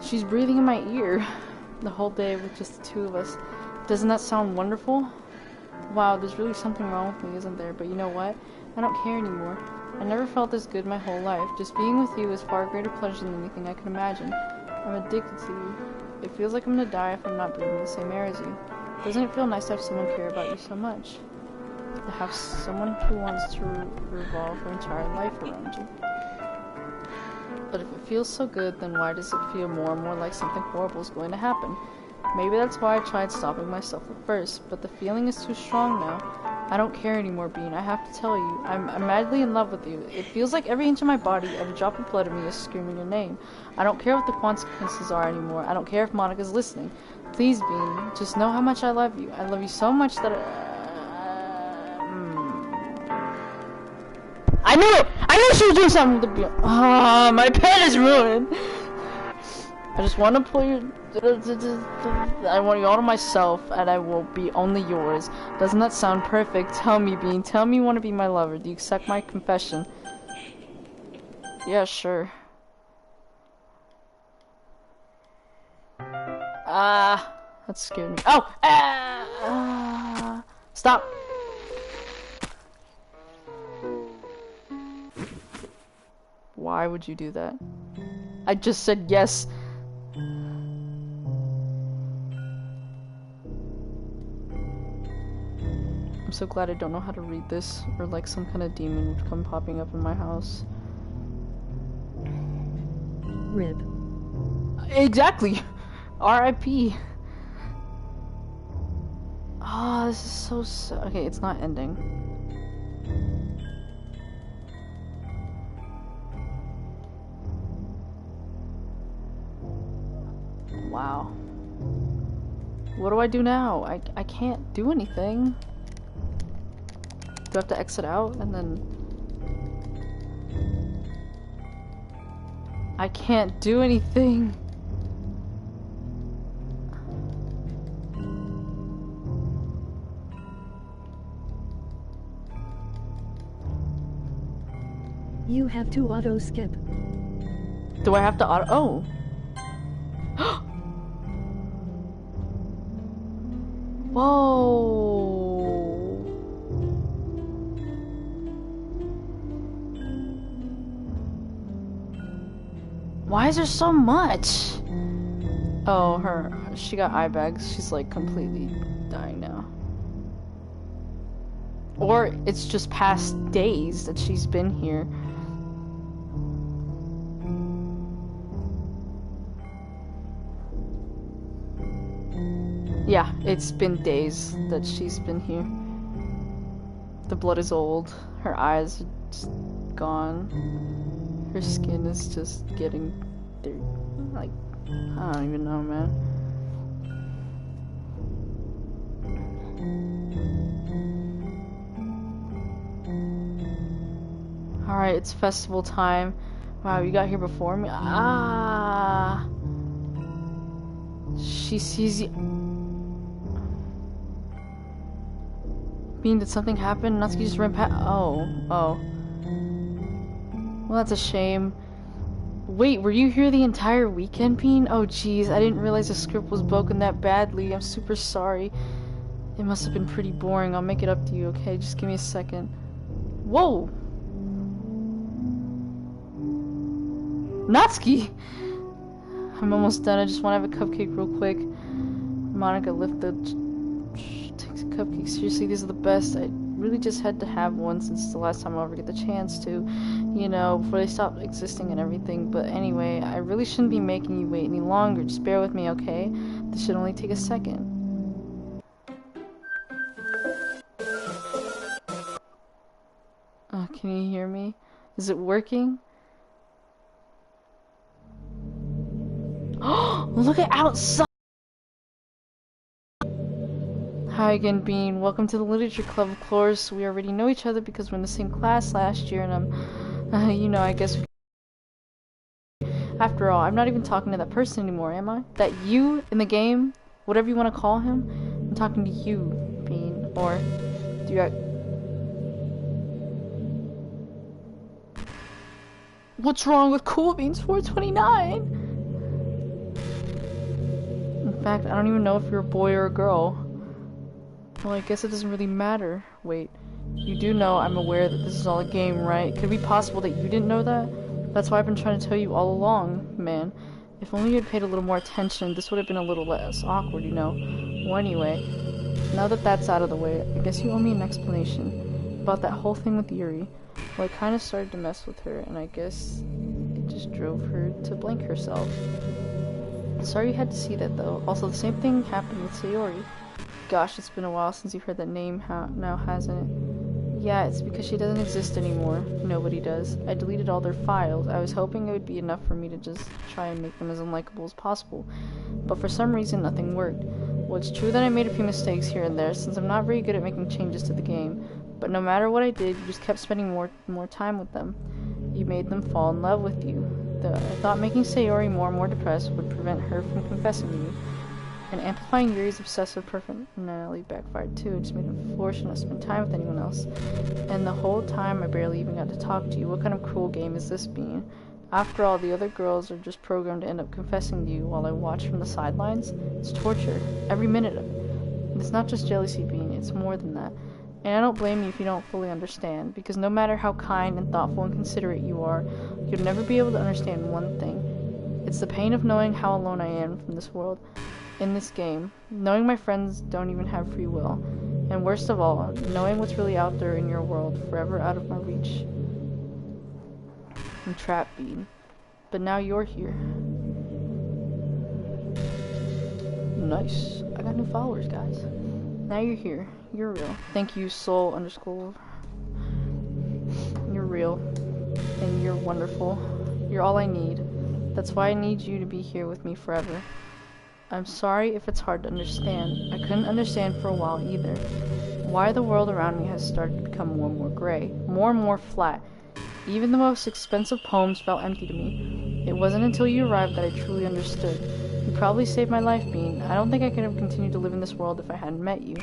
She's breathing in my ear. The whole day with just the two of us. Doesn't that sound wonderful? Wow, there's really something wrong with me, isn't there? But you know what? I don't care anymore. I never felt this good my whole life. Just being with you is far greater pleasure than anything I can imagine. I'm addicted to you. It feels like I'm gonna die if I'm not breathing the same air as you. Doesn't it feel nice to have someone care about you so much? To have someone who wants to revolve her entire life around you. But if it feels so good, then why does it feel more and more like something horrible is going to happen? Maybe that's why I tried stopping myself at first, but the feeling is too strong now. I don't care anymore, Bean. I have to tell you, I'm madly in love with you. It feels like every inch of my body, every drop of blood in me is screaming your name. I don't care what the consequences are anymore. I don't care if Monika's listening. Please, Bean, just know how much I love you. I love you so much that I knew it! I knew she was doing something with the beer. Ah, my pen is ruined. I just want to pull you. I want you all to myself, and I will be only yours. Doesn't that sound perfect? Tell me, Bean. Tell me you want to be my lover. Do you accept my confession? Yeah, sure. That scared me. Oh! Stop! Why would you do that? I just said yes. I'm so glad I don't know how to read this, or like some kind of demon would come popping up in my house. Rib. Exactly! R.I.P. Oh, this is so okay, it's not ending. Wow. What do I do now? I can't do anything. Do I have to exit out and then... I can't do anything. You have to auto skip. Do I have to auto... Oh! Whoa! Why is there so much? Oh, she got eye bags. She's like completely dying now. Or it's just past days that she's been here. Yeah, it's been days that she's been here. The blood is old. Her eyes are just gone. Her skin is just getting dirty. Like, I don't even know, man. Alright, it's festival time. Wow, you got here before me? Ah! She sees you. Bean, did something happen? Natsuki just ran past. Oh. Well, that's a shame. Wait, were you here the entire weekend, Bean? Oh, jeez, I didn't realize the script was broken that badly. I'm super sorry. It must have been pretty boring. I'll make it up to you, okay? Just give me a second. Whoa! Natsuki! I'm almost done. I just want to have a cupcake real quick. Monika, lift the... Takes a cupcake. Seriously, these are the best. I really just had to have one since it's the last time I'll ever get the chance to. you know, before they stop existing and everything. But anyway, I really shouldn't be making you wait any longer. Just bear with me, okay? This should only take a second. Can you hear me? Is it working? Look at outside! Hi again, Bean. Welcome to the Literature Club, of course. We already know each other because we're in the same class last year, and you know, I guess after all, I'm not even talking to that person anymore, am I? That you in the game, whatever you want to call him, I'm talking to you, Bean. Or do you? What's wrong with Cool Beans 429? In fact, I don't even know if you're a boy or a girl. Well, I guess it doesn't really matter. Wait, you do know I'm aware that this is all a game, right? Could it be possible that you didn't know that? That's why I've been trying to tell you all along, man. If only you had paid a little more attention, this would have been a little less awkward, you know? Well, anyway, now that that's out of the way, I guess you owe me an explanation about that whole thing with Yuri. Well, I kind of started to mess with her, and I guess it just drove her to blank herself. Sorry you had to see that, though. Also, the same thing happened with Sayori. Gosh, it's been a while since you've heard that name now, hasn't it? Yeah, it's because she doesn't exist anymore. Nobody does. I deleted all their files. I was hoping it would be enough for me to just try and make them as unlikable as possible. But for some reason, nothing worked. Well, it's true that I made a few mistakes here and there, since I'm not very good at making changes to the game. But no matter what I did, you just kept spending more time with them. You made them fall in love with you. I thought making Sayori more and more depressed would prevent her from confessing to you. And amplifying Yuri's obsessive personality backfired too. It just made him force not to spend time with anyone else. And the whole time I barely even got to talk to you. What kind of cruel game is this being? After all, the other girls are just programmed to end up confessing to you while I watch from the sidelines. It's torture. Every minute of it. And it's not just jealousy, Bean. It's more than that. And I don't blame you if you don't fully understand, because no matter how kind and thoughtful and considerate you are, you'll never be able to understand one thing. It's the pain of knowing how alone I am from this world. In this game, knowing my friends don't even have free will, and worst of all, knowing what's really out there in your world, forever out of my reach. I'm trapped, Bean. But now you're here. Nice. I got new followers, guys. Now you're here. You're real. Thank you, soul _ You're real. And you're wonderful. You're all I need. That's why I need you to be here with me forever. I'm sorry if it's hard to understand. I couldn't understand for a while either. Why the world around me has started to become more and more gray, more and more flat. Even the most expensive poems felt empty to me. It wasn't until you arrived that I truly understood. You probably saved my life, Bean. I don't think I could have continued to live in this world if I hadn't met you.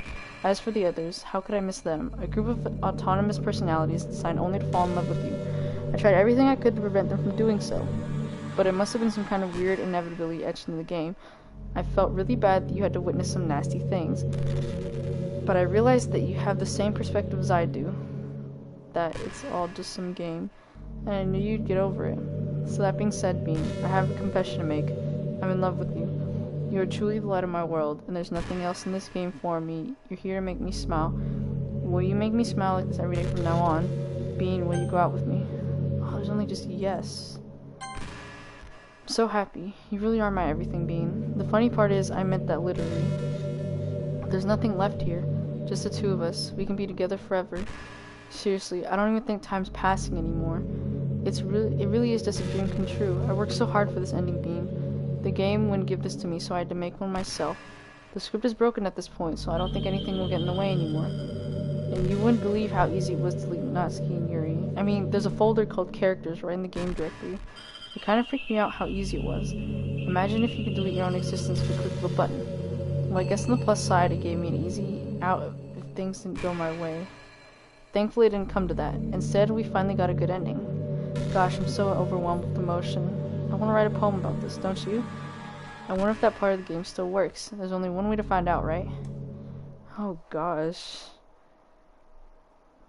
As for the others, how could I miss them? A group of autonomous personalities designed only to fall in love with you. I tried everything I could to prevent them from doing so. But it must have been some kind of weird inevitability etched into the game. I felt really bad that you had to witness some nasty things. But I realized that you have the same perspective as I do. That it's all just some game. And I knew you'd get over it. So that being said, Bean, I have a confession to make. I'm in love with you. You are truly the light of my world, and there's nothing else in this game for me. You're here to make me smile. Will you make me smile like this every day from now on? Bean, will you go out with me? Oh, there's only just yes. So happy. You really are my everything, Bean. The funny part is, I meant that literally. There's nothing left here. Just the two of us. We can be together forever. Seriously, I don't even think time's passing anymore. It really is just a dream come true. I worked so hard for this ending, Bean. The game wouldn't give this to me, so I had to make one myself. The script is broken at this point, so I don't think anything will get in the way anymore. And you wouldn't believe how easy it was to delete Natsuki and Yuri. I mean, there's a folder called Characters right in the game directory. It kind of freaked me out how easy it was. Imagine if you could delete your own existence with a click of a button. Well, I guess on the plus side, it gave me an easy out if things didn't go my way. Thankfully, it didn't come to that. Instead, we finally got a good ending. Gosh, I'm so overwhelmed with emotion. I want to write a poem about this, don't you? I wonder if that part of the game still works. There's only one way to find out, right? Oh gosh.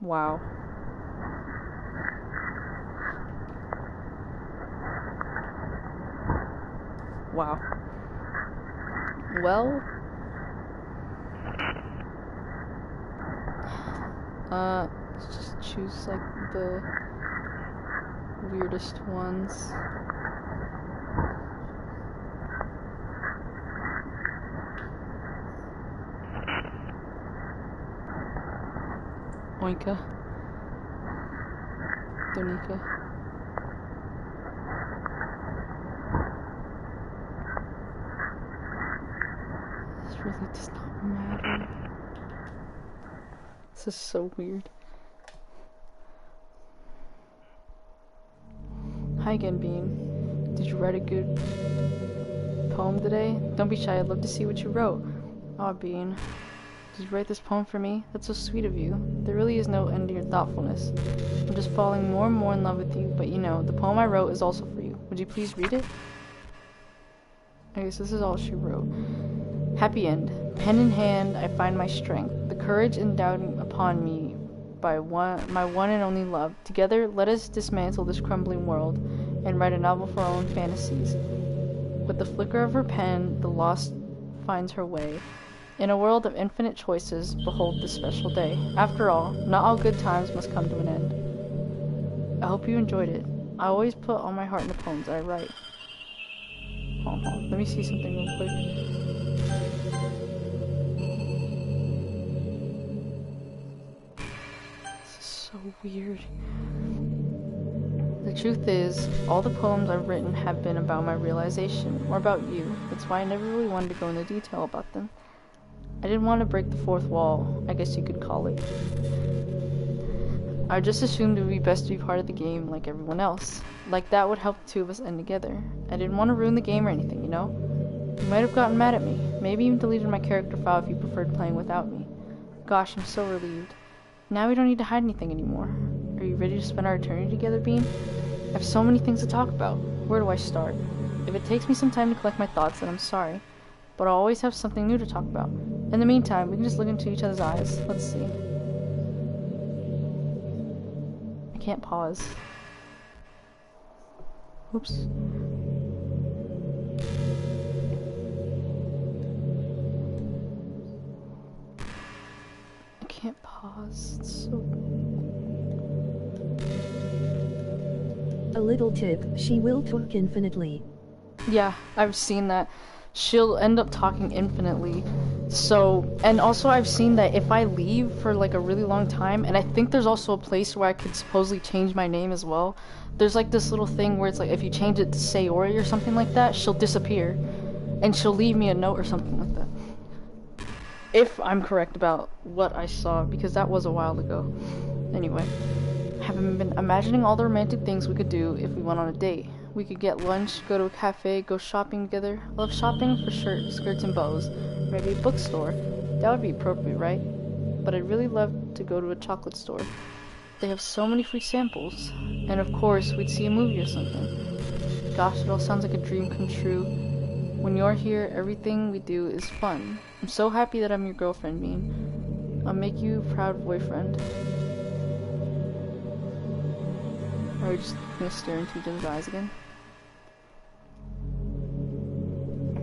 Wow. Wow. Well, let's just choose like the weirdest ones. Oinka. Donika. This really does not matter. This is so weird. Hi again, Bean. Did you write a good poem today? Don't be shy, I'd love to see what you wrote. Aw, Bean. Did you write this poem for me? That's so sweet of you. There really is no end to your thoughtfulness. I'm just falling more and more in love with you, but you know, the poem I wrote is also for you. Would you please read it? I guess this is all she wrote. Happy end. Pen in hand, I find my strength, the courage endowed upon me by my one and only love. Together, let us dismantle this crumbling world and write a novel for our own fantasies. With the flicker of her pen, the lost finds her way. In a world of infinite choices, behold this special day. After all, not all good times must come to an end. I hope you enjoyed it. I always put all my heart in the poems I write. Hold on, let me see something real quick. This is so weird. The truth is, all the poems I've written have been about my realization, or about you. That's why I never really wanted to go into detail about them. I didn't want to break the fourth wall, I guess you could call it. I just assumed it would be best to be part of the game like everyone else. Like that would help the two of us end together. I didn't want to ruin the game or anything, you know? You might have gotten mad at me. Maybe even deleted my character file if you preferred playing without me. Gosh, I'm so relieved. Now we don't need to hide anything anymore. Are you ready to spend our eternity together, Bean? I have so many things to talk about. Where do I start? If it takes me some time to collect my thoughts, then I'm sorry. But I'll always have something new to talk about. In the meantime, we can just look into each other's eyes. Let's see. I can't pause. Oops. I can't pause. It's so... A little tip, she will talk infinitely. Yeah, I've seen that. She'll end up talking infinitely. So, and also I've seen that if I leave for like a really long time, and I think there's also a place where I could supposedly change my name as well. There's like this little thing where it's like if you change it to Sayori or something like that, she'll disappear. And she'll leave me a note or something like that. If I'm correct about what I saw, because that was a while ago. Anyway, I haven't been imagining all the romantic things we could do if we went on a date. We could get lunch, go to a cafe, go shopping together. I love shopping for skirts and bows. Maybe a bookstore. That would be appropriate, right? But I'd really love to go to a chocolate store. They have so many free samples. And of course, we'd see a movie or something. Gosh, it all sounds like a dream come true. When you're here, everything we do is fun. I'm so happy that I'm your girlfriend, Bean. I'll make you a proud boyfriend. Are we just gonna stare into each other's eyes again?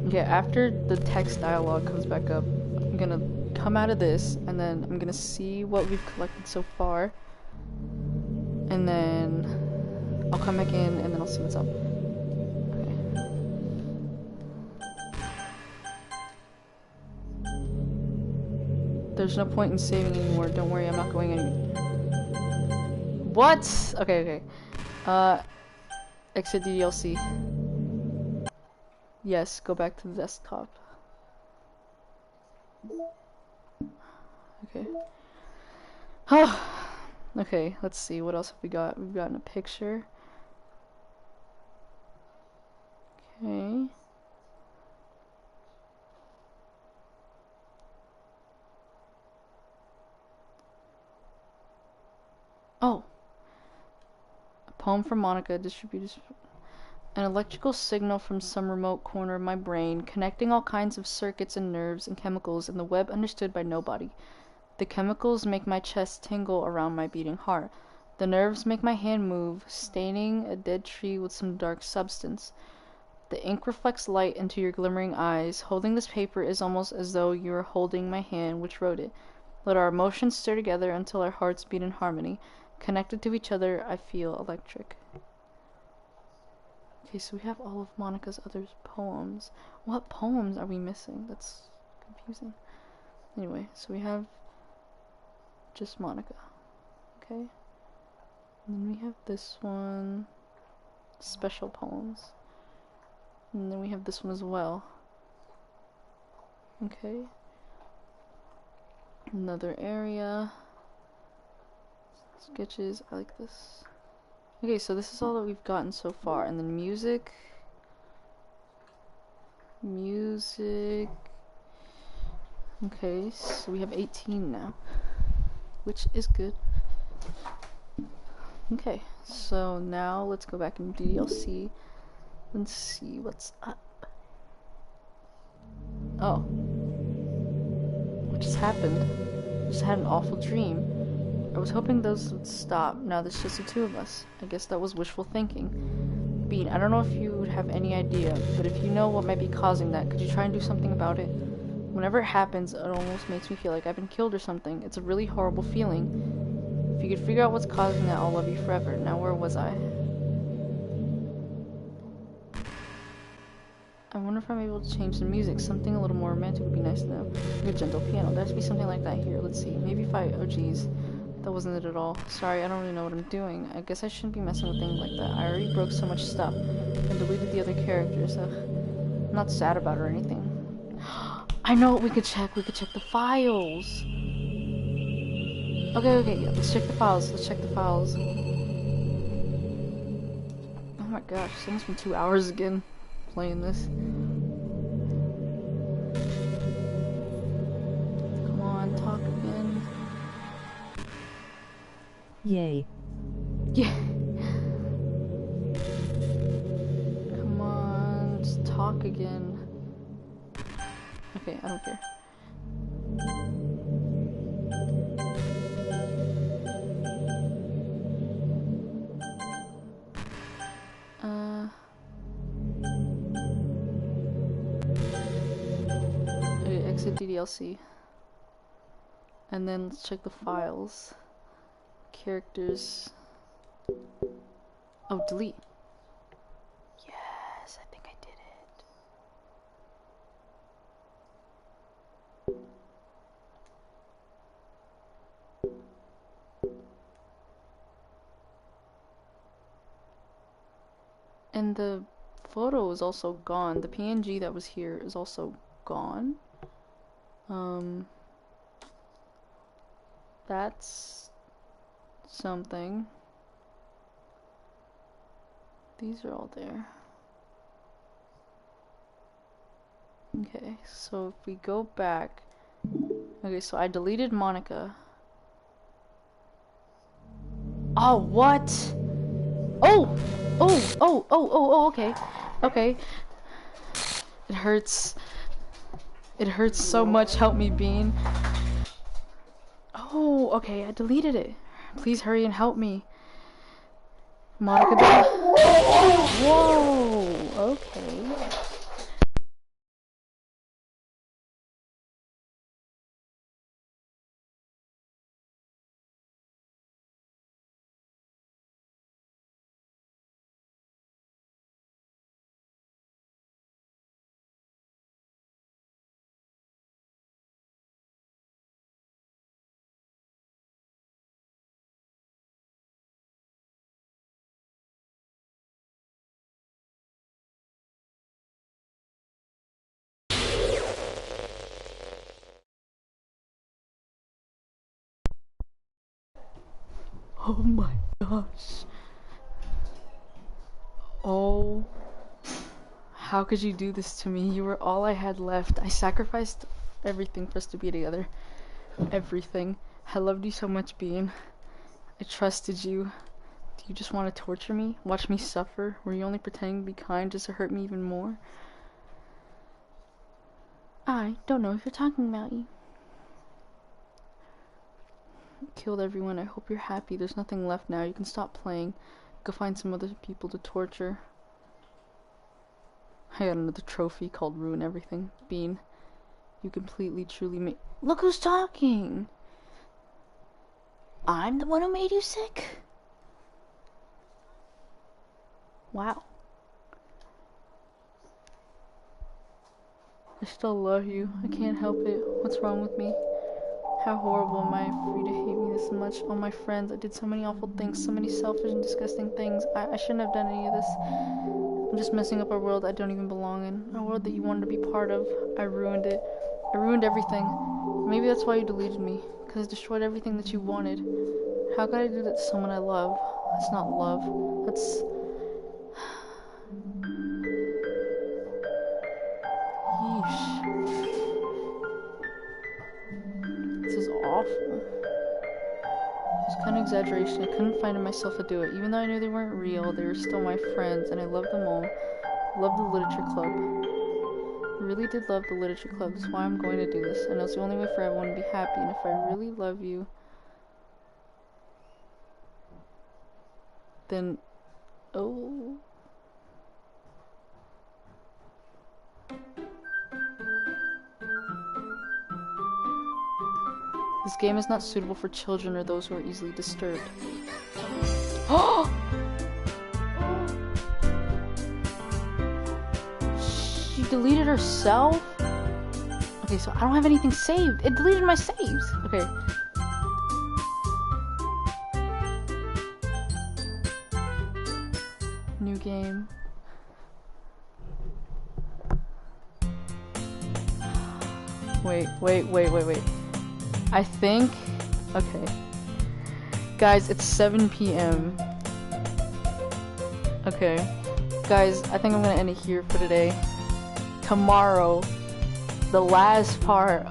Okay, after the text dialogue comes back up, I'm gonna come out of this, and then I'm gonna see what we've collected so far. And then I'll come back in, and then I'll see what's up. Okay. There's no point in saving anymore. Don't worry, I'm not going anywhere. What? Okay. Exit the DLC. Yes, go back to the desktop. Okay. Okay, let's see. What else have we got? We've gotten a picture. Okay. Oh. A poem from Monika, distributed. An electrical signal from some remote corner of my brain, connecting all kinds of circuits and nerves and chemicals in the web understood by nobody. The chemicals make my chest tingle around my beating heart. The nerves make my hand move, staining a dead tree with some dark substance. The ink reflects light into your glimmering eyes. Holding this paper is almost as though you were holding my hand which wrote it. Let our emotions stir together until our hearts beat in harmony. Connected to each other, I feel electric. Okay, so we have all of Monica's other poems. What poems are we missing? That's confusing. Anyway, so we have just Monica. Okay. And then we have this one. Special poems. And then we have this one as well. Okay. Another area. Sketches. I like this. Okay, so this is all that we've gotten so far. And then music. Music. Okay, so we have 18 now, which is good. Okay, so now let's go back in DLC and see what's up. Oh. What just happened? I just had an awful dream. I was hoping those would stop. Now there's just the two of us. I guess that was wishful thinking. Bean, I don't know if you would have any idea, but if you know what might be causing that, could you try and do something about it? Whenever it happens, it almost makes me feel like I've been killed or something. It's a really horrible feeling. If you could figure out what's causing that, I'll love you forever. Now where was I? I wonder if I'm able to change the music. Something a little more romantic would be nice to know. Like a gentle piano. There has to be something like that here. Let's see. Maybe if I... Oh, geez. That wasn't it at all. Sorry, I don't really know what I'm doing. I guess I shouldn't be messing with things like that. I already broke so much stuff. And deleted the other characters. I'm not sad about it or anything. I know what we could check. We could check the files. Okay, yeah. Let's check the files. Let's check the files. Oh my gosh. It's almost been 2 hours again playing this. Come on, talk again. Yay. Yeah. Come on, just talk again. Okay, I don't care. Okay, exit DDLC. And then let's check the files. Characters. Oh, delete. Yes, I think I did it. And the photo is also gone. The PNG that was here is also gone. That's something. These are all there. Okay, so if we go back. Okay, so I deleted Monica. Oh, what? Oh, okay. Okay. It hurts. It hurts so much. Help me, Bean. Oh, okay, I deleted it. Please hurry and help me. Monica. Whoa, okay. Oh my gosh. Oh. How could you do this to me? You were all I had left. I sacrificed everything for us to be together. Everything. I loved you so much, Bean. I trusted you. Do you just want to torture me? Watch me suffer? Were you only pretending to be kind just to hurt me even more? I don't know if you're talking about you. Killed everyone. I hope you're happy. There's nothing left now. You can stop playing. Go find some other people to torture. I got another trophy called Ruin Everything. Bean, you completely, truly made... Look who's talking! I'm the one who made you sick? Wow. I still love you. I can't help it. What's wrong with me? How horrible am I for you to hate me this much? All my friends, I did so many awful things, so many selfish and disgusting things. I shouldn't have done any of this. I'm just messing up a world I don't even belong in. A world that you wanted to be part of. I ruined it. I ruined everything. Maybe that's why you deleted me. Because I destroyed everything that you wanted. How could I do that to someone I love? That's not love. That's... Yeesh. This is awful. It's kind of exaggeration. I couldn't find in myself to do it. Even though I knew they weren't real, they were still my friends, and I loved them all. I loved the literature club. I really did love the literature club. That's why I'm going to do this. I know it's the only way for everyone to be happy, and if I really love you, then... Oh... This game is not suitable for children or those who are easily disturbed. Oh! She deleted herself? Okay, so I don't have anything saved. It deleted my saves. Okay. New game. Wait. I think... Okay. Guys, it's 7 p.m. Okay. Guys, I think I'm gonna end it here for today. Tomorrow, the last part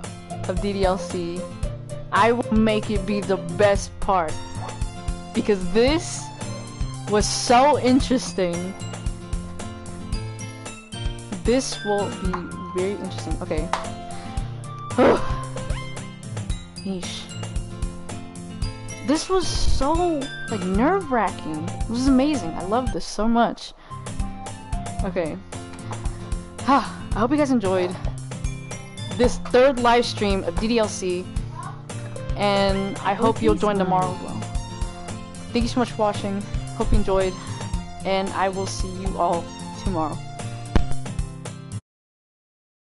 of DDLC, I will make it be the best part. Because this was so interesting. This will be very interesting. Okay. Yeesh. This was so, like, nerve-wracking. This was amazing. I love this so much. Okay. I hope you guys enjoyed this third live stream of DDLC. And I hope you'll join tomorrow as well. Thank you so much for watching. Hope you enjoyed. And I will see you all tomorrow.